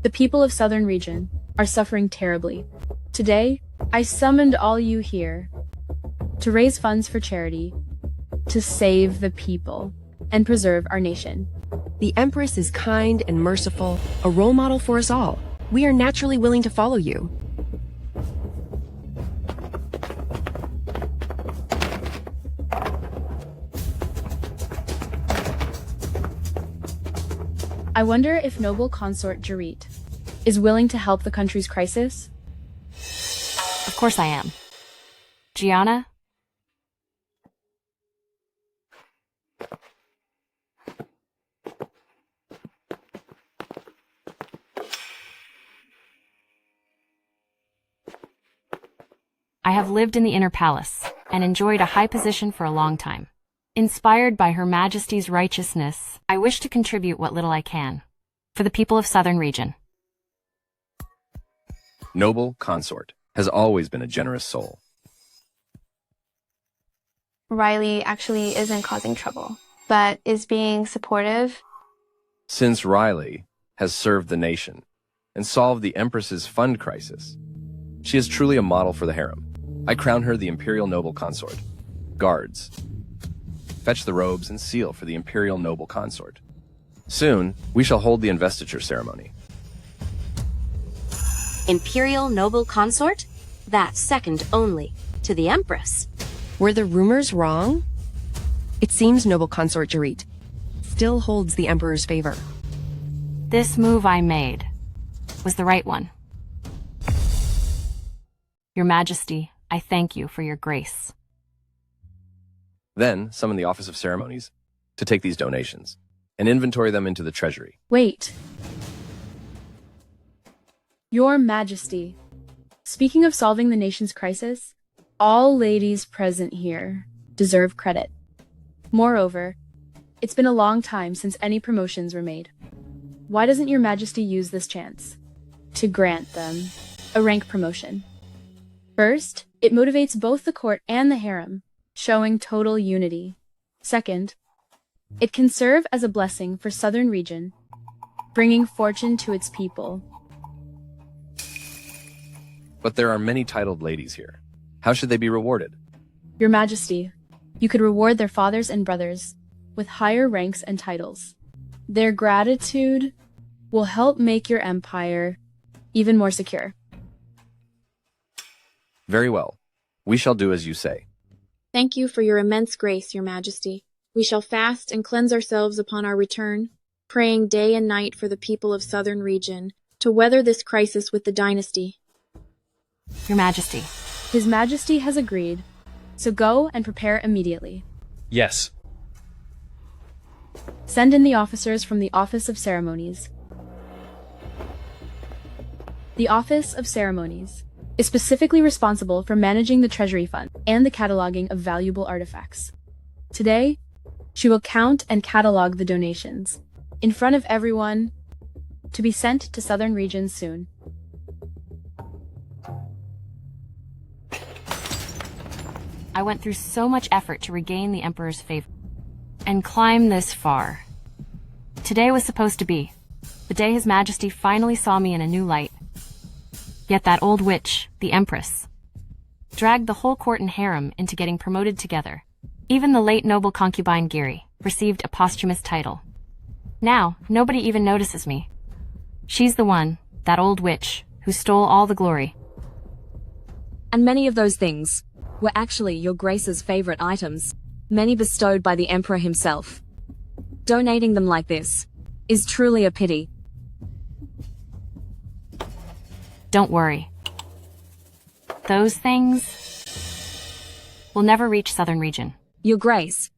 The people of Southern Region are suffering terribly. Today, I summoned all you here to raise funds for charity, to save the people, and preserve our nation. The Empress is kind and merciful, a role model for us all. We are naturally willing to follow you. I wonder if noble consort Jarit is willing to help the country's crisis? Of course I am. Gianna? I have lived in the inner palace and enjoyed a high position for a long time. Inspired by Her Majesty's righteousness, I wish to contribute what little I can for the people of Southern Region. Noble consort has always been a generous soul. Riley actually isn't causing trouble, but is being supportive. Since Riley has served the nation and solved the Empress's fund crisis, she is truly a model for the harem. I crown her the Imperial Noble Consort. Guards, fetch the robes and seal for the Imperial Noble Consort. Soon, we shall hold the investiture ceremony. Imperial Noble Consort? That's second only to the Empress. Were the rumors wrong? It seems noble consort Jarit still holds the Emperor's favor. This move I made was the right one. Your Majesty, I thank you for your grace. Then, summon the Office of Ceremonies to take these donations and inventory them into the treasury. Wait. Your Majesty, speaking of solving the nation's crisis, all ladies present here deserve credit. Moreover, it's been a long time since any promotions were made. Why doesn't Your Majesty use this chance to grant them a rank promotion? First, it motivates both the court and the harem, showing total unity. Second, it can serve as a blessing for Southern Region, bringing fortune to its people. But there are many titled ladies here. How should they be rewarded? Your Majesty, you could reward their fathers and brothers with higher ranks and titles. Their gratitude will help make your empire even more secure. Very well. We shall do as you say. Thank you for your immense grace, Your Majesty. We shall fast and cleanse ourselves upon our return, praying day and night for the people of Southern Region to weather this crisis with the dynasty. Your Majesty. His Majesty has agreed, so go and prepare immediately. Yes. Send in the officers from the Office of Ceremonies. The Office of Ceremonies is specifically responsible for managing the treasury fund and the cataloging of valuable artifacts. Today, she will count and catalog the donations in front of everyone to be sent to Southern Region soon. I went through so much effort to regain the Emperor's favor and climb this far. Today was supposed to be the day His Majesty finally saw me in a new light. Yet that old witch, the Empress, dragged the whole court and harem into getting promoted together. Even the late noble concubine Giri received a posthumous title. Now, nobody even notices me. She's the one, that old witch, who stole all the glory. And many of those things were actually your Grace's favorite items, many bestowed by the Emperor himself. Donating them like this is truly a pity. Don't worry. Those things will never reach Southern Region. Your Grace,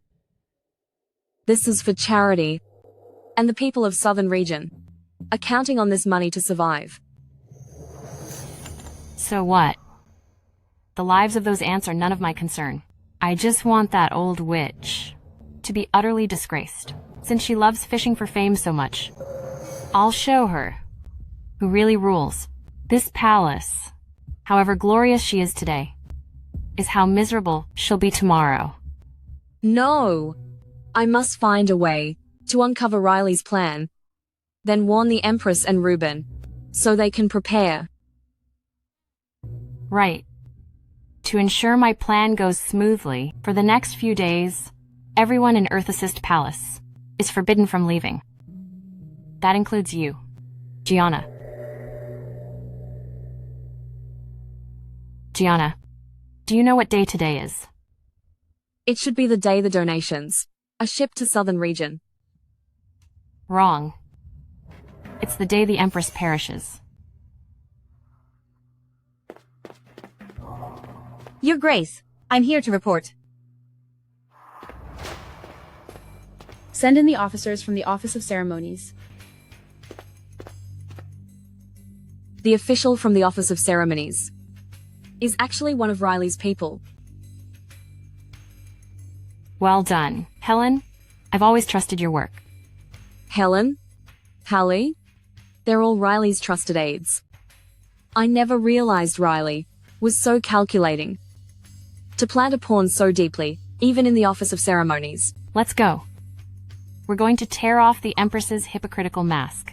this is for charity, and the people of Southern Region are counting on this money to survive. So what? The lives of those ants are none of my concern. I just want that old witch to be utterly disgraced, since she loves fishing for fame so much. I'll show her who really rules. This palace, however glorious she is today, is how miserable she'll be tomorrow. No! I must find a way to uncover Riley's plan, then warn the Empress and Reuben, so they can prepare. Right. To ensure my plan goes smoothly, for the next few days, everyone in Earth Assist Palace is forbidden from leaving. That includes you, Gianna. Gianna, do you know what day today is? It should be the day the donations are shipped to Southern Region. Wrong. It's the day the Empress perishes. Your Grace, I'm here to report. Send in the officers from the Office of Ceremonies. The official from the Office of Ceremonies is actually one of Riley's people. Well done. Helen, I've always trusted your work. Helen? Hallie? They're all Riley's trusted aides. I never realized Riley was so calculating to plant a pawn so deeply, even in the Office of Ceremonies. Let's go. We're going to tear off the Empress's hypocritical mask.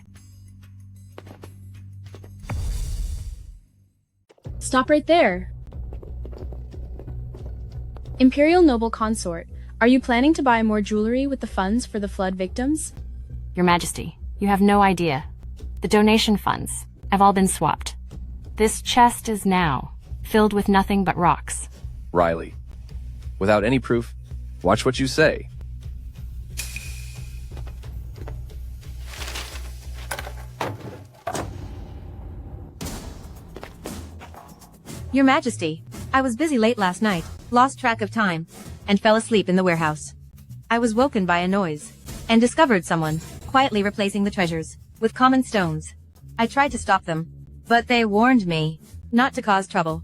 Stop right there. Imperial Noble Consort, are you planning to buy more jewelry with the funds for the flood victims? Your Majesty, you have no idea. The donation funds have all been swapped. This chest is now filled with nothing but rocks. Riley, without any proof, watch what you say. Your Majesty, I was busy late last night, lost track of time, and fell asleep in the warehouse. I was woken by a noise, and discovered someone quietly replacing the treasures with common stones. I tried to stop them, but they warned me not to cause trouble.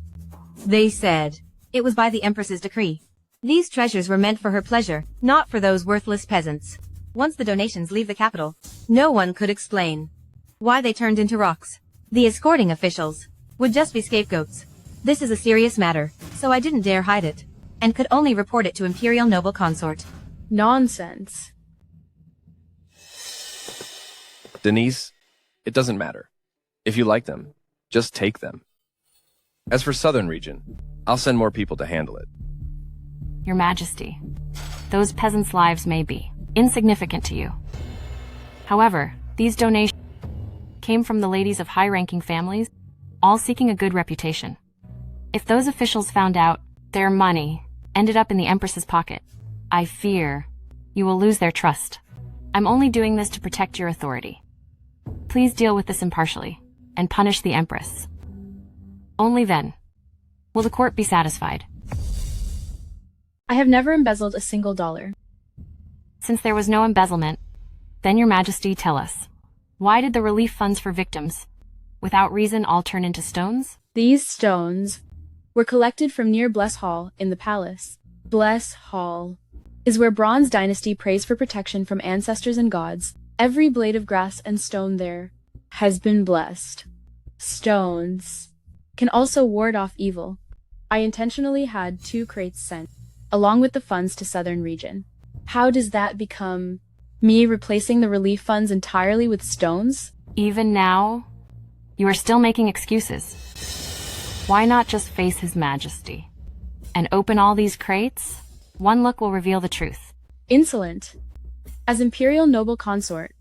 They said it was by the Empress's decree. These treasures were meant for her pleasure, not for those worthless peasants. Once the donations leave the capital, no one could explain why they turned into rocks. The escorting officials would just be scapegoats. This is a serious matter, so I didn't dare hide it, and could only report it to Imperial Noble Consort. Nonsense. Denise, it doesn't matter. If you like them, just take them. As for Southern Region, I'll send more people to handle it. Your Majesty, those peasants' lives may be insignificant to you. However, these donations came from the ladies of high-ranking families, all seeking a good reputation. If those officials found out their money ended up in the Empress's pocket, I fear you will lose their trust. I'm only doing this to protect your authority. Please deal with this impartially and punish the Empress. Only then will the court be satisfied. I have never embezzled a single dollar. Since there was no embezzlement, then Your Majesty, tell us, why did the relief funds for victims, without reason, all turn into stones? These stones were collected from near Bless Hall in the palace. Bless Hall is where Bronze Dynasty prays for protection from ancestors and gods. Every blade of grass and stone there has been blessed. Stones can also ward off evil. I intentionally had 2 crates sent, along with the funds to Southern Region. How does that become me replacing the relief funds entirely with stones? Even now, you are still making excuses. Why not just face His Majesty and open all these crates? One look will reveal the truth. Insolent. As Imperial Noble Consort,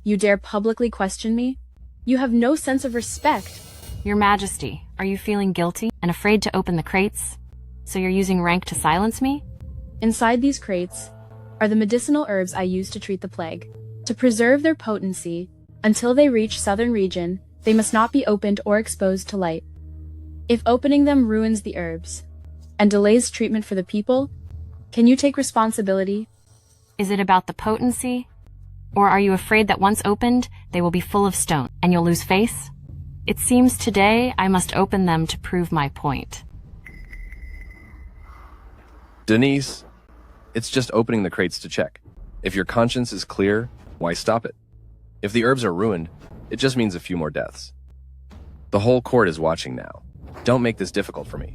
you dare publicly question me? You have no sense of respect. Your Majesty, are you feeling guilty and afraid to open the crates? So you're using rank to silence me? Inside these crates are the medicinal herbs I use to treat the plague. To preserve their potency, until they reach southern region, they must not be opened or exposed to light. If opening them ruins the herbs and delays treatment for the people, can you take responsibility? Is it about the potency? Or are you afraid that once opened, they will be full of stone and you'll lose face? It seems today I must open them to prove my point. Denise, it's just opening the crates to check. If your conscience is clear, why stop it? If the herbs are ruined, it just means a few more deaths. The whole court is watching now. Don't make this difficult for me.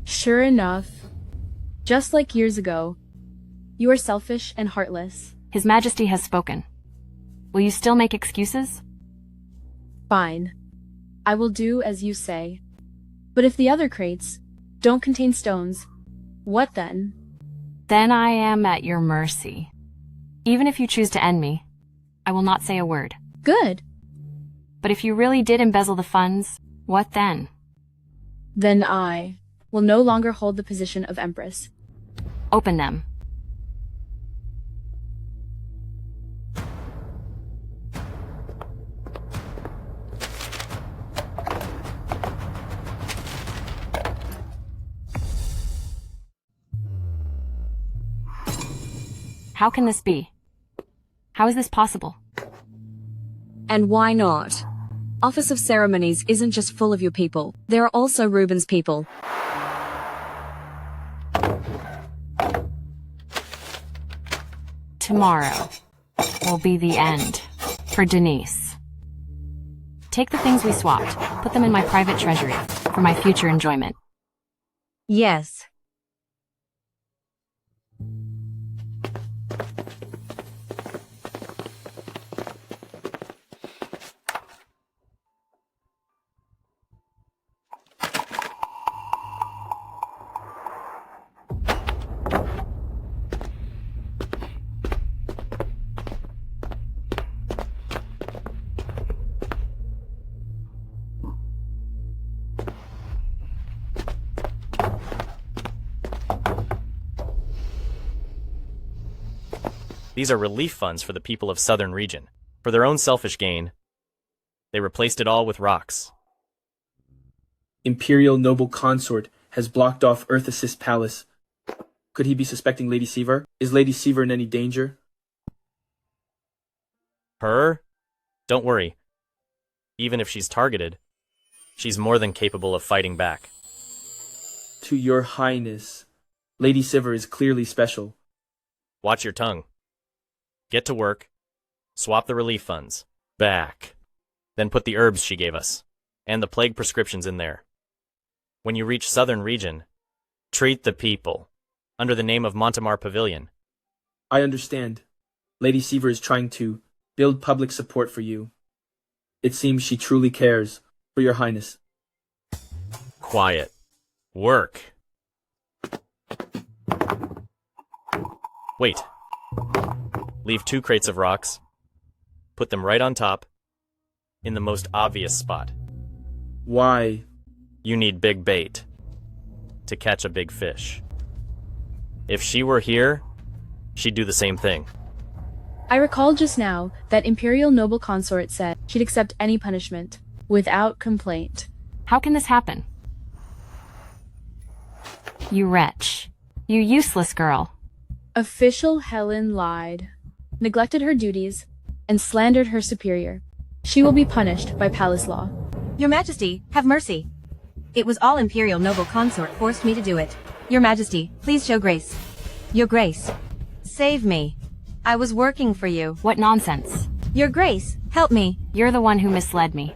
Sure enough, just like years ago, you are selfish and heartless. His Majesty has spoken. Will you still make excuses? Fine. I will do as you say. But if the other crates don't contain stones, what then? Then I am at your mercy. Even if you choose to end me, I will not say a word. Good. But if you really did embezzle the funds, what then? Then I will no longer hold the position of Empress. Open them. How can this be? How is this possible? And why not? Office of Ceremonies isn't just full of your people. There are also Reuben's people. Tomorrow will be the end for Denise. Take the things we swapped, put them in my private treasury for my future enjoyment. Yes. These are relief funds for the people of Southern Region. For their own selfish gain, they replaced it all with rocks. Imperial Noble Consort has blocked off Earth Assist Palace. Could he be suspecting Lady Seaver? Is Lady Seaver in any danger? Her? Don't worry. Even if she's targeted, she's more than capable of fighting back. To your highness, Lady Seaver is clearly special. Watch your tongue. Get to work. Swap the relief funds. Back. Then put the herbs she gave us. And the plague prescriptions in there. When you reach Southern Region, treat the people. Under the name of Montemar Pavilion. I understand. Lady Seaver is trying to build public support for you. It seems she truly cares for your highness. Quiet. Work. Wait. Leave 2 crates of rocks. Put them right on top, in the most obvious spot. Why? You need big bait to catch a big fish. If she were here, she'd do the same thing. I recalled just now that Imperial Noble Consort said she'd accept any punishment, without complaint. How can this happen? You wretch. You useless girl. Official Helen lied, neglected her duties, and slandered her superior. She will be punished by palace law. Your Majesty, have mercy. It was all Imperial Noble Consort forced me to do it. Your Majesty, please show grace. Your Grace, save me. I was working for you. What nonsense. Your Grace, help me. You're the one who misled me.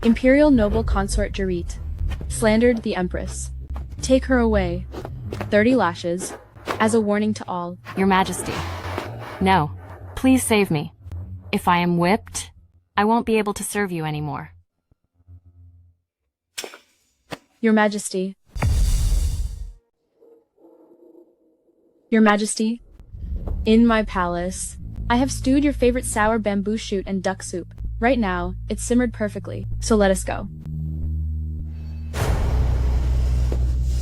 Imperial Noble Consort Jarit slandered the Empress. Take her away. 30 lashes, as a warning to all. Your Majesty. No. Please save me. If I am whipped, I won't be able to serve you anymore. Your Majesty. Your Majesty, in my palace, I have stewed your favorite sour bamboo shoot and duck soup. Right now, it's simmered perfectly, so let us go.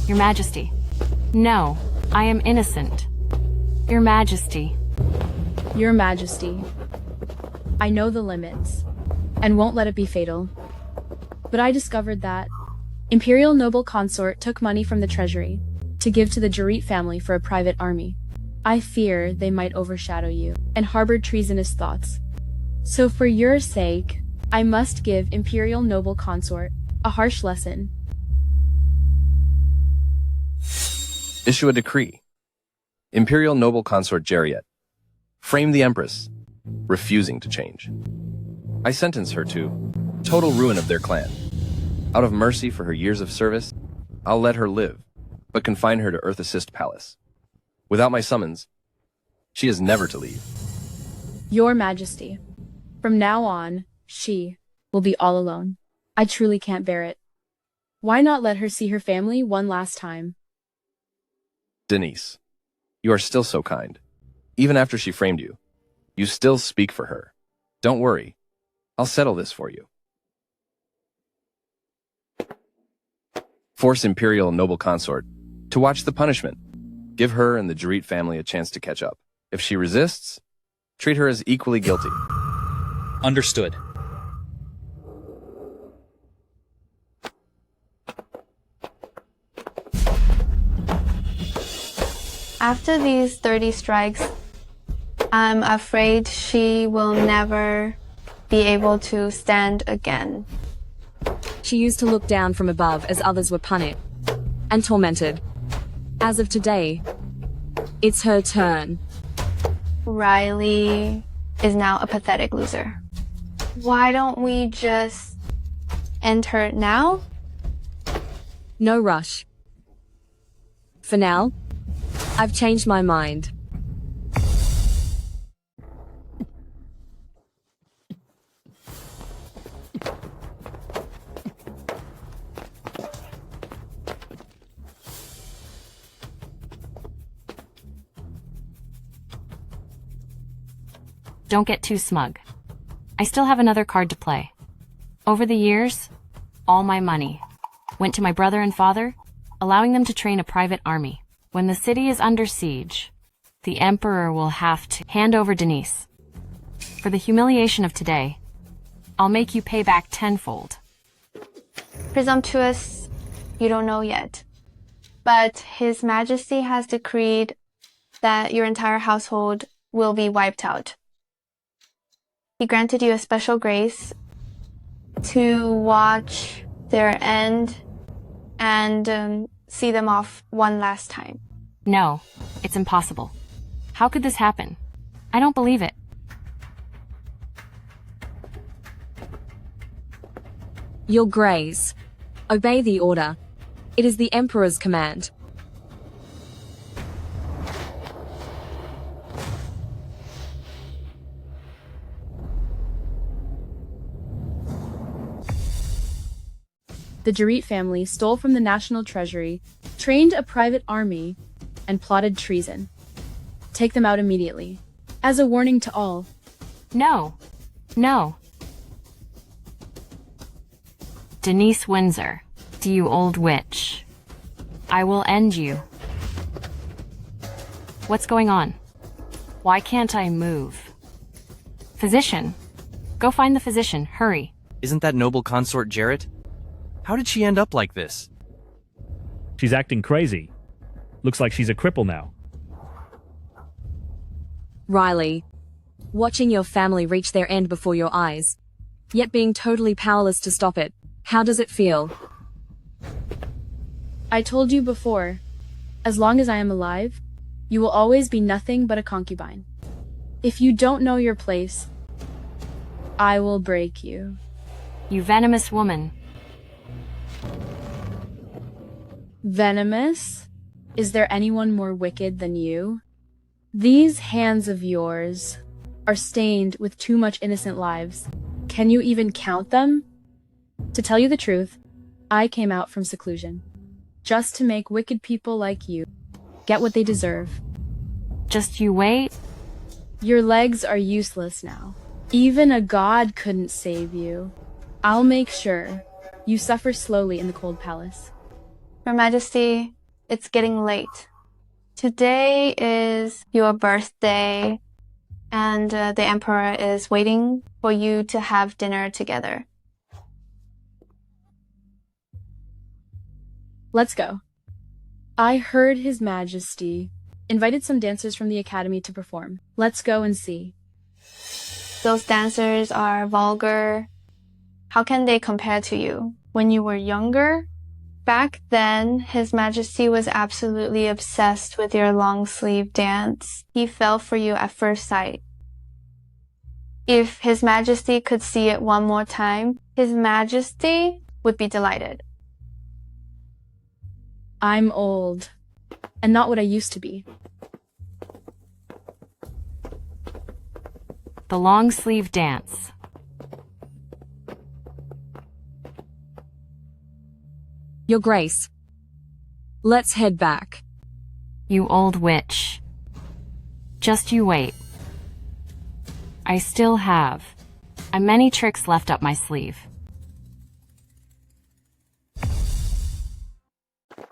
Your Majesty. No. I am innocent. Your Majesty. Your Majesty, I know the limits, and won't let it be fatal. But I discovered that Imperial Noble Consort took money from the treasury to give to the Jarit family for a private army. I fear they might overshadow you and harbored treasonous thoughts. So for your sake, I must give Imperial Noble Consort a harsh lesson. Issue a decree. Imperial Noble Consort Jariet. Frame the Empress, refusing to change. I sentence her to total ruin of their clan. Out of mercy for her years of service, I'll let her live, but confine her to Earth Assist Palace. Without my summons, she is never to leave. Your Majesty, from now on, she will be all alone. I truly can't bear it. Why not let her see her family one last time? Denise, you are still so kind. Even after she framed you, you still speak for her. Don't worry, I'll settle this for you. Force Imperial Noble Consort to watch the punishment. Give her and the Jarit family a chance to catch up. If she resists, treat her as equally guilty. Understood. After these 30 strikes, I'm afraid she will never be able to stand again. She used to look down from above as others were punished and tormented. As of today, it's her turn. Riley is now a pathetic loser. Why don't we just end her now? No rush. For now, I've changed my mind. Don't get too smug. I still have another card to play. Over the years, all my money went to my brother and father, allowing them to train a private army. When the city is under siege, the Emperor will have to hand over Denise. For the humiliation of today, I'll make you pay back tenfold. Presumptuous, you don't know yet. But His Majesty has decreed that your entire household will be wiped out. He granted you a special grace to watch their end and see them off one last time. No, it's impossible. How could this happen? I don't believe it. Your Grace, obey the order. It is the Emperor's command. The Jarit family stole from the national treasury, trained a private army, and plotted treason. Take them out immediately. As a warning to all. No. No. Denise Windsor, you old witch. I will end you. What's going on? Why can't I move? Physician. Go find the physician, hurry. Isn't that noble consort Jarrett? How did she end up like this? She's acting crazy. Looks like she's a cripple now. Riley, watching your family reach their end before your eyes, yet being totally powerless to stop it, how does it feel? I told you before, as long as I am alive, you will always be nothing but a concubine. If you don't know your place, I will break you. You venomous woman. Venomous? Is there anyone more wicked than you? These hands of yours are stained with too much innocent lives. Can you even count them? To tell you the truth, I came out from seclusion, just to make wicked people like you get what they deserve. Just you wait. Your legs are useless now. Even a god couldn't save you. I'll make sure you suffer slowly in the cold palace. Your Majesty, it's getting late. Today is your birthday, and the Emperor is waiting for you to have dinner together. Let's go. I heard His Majesty invited some dancers from the Academy to perform. Let's go and see. Those dancers are vulgar. How can they compare to you? When you were younger, back then, His Majesty was absolutely obsessed with your long sleeve dance. He fell for you at first sight. If His Majesty could see it one more time, His Majesty would be delighted. I'm old, and not what I used to be. The long sleeve dance. Your Grace. Let's head back. You old witch. Just you wait. I still have many tricks left up my sleeve.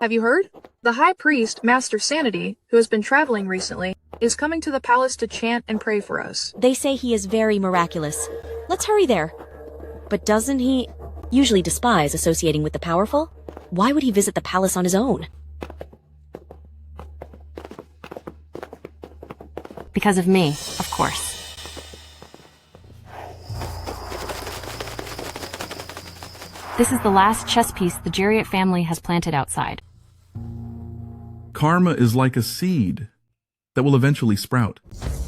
Have you heard? The High Priest, Master Sanity, who has been traveling recently, is coming to the palace to chant and pray for us. They say he is very miraculous. Let's hurry there. But doesn't he usually despise associating with the powerful? Why would he visit the palace on his own? Because of me, of course. This is the last chess piece the Jariat family has planted outside. Karma is like a seed that will eventually sprout.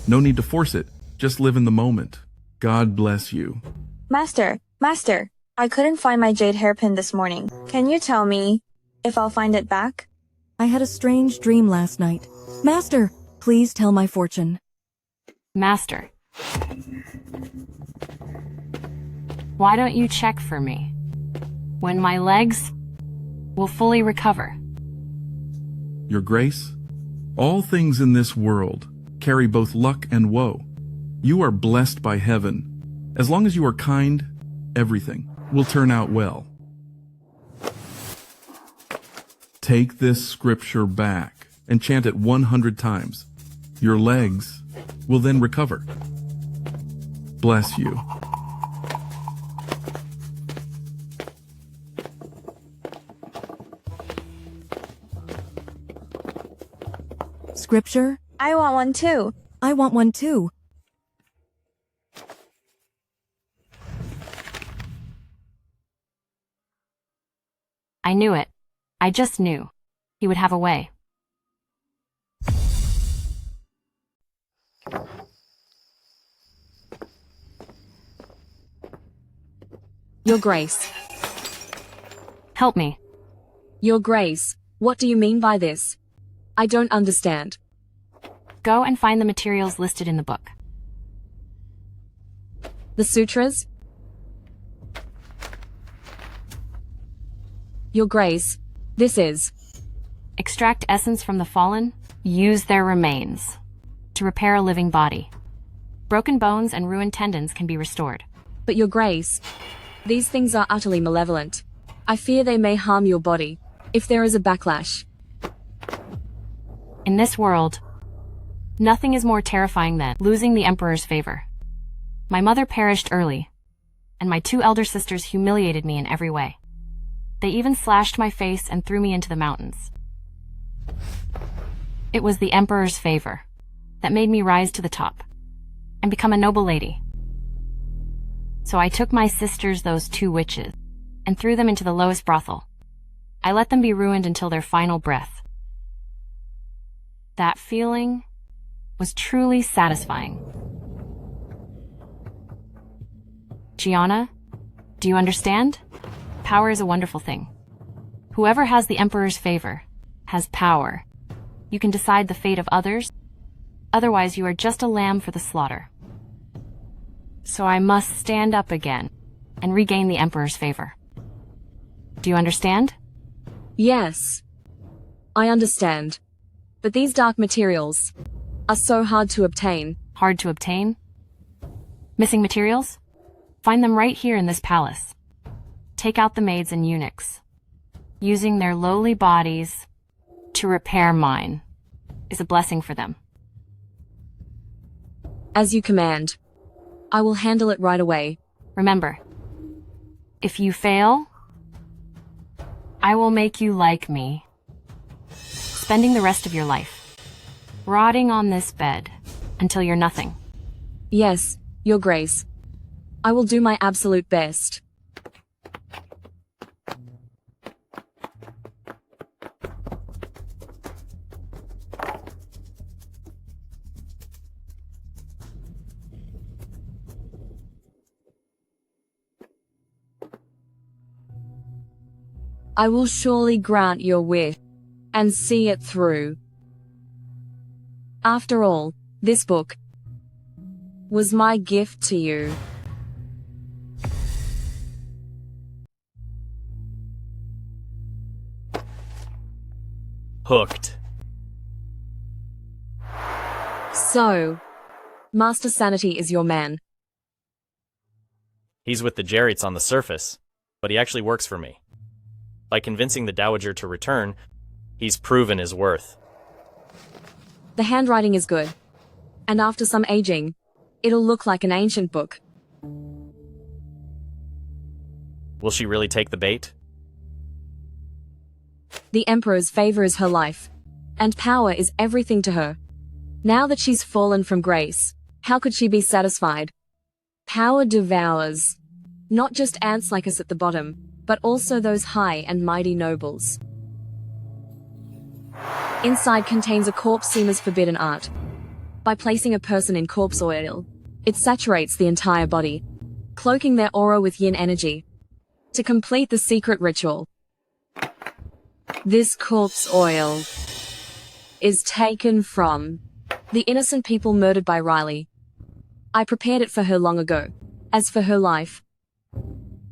No need to force it. Just live in the moment. God bless you. Master, I couldn't find my jade hairpin this morning. Can you tell me if I'll find it back? I had a strange dream last night. Master, please tell my fortune. Master. Why don't you check for me? When my legs will fully recover. Your Grace, all things in this world carry both luck and woe. You are blessed by heaven. As long as you are kind, everything will turn out well. Take this scripture back and chant it 100 times. Your legs will then recover. Bless you. Scripture? I want one too. I want one too. I knew it. I just knew. He would have a way. Your Grace. Help me. Your Grace, what do you mean by this? I don't understand. Go and find the materials listed in the book. The sutras? Your Grace, this is... Extract essence from the fallen, use their remains to repair a living body. Broken bones and ruined tendons can be restored. But Your Grace, these things are utterly malevolent. I fear they may harm your body, if there is a backlash. In this world, nothing is more terrifying than losing the Emperor's favor. My mother perished early, and my 2 elder sisters humiliated me in every way. They even slashed my face and threw me into the mountains. It was the Emperor's favor that made me rise to the top and become a noble lady. So I took my sisters, those 2 witches, and threw them into the lowest brothel. I let them be ruined until their final breath. That feeling was truly satisfying. Gianna, do you understand? Power is a wonderful thing. Whoever has the Emperor's favor has power. You can decide the fate of others. Otherwise, you are just a lamb for the slaughter. So I must stand up again and regain the Emperor's favor. Do you understand? Yes. I understand. But these dark materials are so hard to obtain. Hard to obtain? Missing materials? Find them right here in this palace. Take out the maids and eunuchs, using their lowly bodies to repair mine. is a blessing for them. As you command. I will handle it right away. Remember, if you fail, I will make you like me. Spending the rest of your life rotting on this bed until you're nothing. Yes, Your Grace. I will do my absolute best. I will surely grant your wish and see it through. After all, this book was my gift to you. Hooked. So, Master Sanity is your man. He's with the Jarrett's on the surface, but he actually works for me. By convincing the Dowager to return, he's proven his worth. The handwriting is good. And after some aging, it'll look like an ancient book. Will she really take the bait? The Emperor's favor is her life, and power is everything to her. Now that she's fallen from grace, how could she be satisfied? Power devours, not just ants like us at the bottom, but also those high and mighty nobles. Inside contains a corpse seamer's forbidden art. By placing a person in corpse oil, it saturates the entire body, cloaking their aura with yin energy. To complete the secret ritual, this corpse oil is taken from the innocent people murdered by Riley. I prepared it for her long ago. As for her life,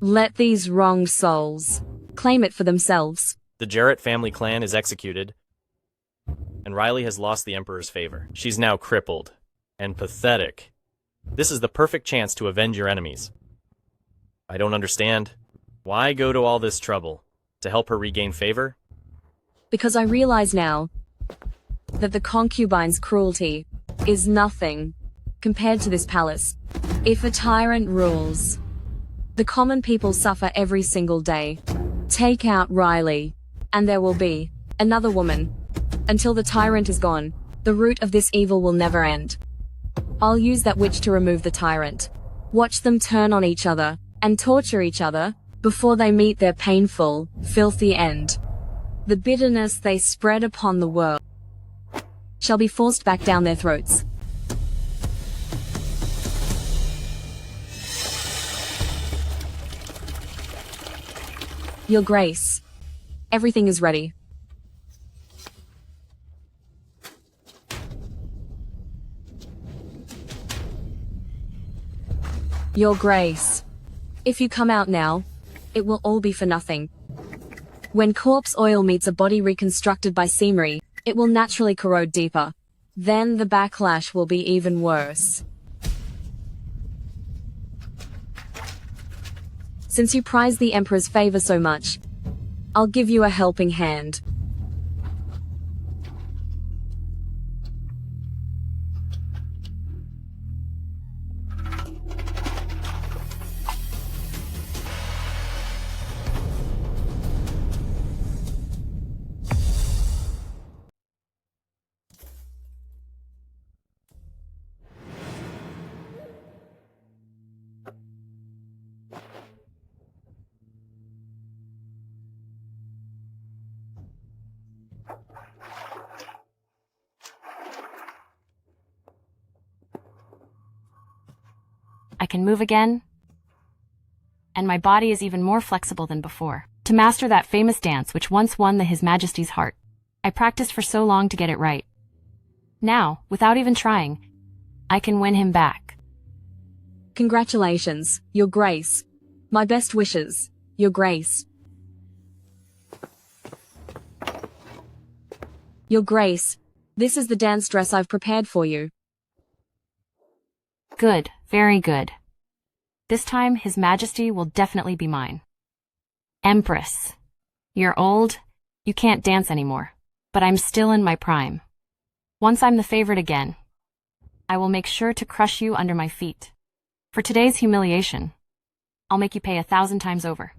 let these wronged souls claim it for themselves. The Jarrett family clan is executed, and Riley has lost the Emperor's favor. She's now crippled and pathetic. This is the perfect chance to avenge your enemies. I don't understand. Why go to all this trouble? To help her regain favor? Because I realize now that the concubine's cruelty is nothing compared to this palace. If a tyrant rules, the common people suffer every single day. Take out Riley, and there will be another woman. Until the tyrant is gone, the root of this evil will never end. I'll use that witch to remove the tyrant. Watch them turn on each other and torture each other before they meet their painful, filthy end. The bitterness they spread upon the world shall be forced back down their throats. Your Grace, everything is ready. Your Grace, if you come out now, it will all be for nothing. When corpse oil meets a body reconstructed by Seamery, it will naturally corrode deeper. Then the backlash will be even worse. Since you prize the Emperor's favor so much, I'll give you a helping hand. I can move again, and my body is even more flexible than before. To master that famous dance which once won His Majesty's heart, I practiced for so long to get it right. Now, without even trying, I can win him back. Congratulations, Your Grace. My best wishes, Your Grace. Your Grace, this is the dance dress I've prepared for you. Good, very good. This time, His Majesty will definitely be mine. Empress, you're old, you can't dance anymore, but I'm still in my prime. Once I'm the favorite again, I will make sure to crush you under my feet. For today's humiliation, I'll make you pay 1,000 times over.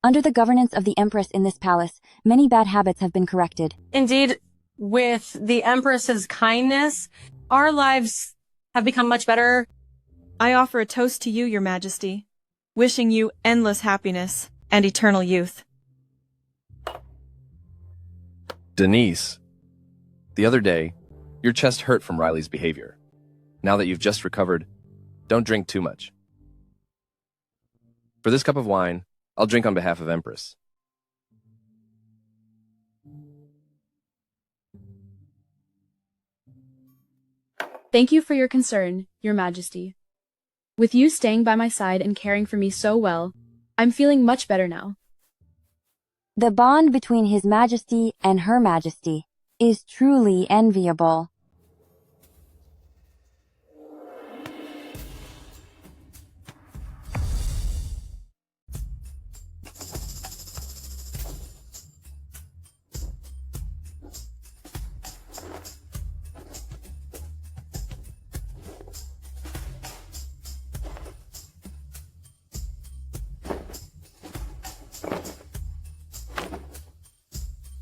Under the governance of the Empress in this palace, many bad habits have been corrected. Indeed, with the Empress's kindness, our lives have become much better. I offer a toast to you, Your Majesty, wishing you endless happiness and eternal youth. Denise, the other day, your chest hurt from Riley's behavior. Now that you've just recovered, don't drink too much. For this cup of wine, I'll drink on behalf of Empress. Thank you for your concern, Your Majesty. With you staying by my side and caring for me so well, I'm feeling much better now. The bond between His Majesty and Her Majesty is truly enviable.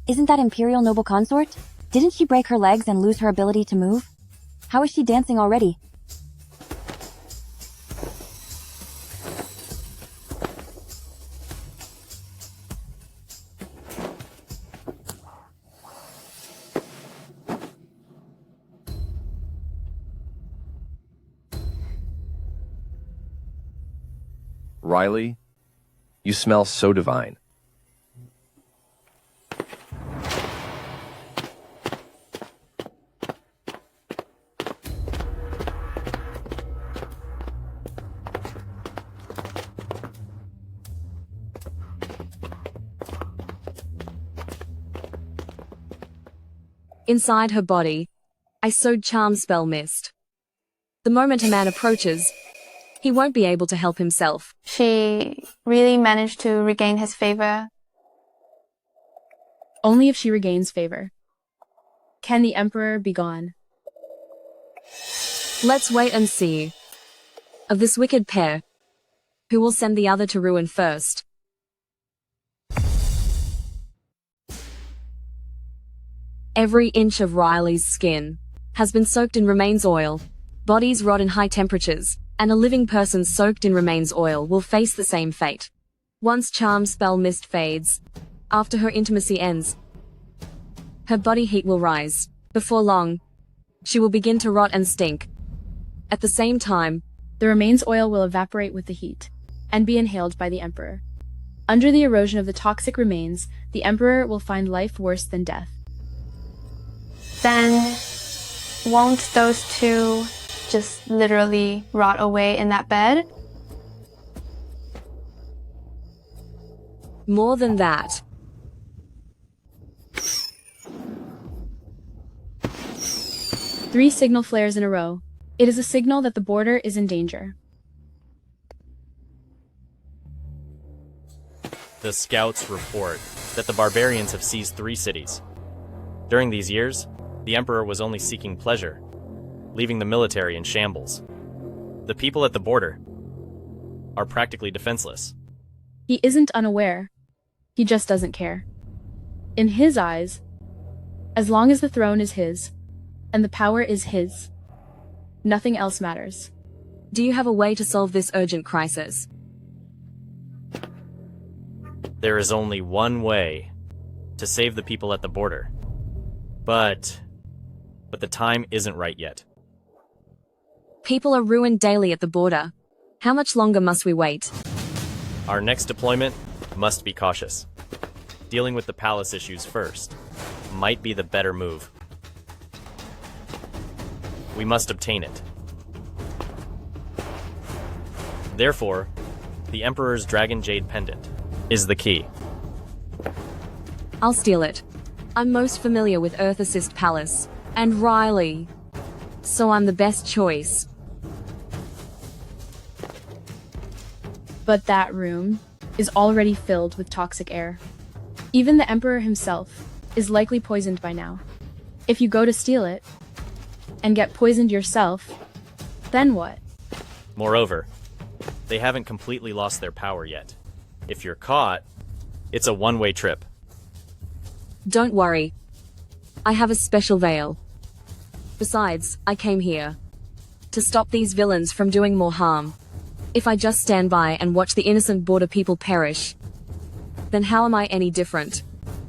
Isn't that Imperial Noble Consort? Didn't she break her legs and lose her ability to move? How is she dancing already? Riley, you smell so divine. Inside her body, I sowed charm spell mist. The moment a man approaches, he won't be able to help himself. She really managed to regain his favor. Only if she regains favor. Can the Emperor be gone? Let's wait and see. Of this wicked pair, who will send the other to ruin first? Every inch of Riley's skin has been soaked in remains oil. Bodies rot in high temperatures, and a living person soaked in remains oil will face the same fate. Once charm spell mist fades, after her intimacy ends, her body heat will rise. Before long, she will begin to rot and stink. At the same time, the remains oil will evaporate with the heat and be inhaled by the Emperor. Under the erosion of the toxic remains, the Emperor will find life worse than death. Then won't those two just literally rot away in that bed? More than that. Three signal flares in a row. It is a signal that the border is in danger. The scouts report that the barbarians have seized 3 cities. During these years, the Emperor was only seeking pleasure, leaving the military in shambles. The people at the border are practically defenseless. He isn't unaware. He just doesn't care. In his eyes, as long as the throne is his, and the power is his, nothing else matters. Do you have a way to solve this urgent crisis? There is only one way to save the people at the border. But the time isn't right yet. People are ruined daily at the border. How much longer must we wait? Our next deployment must be cautious. Dealing with the palace issues first might be the better move. We must obtain it. Therefore, the Emperor's Dragon Jade Pendant is the key. I'll steal it. I'm most familiar with Earth Assist Palace, and Riley, so I'm the best choice. But that room is already filled with toxic air. Even the Emperor himself is likely poisoned by now. If you go to steal it and get poisoned yourself, then what? Moreover, they haven't completely lost their power yet. If you're caught, it's a one-way trip. Don't worry. I have a special veil. Besides, I came here to stop these villains from doing more harm. If I just stand by and watch the innocent border people perish, then how am I any different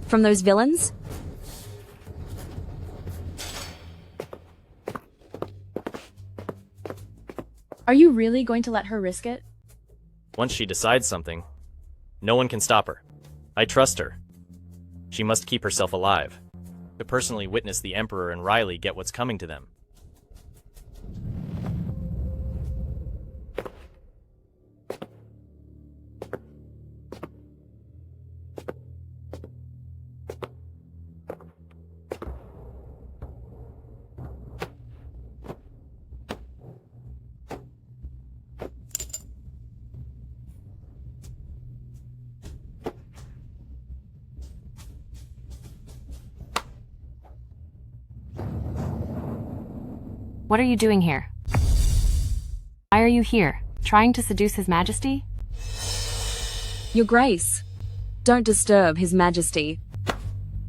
from those villains? Are you really going to let her risk it? Once she decides something, no one can stop her. I trust her. She must keep herself alive to personally witness the Emperor and Riley get what's coming to them. What are you doing here? Why are you here? Trying to seduce His Majesty? Your Grace, don't disturb His Majesty.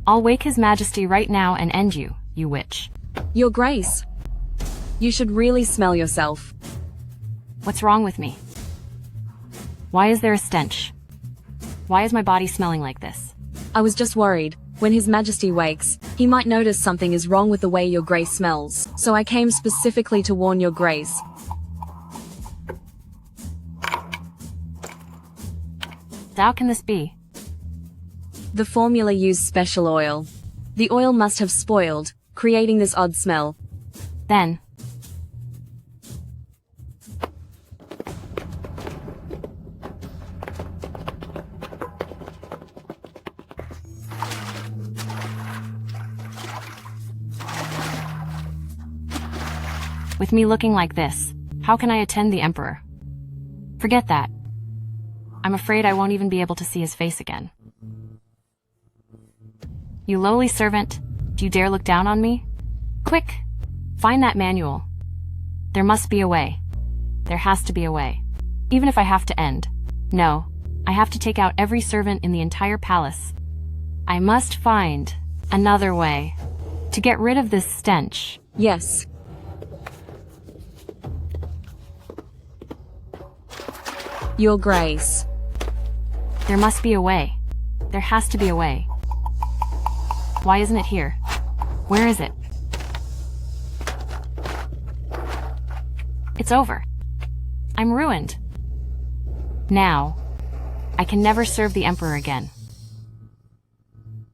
I'll wake His Majesty right now and end you, you witch. Your Grace, you should really smell yourself. What's wrong with me? Why is there a stench? Why is my body smelling like this? I was just worried. When His Majesty wakes, he might notice something is wrong with the way your Grace smells. So I came specifically to warn your Grace. How can this be? The formula used special oil. The oil must have spoiled, creating this odd smell. Then, with me looking like this, how can I attend the Emperor? Forget that. I'm afraid I won't even be able to see his face again. You lowly servant, do you dare look down on me? Quick! Find that manual. There must be a way. There has to be a way. Even if I have to end. No, I have to take out every servant in the entire palace. I must find another way to get rid of this stench. Yes. Your Grace. There must be a way. There has to be a way. Why isn't it here? Where is it? It's over. I'm ruined. Now, I can never serve the Emperor again.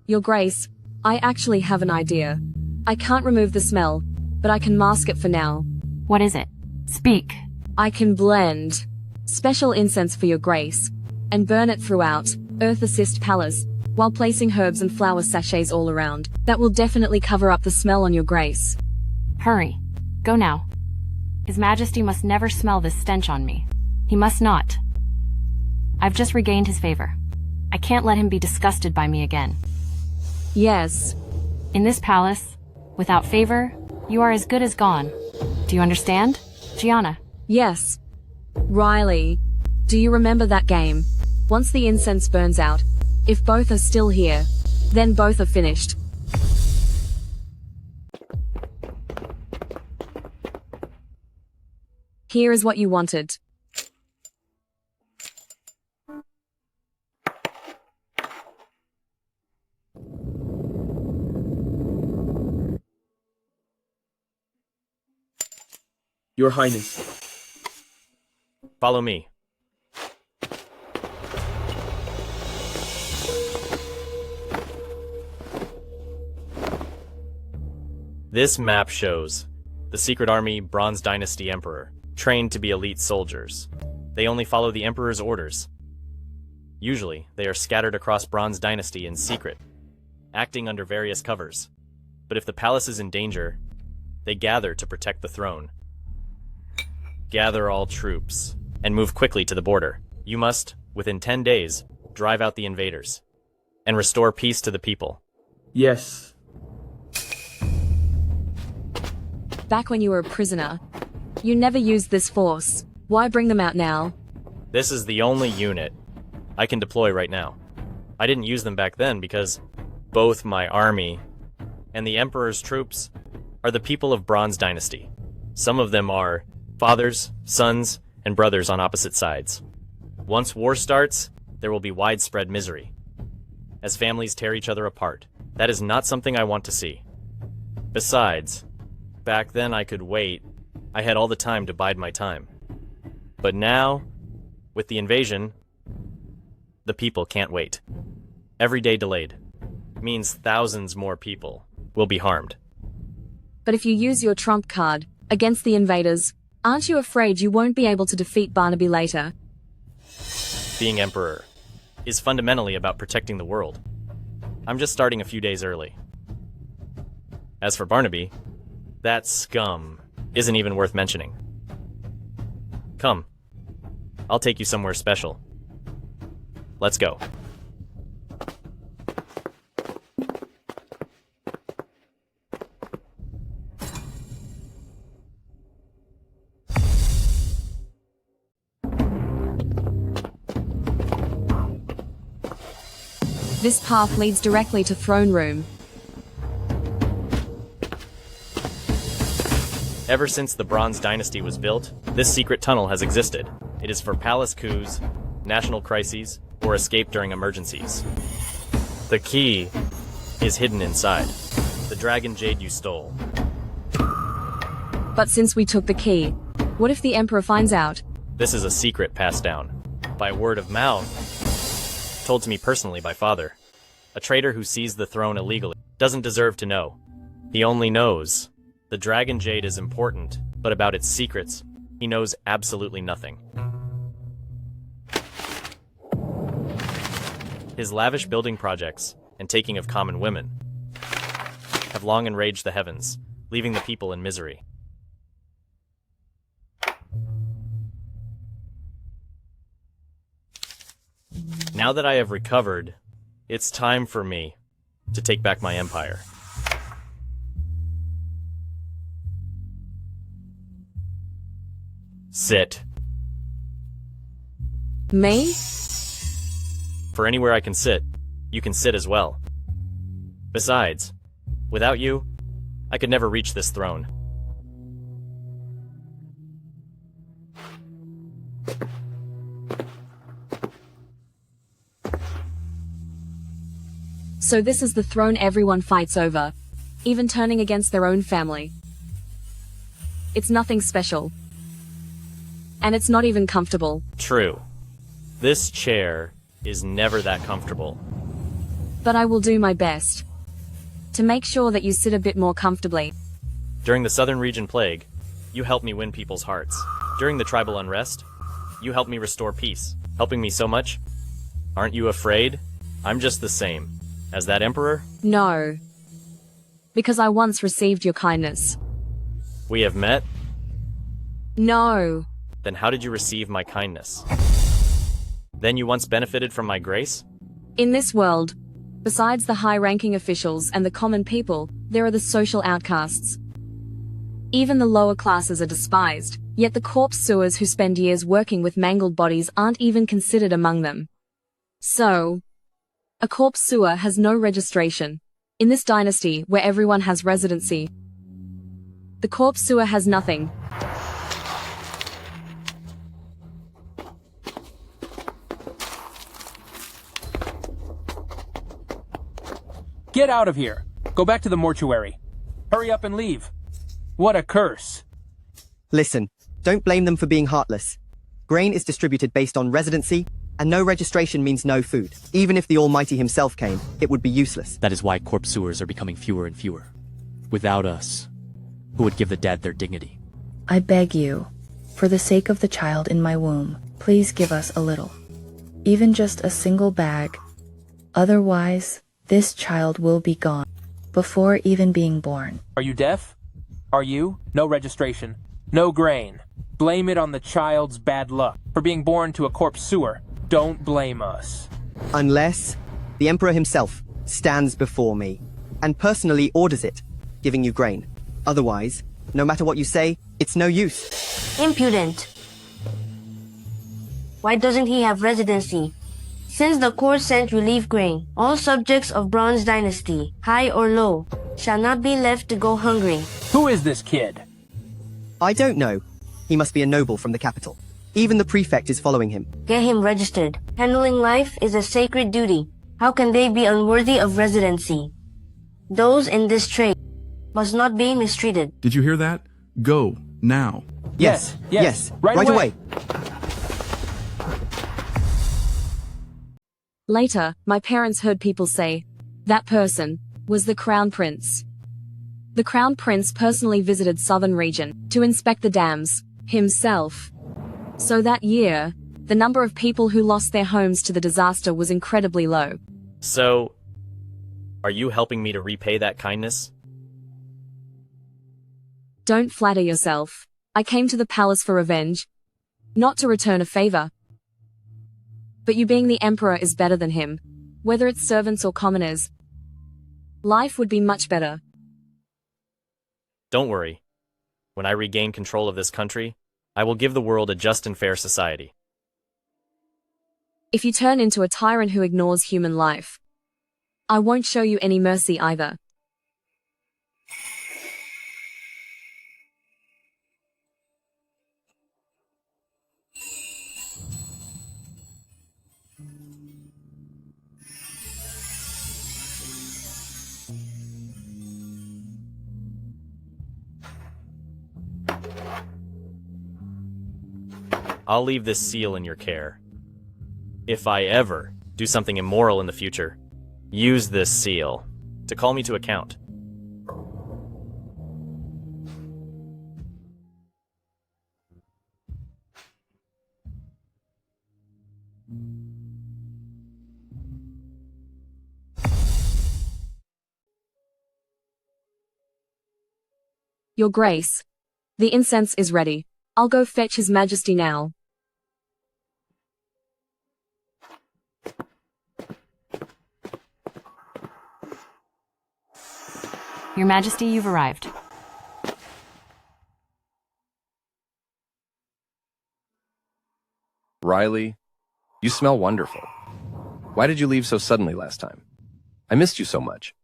Your Grace, I actually have an idea. I can't remove the smell, but I can mask it for now. What is it? Speak. I can blend special incense for your Grace and burn it throughout Earth Assist Palace while placing herbs and flower sachets all around. That will definitely cover up the smell on your Grace. Hurry. Go now. His Majesty must never smell this stench on me. He must not. I've just regained his favor. I can't let him be disgusted by me again. Yes. In this palace, without favor, you are as good as gone. Do you understand, Gianna? Yes. Riley, do you remember that game? Once the incense burns out, if both are still here, then both are finished. Here is what you wanted. Your Highness. Follow me. This map shows the Secret Army Bronze Dynasty Emperor, trained to be elite soldiers. They only follow the Emperor's orders. Usually, they are scattered across Bronze Dynasty in secret, acting under various covers. But if the palace is in danger, they gather to protect the throne. Gather all troops, and move quickly to the border. You must, within 10 days, drive out the invaders and restore peace to the people. Yes. Back when you were a prisoner, you never used this force. Why bring them out now? This is the only unit I can deploy right now. I didn't use them back then because both my army and the Emperor's troops are the people of Bronze Dynasty. Some of them are fathers, sons, and brothers on opposite sides. Once war starts, there will be widespread misery, as families tear each other apart. That is not something I want to see. Besides, back then I could wait. I had all the time to bide my time. But now, with the invasion, the people can't wait. Every day delayed means thousands more people will be harmed. But if you use your trump card against the invaders, aren't you afraid you won't be able to defeat Barnaby later? Being Emperor is fundamentally about protecting the world. I'm just starting a few days early. As for Barnaby, that scum isn't even worth mentioning. Come, I'll take you somewhere special. Let's go. This path leads directly to Throne Room. Ever since the Bronze Dynasty was built, this secret tunnel has existed. It is for palace coups, national crises, or escape during emergencies. The key is hidden inside. The dragon jade you stole. But since we took the key, what if the Emperor finds out? This is a secret passed down by word of mouth, told to me personally by Father. A traitor who seized the throne illegally doesn't deserve to know. He only knows the dragon jade is important, but about its secrets, he knows absolutely nothing. His lavish building projects and taking of common women have long enraged the heavens, leaving the people in misery. Now that I have recovered, it's time for me to take back my empire. Sit. Me? For anywhere I can sit, you can sit as well. Besides, without you, I could never reach this throne. So this is the throne everyone fights over, even turning against their own family. It's nothing special. And it's not even comfortable. True. This chair is never that comfortable. But I will do my best to make sure that you sit a bit more comfortably. During the Southern Region Plague, you helped me win people's hearts. During the tribal unrest, you helped me restore peace, helping me so much. Aren't you afraid? I'm just the same as that emperor? No. Because I once received your kindness. We have met? No. Then how did you receive my kindness? Then you once benefited from my grace? In this world, besides the high-ranking officials and the common people, there are the social outcasts. Even the lower classes are despised, yet the corpse sewers who spend years working with mangled bodies aren't even considered among them. So, a corpse sewer has no registration. In this dynasty, where everyone has residency, the corpse sewer has nothing. Get out of here! Go back to the mortuary. Hurry up and leave. What a curse. Listen, don't blame them for being heartless. Grain is distributed based on residency, and no registration means no food. Even if the Almighty himself came, it would be useless. That is why corpse sewers are becoming fewer and fewer. Without us, who would give the dead their dignity? I beg you, for the sake of the child in my womb, please give us a little. Even just a single bag. Otherwise, this child will be gone before even being born. Are you deaf? Are you? No registration. No grain. Blame it on the child's bad luck for being born to a corpse sewer. Don't blame us. Unless the Emperor himself stands before me and personally orders it, giving you grain. Otherwise, no matter what you say, it's no use. Impudent. Why doesn't he have residency? Since the court sent relief grain, all subjects of Bronze Dynasty, high or low, shall not be left to go hungry. Who is this kid? I don't know. He must be a noble from the capital. Even the prefect is following him. Get him registered. Handling life is a sacred duty. How can they be unworthy of residency? Those in this trade must not be mistreated. Did you hear that? Go, now. Yes. Right away. Later, my parents heard people say, that person was the Crown Prince. The Crown Prince personally visited Southern Region to inspect the dams himself. So that year, the number of people who lost their homes to the disaster was incredibly low. So, are you helping me to repay that kindness? Don't flatter yourself. I came to the palace for revenge, not to return a favor. But you being the emperor is better than him, whether it's servants or commoners. Life would be much better. Don't worry. When I regain control of this country, I will give the world a just and fair society. If you turn into a tyrant who ignores human life, I won't show you any mercy either. I'll leave this seal in your care. If I ever do something immoral in the future, use this seal to call me to account. Your Grace, the incense is ready. I'll go fetch His Majesty now. Your Majesty, you've arrived. Riley, you smell wonderful. Why did you leave so suddenly last time? I missed you so much.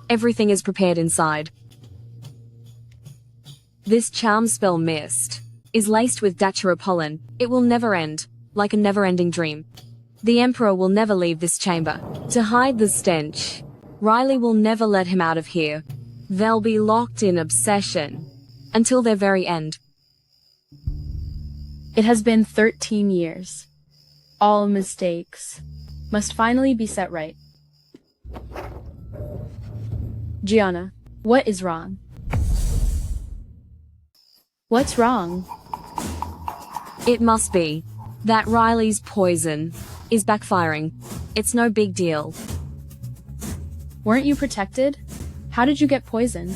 Everything is prepared inside. This charm spell mist is laced with datura pollen. It will never end, like a never-ending dream. The Emperor will never leave this chamber. To hide the stench, Riley will never let him out of here. They'll be locked in obsession until their very end. It has been 13 years. All mistakes must finally be set right. Gianna, what is wrong? What's wrong? It must be that Riley's poison is backfiring. It's no big deal. Weren't you protected? How did you get poisoned?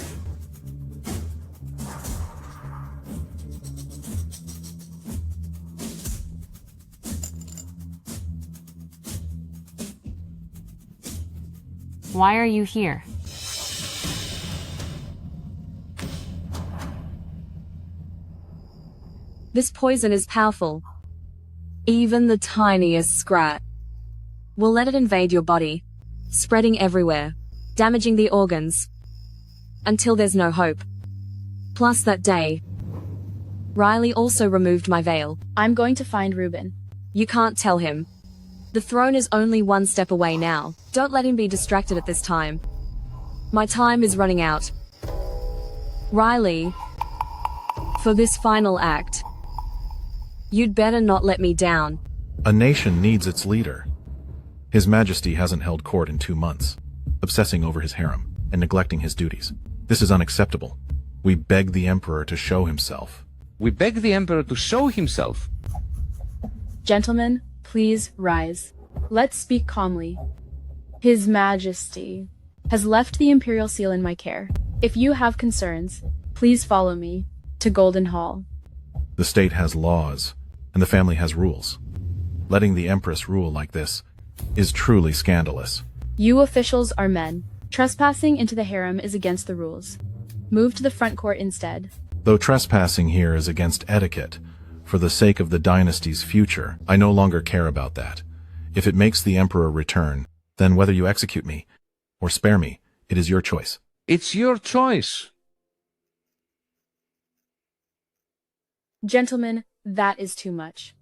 Why are you here? This poison is powerful. Even the tiniest scratch will let it invade your body, spreading everywhere, damaging the organs, until there's no hope. Plus that day, Riley also removed my veil. I'm going to find Reuben. You can't tell him. The throne is only one step away now. Don't let him be distracted at this time. My time is running out. Riley, for this final act, you'd better not let me down. A nation needs its leader. His Majesty hasn't held court in 2 months, obsessing over his harem and neglecting his duties. This is unacceptable. We beg the Emperor to show himself. We beg the Emperor to show himself. Gentlemen, please rise. Let's speak calmly. His Majesty has left the Imperial Seal in my care. If you have concerns, please follow me to Golden Hall. The state has laws, and the family has rules. Letting the Empress rule like this is truly scandalous. You officials are men. Trespassing into the harem is against the rules. Move to the front court instead. Though trespassing here is against etiquette, for the sake of the dynasty's future, I no longer care about that. If it makes the Emperor return, then whether you execute me or spare me, it is your choice. It's your choice. Gentlemen, that is too much.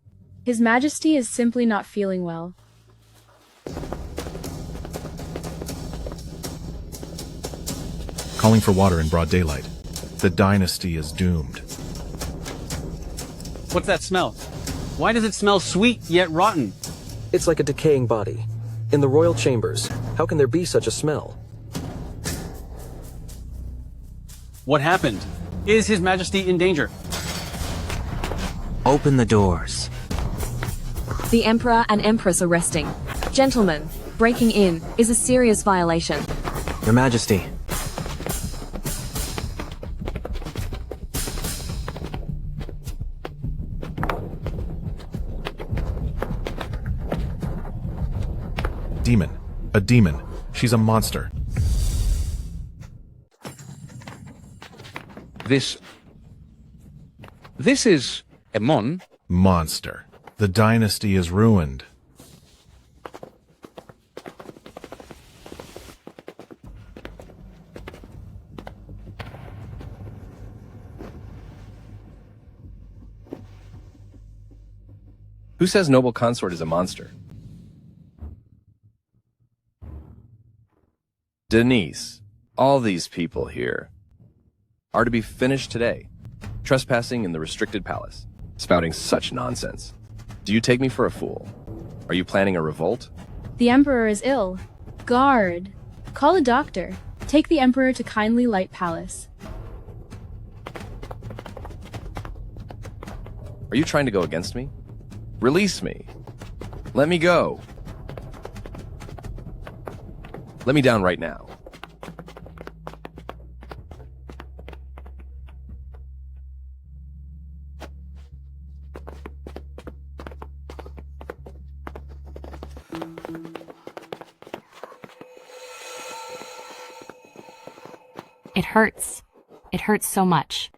His Majesty is simply not feeling well. Calling for water in broad daylight. The dynasty is doomed. What's that smell? Why does it smell sweet yet rotten? It's like a decaying body. In the royal chambers, how can there be such a smell? What happened? Is His Majesty in danger? Open the doors. The Emperor and Empress are resting. Gentlemen, breaking in is a serious violation. Your Majesty. Demon. A demon. She's a monster. This is a monster. The dynasty is ruined. Who says noble consort is a monster? Denise, all these people here are to be finished today, trespassing in the restricted palace, spouting such nonsense. Do you take me for a fool? Are you planning a revolt? The Emperor is ill. Guard! Call a doctor. Take the Emperor to Kindly Light Palace. Are you trying to go against me? Release me. Let me go. Let me down right now. It hurts. It hurts so much.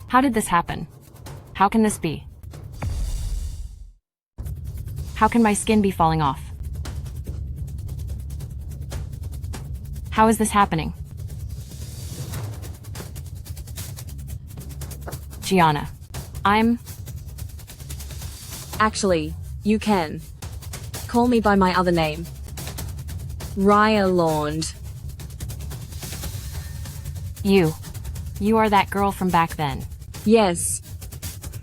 How did this happen? How can this be? How can my skin be falling off? How is this happening? Gianna, Actually, you can. Call me by my other name. Raya Laund. You are that girl from back then. Yes.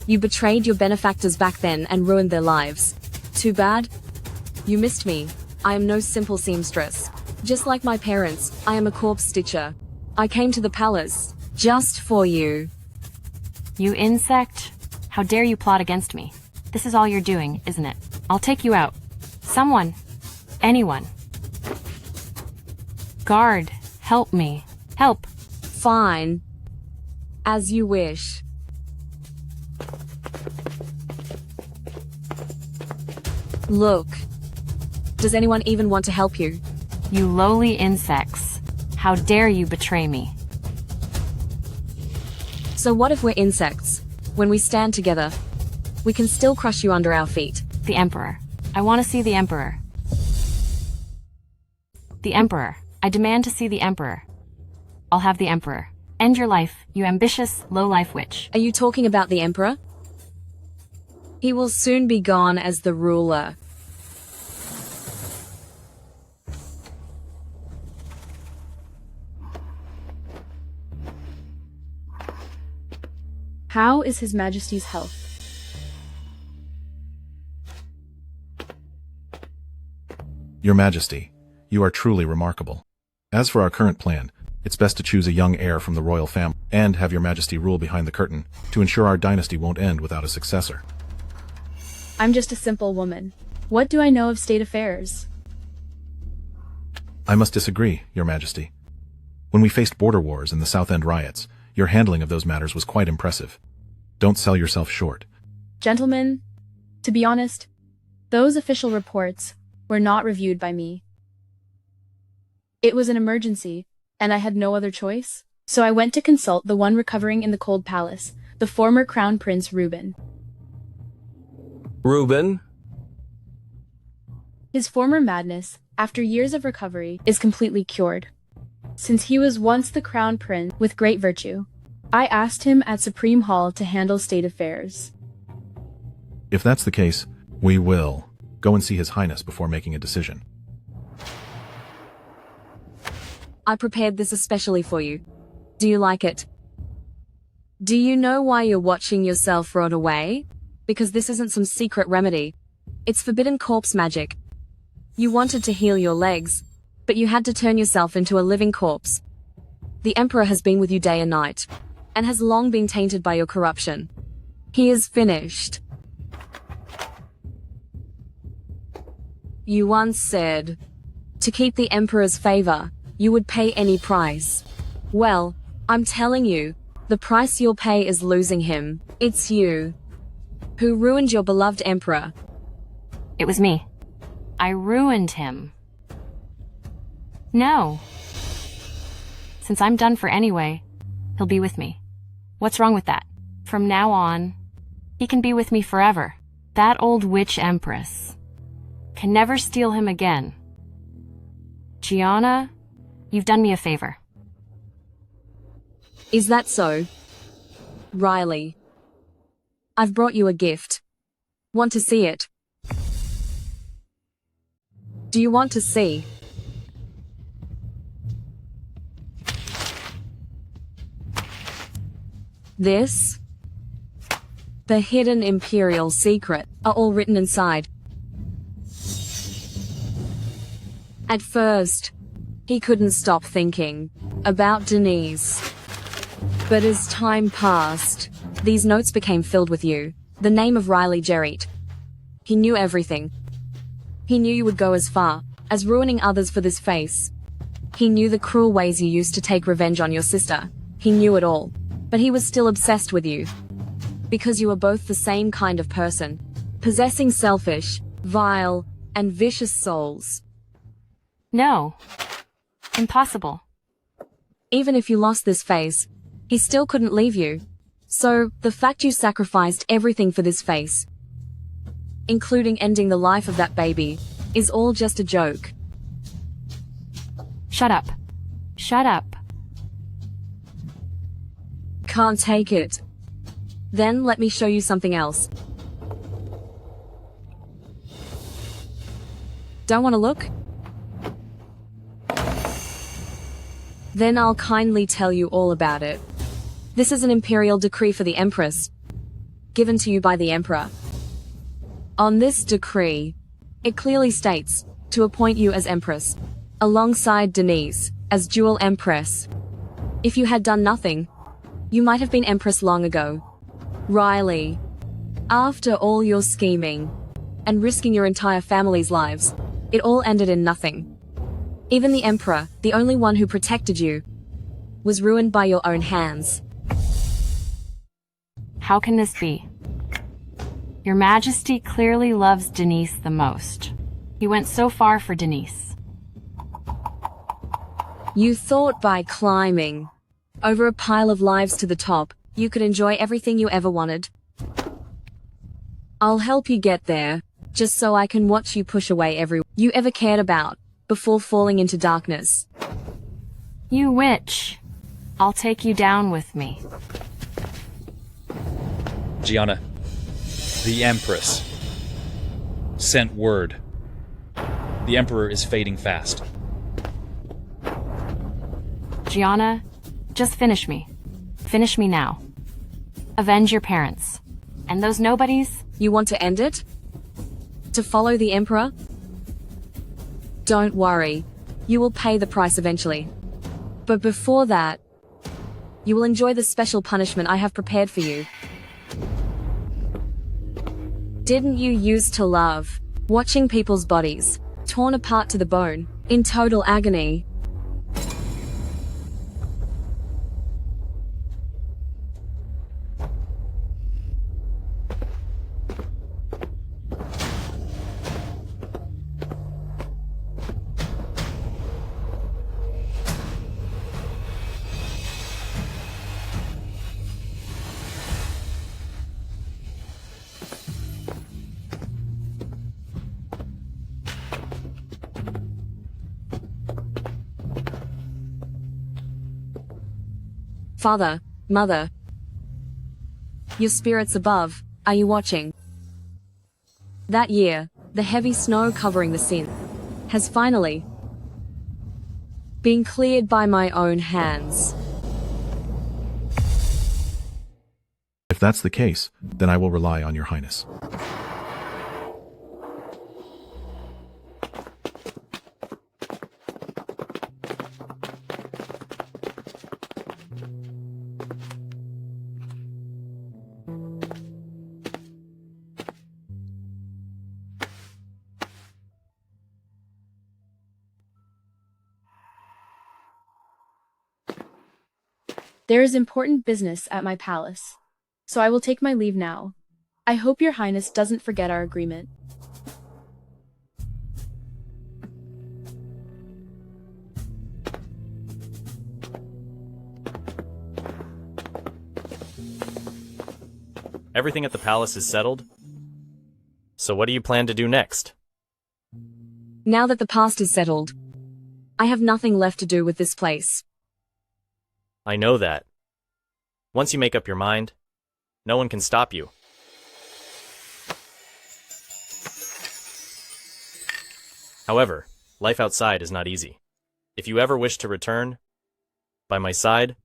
You betrayed your benefactors back then and ruined their lives. Too bad. You missed me. I am no simple seamstress. Just like my parents, I am a corpse stitcher. I came to the palace, just for you. You insect? How dare you plot against me? This is all you're doing, isn't it? I'll take you out. Someone. Anyone. Guard, help me. Help. Fine. As you wish. Look. Does anyone even want to help you? You lowly insects. How dare you betray me? So what if we're insects? When we stand together, we can still crush you under our feet. The Emperor. I want to see the Emperor. The Emperor. I demand to see the Emperor. I'll have the Emperor. End your life, you ambitious, low-life witch. Are you talking about the Emperor? He will soon be gone as the ruler. How is His Majesty's health? Your Majesty, you are truly remarkable. As for our current plan, it's best to choose a young heir from the royal family and have your Majesty rule behind the curtain to ensure our dynasty won't end without a successor. I'm just a simple woman. What do I know of state affairs? I must disagree, Your Majesty. When we faced border wars and the South End riots, your handling of those matters was quite impressive. Don't sell yourself short. Gentlemen, to be honest, those official reports were not reviewed by me. It was an emergency, and I had no other choice, so I went to consult the one recovering in the Cold Palace, the former Crown Prince Reuben. Reuben? His former madness, after years of recovery, is completely cured. Since he was once the Crown Prince with great virtue, I asked him at Supreme Hall to handle state affairs. If that's the case, we will go and see His Highness before making a decision. I prepared this especially for you. Do you like it? Do you know why you're watching yourself rot away? Because this isn't some secret remedy. It's forbidden corpse magic. You wanted to heal your legs, but you had to turn yourself into a living corpse. The Emperor has been with you day and night, and has long been tainted by your corruption. He is finished. You once said, to keep the Emperor's favor, you would pay any price. Well, I'm telling you, the price you'll pay is losing him. It's you who ruined your beloved Emperor. It was me. I ruined him. No. Since I'm done for anyway, he'll be with me. What's wrong with that? From now on, he can be with me forever. That old witch Empress can never steal him again. Gianna, you've done me a favor. Is that so? Riley, I've brought you a gift. Want to see it? Do you want to see? This? The hidden imperial secret are all written inside. At first, he couldn't stop thinking about Denise. But as time passed, these notes became filled with you, the name of Riley Jarrett. He knew everything. He knew you would go as far as ruining others for this face. He knew the cruel ways you used to take revenge on your sister. He knew it all. But he was still obsessed with you. Because you were both the same kind of person, possessing selfish, vile, and vicious souls. No. Impossible. Even if you lost this face, he still couldn't leave you. So, the fact you sacrificed everything for this face, including ending the life of that baby, is all just a joke. Shut up. Shut up. Can't take it. Then let me show you something else. Don't want to look? Then I'll kindly tell you all about it. This is an imperial decree for the Empress, given to you by the Emperor. On this decree, it clearly states to appoint you as Empress, alongside Denise, as dual Empress. If you had done nothing, you might have been Empress long ago. Riley, after all your scheming and risking your entire family's lives, it all ended in nothing. Even the Emperor, the only one who protected you, was ruined by your own hands. How can this be? Your Majesty clearly loves Denise the most. He went so far for Denise. You thought by climbing over a pile of lives to the top, you could enjoy everything you ever wanted. I'll help you get there, just so I can watch you push away everyone you ever cared about, before falling into darkness. You witch. I'll take you down with me. Gianna, the Empress sent word. The Emperor is fading fast. Gianna, just finish me. Finish me now. Avenge your parents. And those nobodies? You want to end it? To follow the Emperor? Don't worry. You will pay the price eventually. But before that, you will enjoy the special punishment I have prepared for you. Didn't you used to love watching people's bodies torn apart to the bone in total agony? Father, Mother, your spirits above, are you watching? That year, the heavy snow covering the sin has finally been cleared by my own hands. If that's the case, then I will rely on your highness. There is important business at my palace, so I will take my leave now. I hope your highness doesn't forget our agreement. Everything at the palace is settled? So what do you plan to do next? Now that the past is settled, I have nothing left to do with this place. I know that. Once you make up your mind, no one can stop you. However, life outside is not easy. If you ever wish to return, by my side,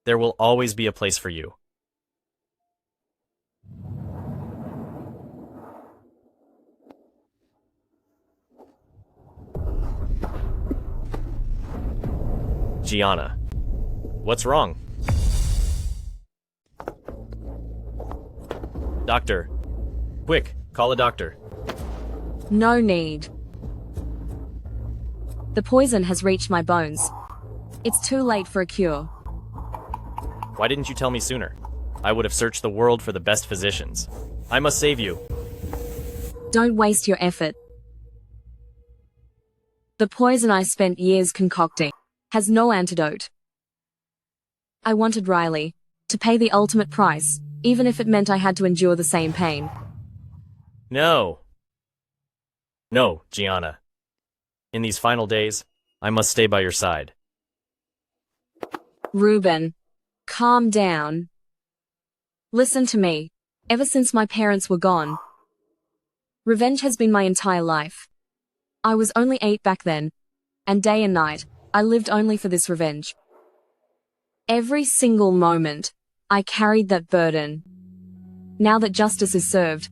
there will always be a place for you. Gianna, what's wrong? Doctor, quick, call a doctor. No need. The poison has reached my bones. It's too late for a cure. Why didn't you tell me sooner? I would have searched the world for the best physicians. I must save you. Don't waste your effort. The poison I spent years concocting has no antidote. I wanted Riley to pay the ultimate price, even if it meant I had to endure the same pain. No. No, Gianna. In these final days, I must stay by your side. Reuben, calm down. Listen to me. Ever since my parents were gone, revenge has been my entire life. I was only 8 back then, and day and night, I lived only for this revenge. Every single moment, I carried that burden. Now that justice is served,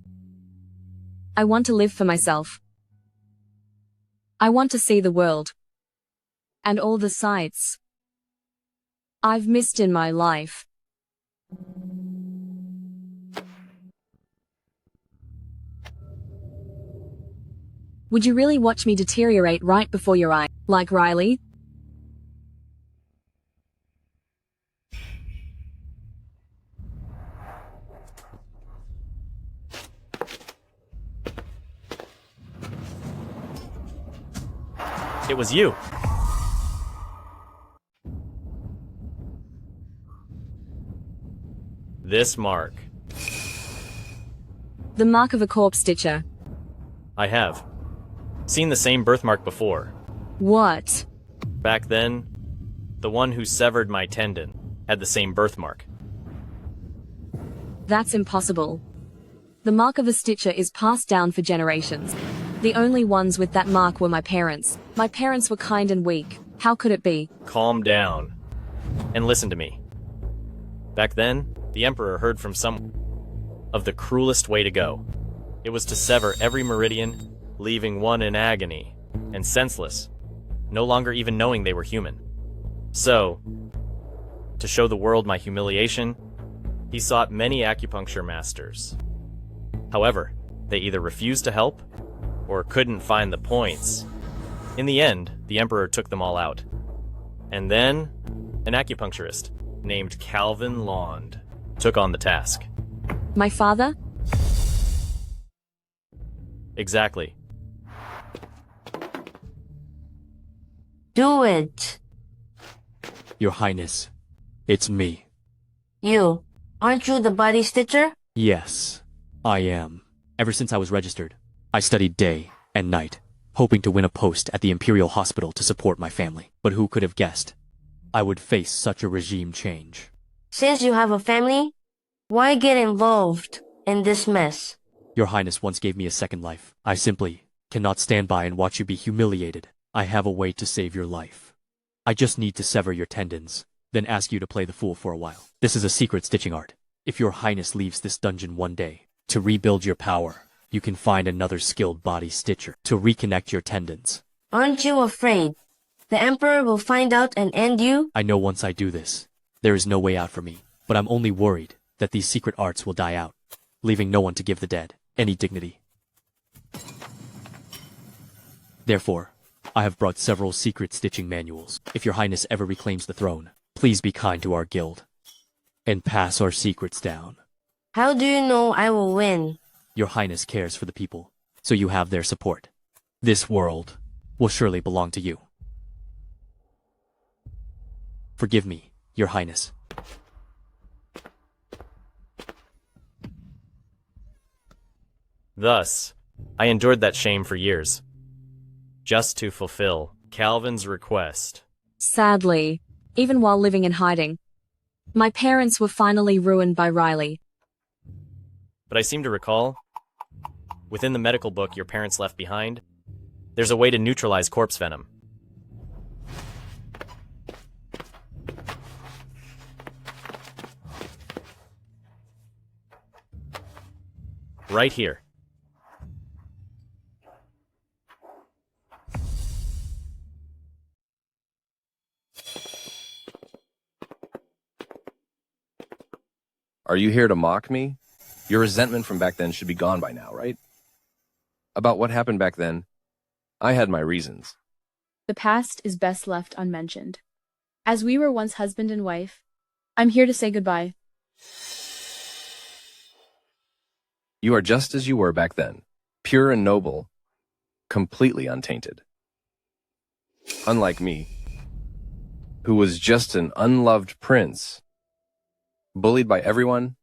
I want to live for myself. I want to see the world and all the sights I've missed in my life. Would you really watch me deteriorate right before your eyes, like Riley? It was you. This mark. The mark of a corpse stitcher. I have. Seen the same birthmark before. What? Back then, the one who severed my tendon had the same birthmark. That's impossible. The mark of a stitcher is passed down for generations. The only ones with that mark were my parents. My parents were kind and weak. How could it be? Calm down. And listen to me. Back then, the Emperor heard from someone of the cruelest way to go. It was to sever every meridian, leaving one in agony and senseless, no longer even knowing they were human. So, to show the world my humiliation, he sought many acupuncture masters. However, they either refused to help or couldn't find the points. In the end, the Emperor took them all out. And then, an acupuncturist named Calvin Lond took on the task. My father? Exactly. Do it. Your Highness, it's me. You. Aren't you the body stitcher? Yes, I am. Ever since I was registered, I studied day and night, hoping to win a post at the Imperial Hospital to support my family. But who could have guessed I would face such a regime change? Since you have a family, why get involved in this mess? Your Highness once gave me a second life. I simply cannot stand by and watch you be humiliated. I have a way to save your life. I just need to sever your tendons, then ask you to play the fool for a while. This is a secret stitching art. If your Highness leaves this dungeon one day, to rebuild your power, you can find another skilled body stitcher to reconnect your tendons. Aren't you afraid? The Emperor will find out and end you? I know once I do this, there is no way out for me, but I'm only worried that these secret arts will die out, leaving no one to give the dead any dignity. Therefore, I have brought several secret stitching manuals. If your Highness ever reclaims the throne, please be kind to our guild and pass our secrets down. How do you know I will win? Your Highness cares for the people, so you have their support. This world will surely belong to you. Forgive me, Your Highness. Thus, I endured that shame for years, just to fulfill Calvin's request. Sadly, even while living in hiding, my parents were finally ruined by Riley. But I seem to recall, within the medical book your parents left behind, there's a way to neutralize corpse venom. Right here. Are you here to mock me? Your resentment from back then should be gone by now, right? About what happened back then, I had my reasons. The past is best left unmentioned. As we were once husband and wife, I'm here to say goodbye. You are just as you were back then, pure and noble, completely untainted. Unlike me, who was just an unloved prince, bullied by everyone,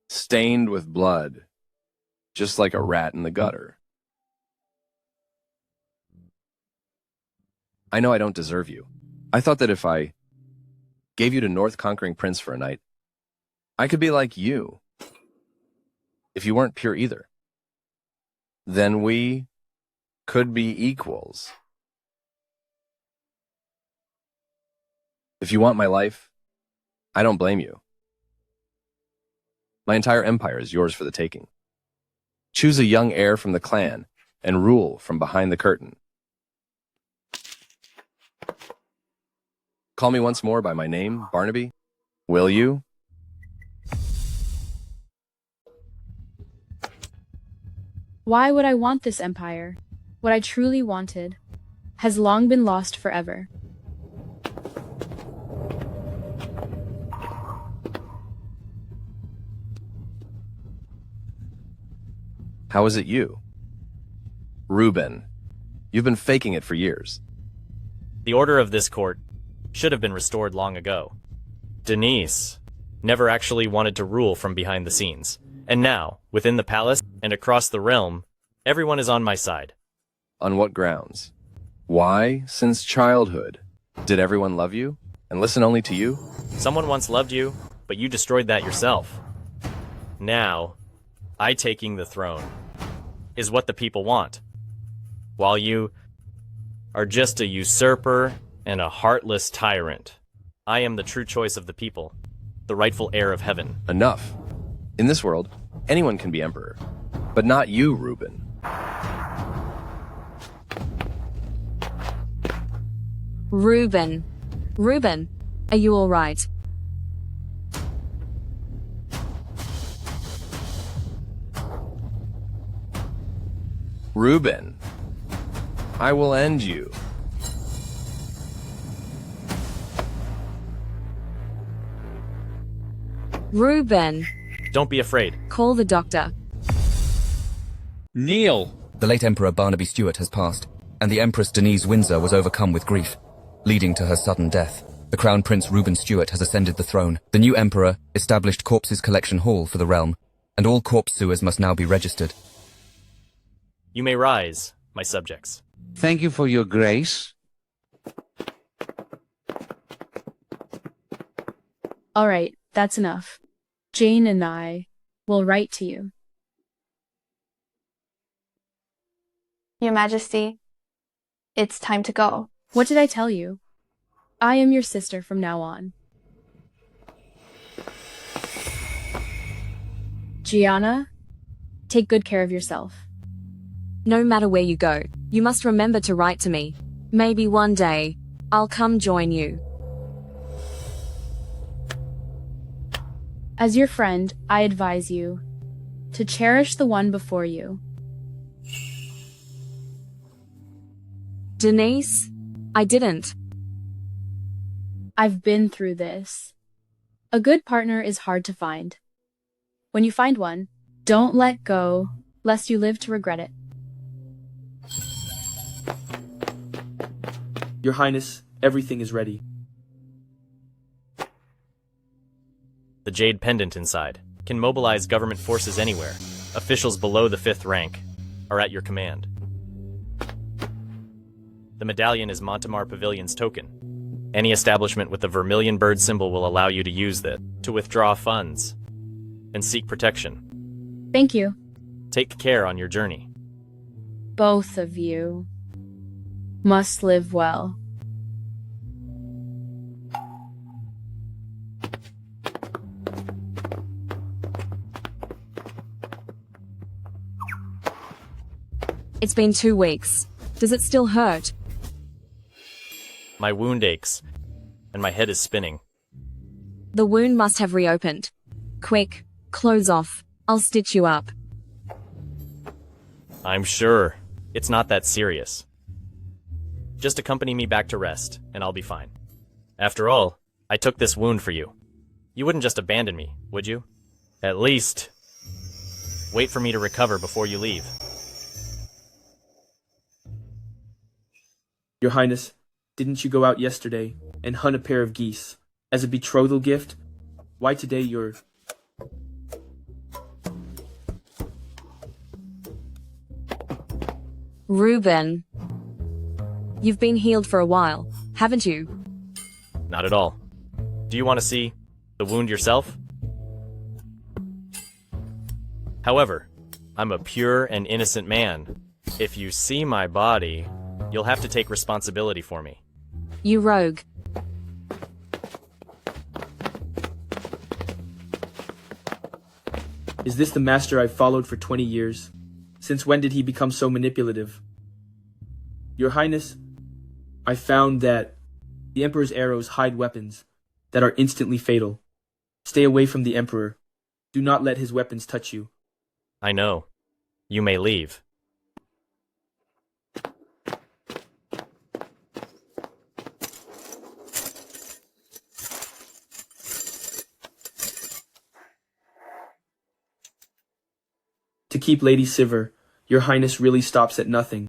stained with blood, just like a rat in the gutter. I know I don't deserve you. I thought that if I gave you to North Conquering Prince for a night, I could be like you. If you weren't pure either, then we could be equals. If you want my life, I don't blame you. My entire empire is yours for the taking. Choose a young heir from the clan and rule from behind the curtain. Call me once more by my name, Barnaby. Will you? Why would I want this empire? What I truly wanted has long been lost forever. How is it you? Reuben, you've been faking it for years. The order of this court should have been restored long ago. Denise never actually wanted to rule from behind the scenes. And now, within the palace and across the realm, everyone is on my side. On what grounds? Why, since childhood, did everyone love you and listen only to you? Someone once loved you, but you destroyed that yourself. Now, I taking the throne is what the people want, while you are just a usurper and a heartless tyrant. I am the true choice of the people. the rightful heir of heaven. Enough. In this world, anyone can be emperor. But not you, Reuben. Reuben. Reuben, are you all right? Reuben, I will end you. Reuben, Don't be afraid. call the doctor. Kneel! The late Emperor Barnaby Stewart has passed, and the Empress Denise Windsor was overcome with grief, leading to her sudden death. The Crown Prince Reuben Stewart has ascended the throne. The new Emperor established Corpses Collection Hall for the realm, and all corpse sewers must now be registered. You may rise, my subjects. Thank you for your grace. All right, that's enough. Jane and I will write to you. Your Majesty, it's time to go. What did I tell you? I am your sister from now on. Gianna, take good care of yourself. No matter where you go, you must remember to write to me. Maybe one day, I'll come join you. As your friend, I advise you to cherish the one before you. Denise? I didn't. I've been through this. A good partner is hard to find. When you find one, don't let go, lest you live to regret it. Your Highness, everything is ready. The jade pendant inside can mobilize government forces anywhere. Officials below the 5th rank are at your command. The medallion is Montemar Pavilion's token. Any establishment with the vermilion bird symbol will allow you to use that to withdraw funds and seek protection. Thank you. Take care on your journey. Both of you must live well. It's been 2 weeks. Does it still hurt? My wound aches, and my head is spinning. The wound must have reopened. Quick, clothes off. I'll stitch you up. I'm sure. It's not that serious. Just accompany me back to rest, and I'll be fine. After all, I took this wound for you. You wouldn't just abandon me, would you? At least, wait for me to recover before you leave. Your Highness, didn't you go out yesterday and hunt a pair of geese as a betrothal gift? Why today you're... Reuben. You've been healed for a while, haven't you? Not at all. Do you want to see the wound yourself? However, I'm a pure and innocent man. If you see my body, you'll have to take responsibility for me. You rogue. Is this the master I've followed for 20 years? Since when did he become so manipulative? Your Highness, I found that the Emperor's arrows hide weapons that are instantly fatal. Stay away from the Emperor. Do not let his weapons touch you. I know. You may leave. To keep Lady Sivir, Your Highness really stops at nothing.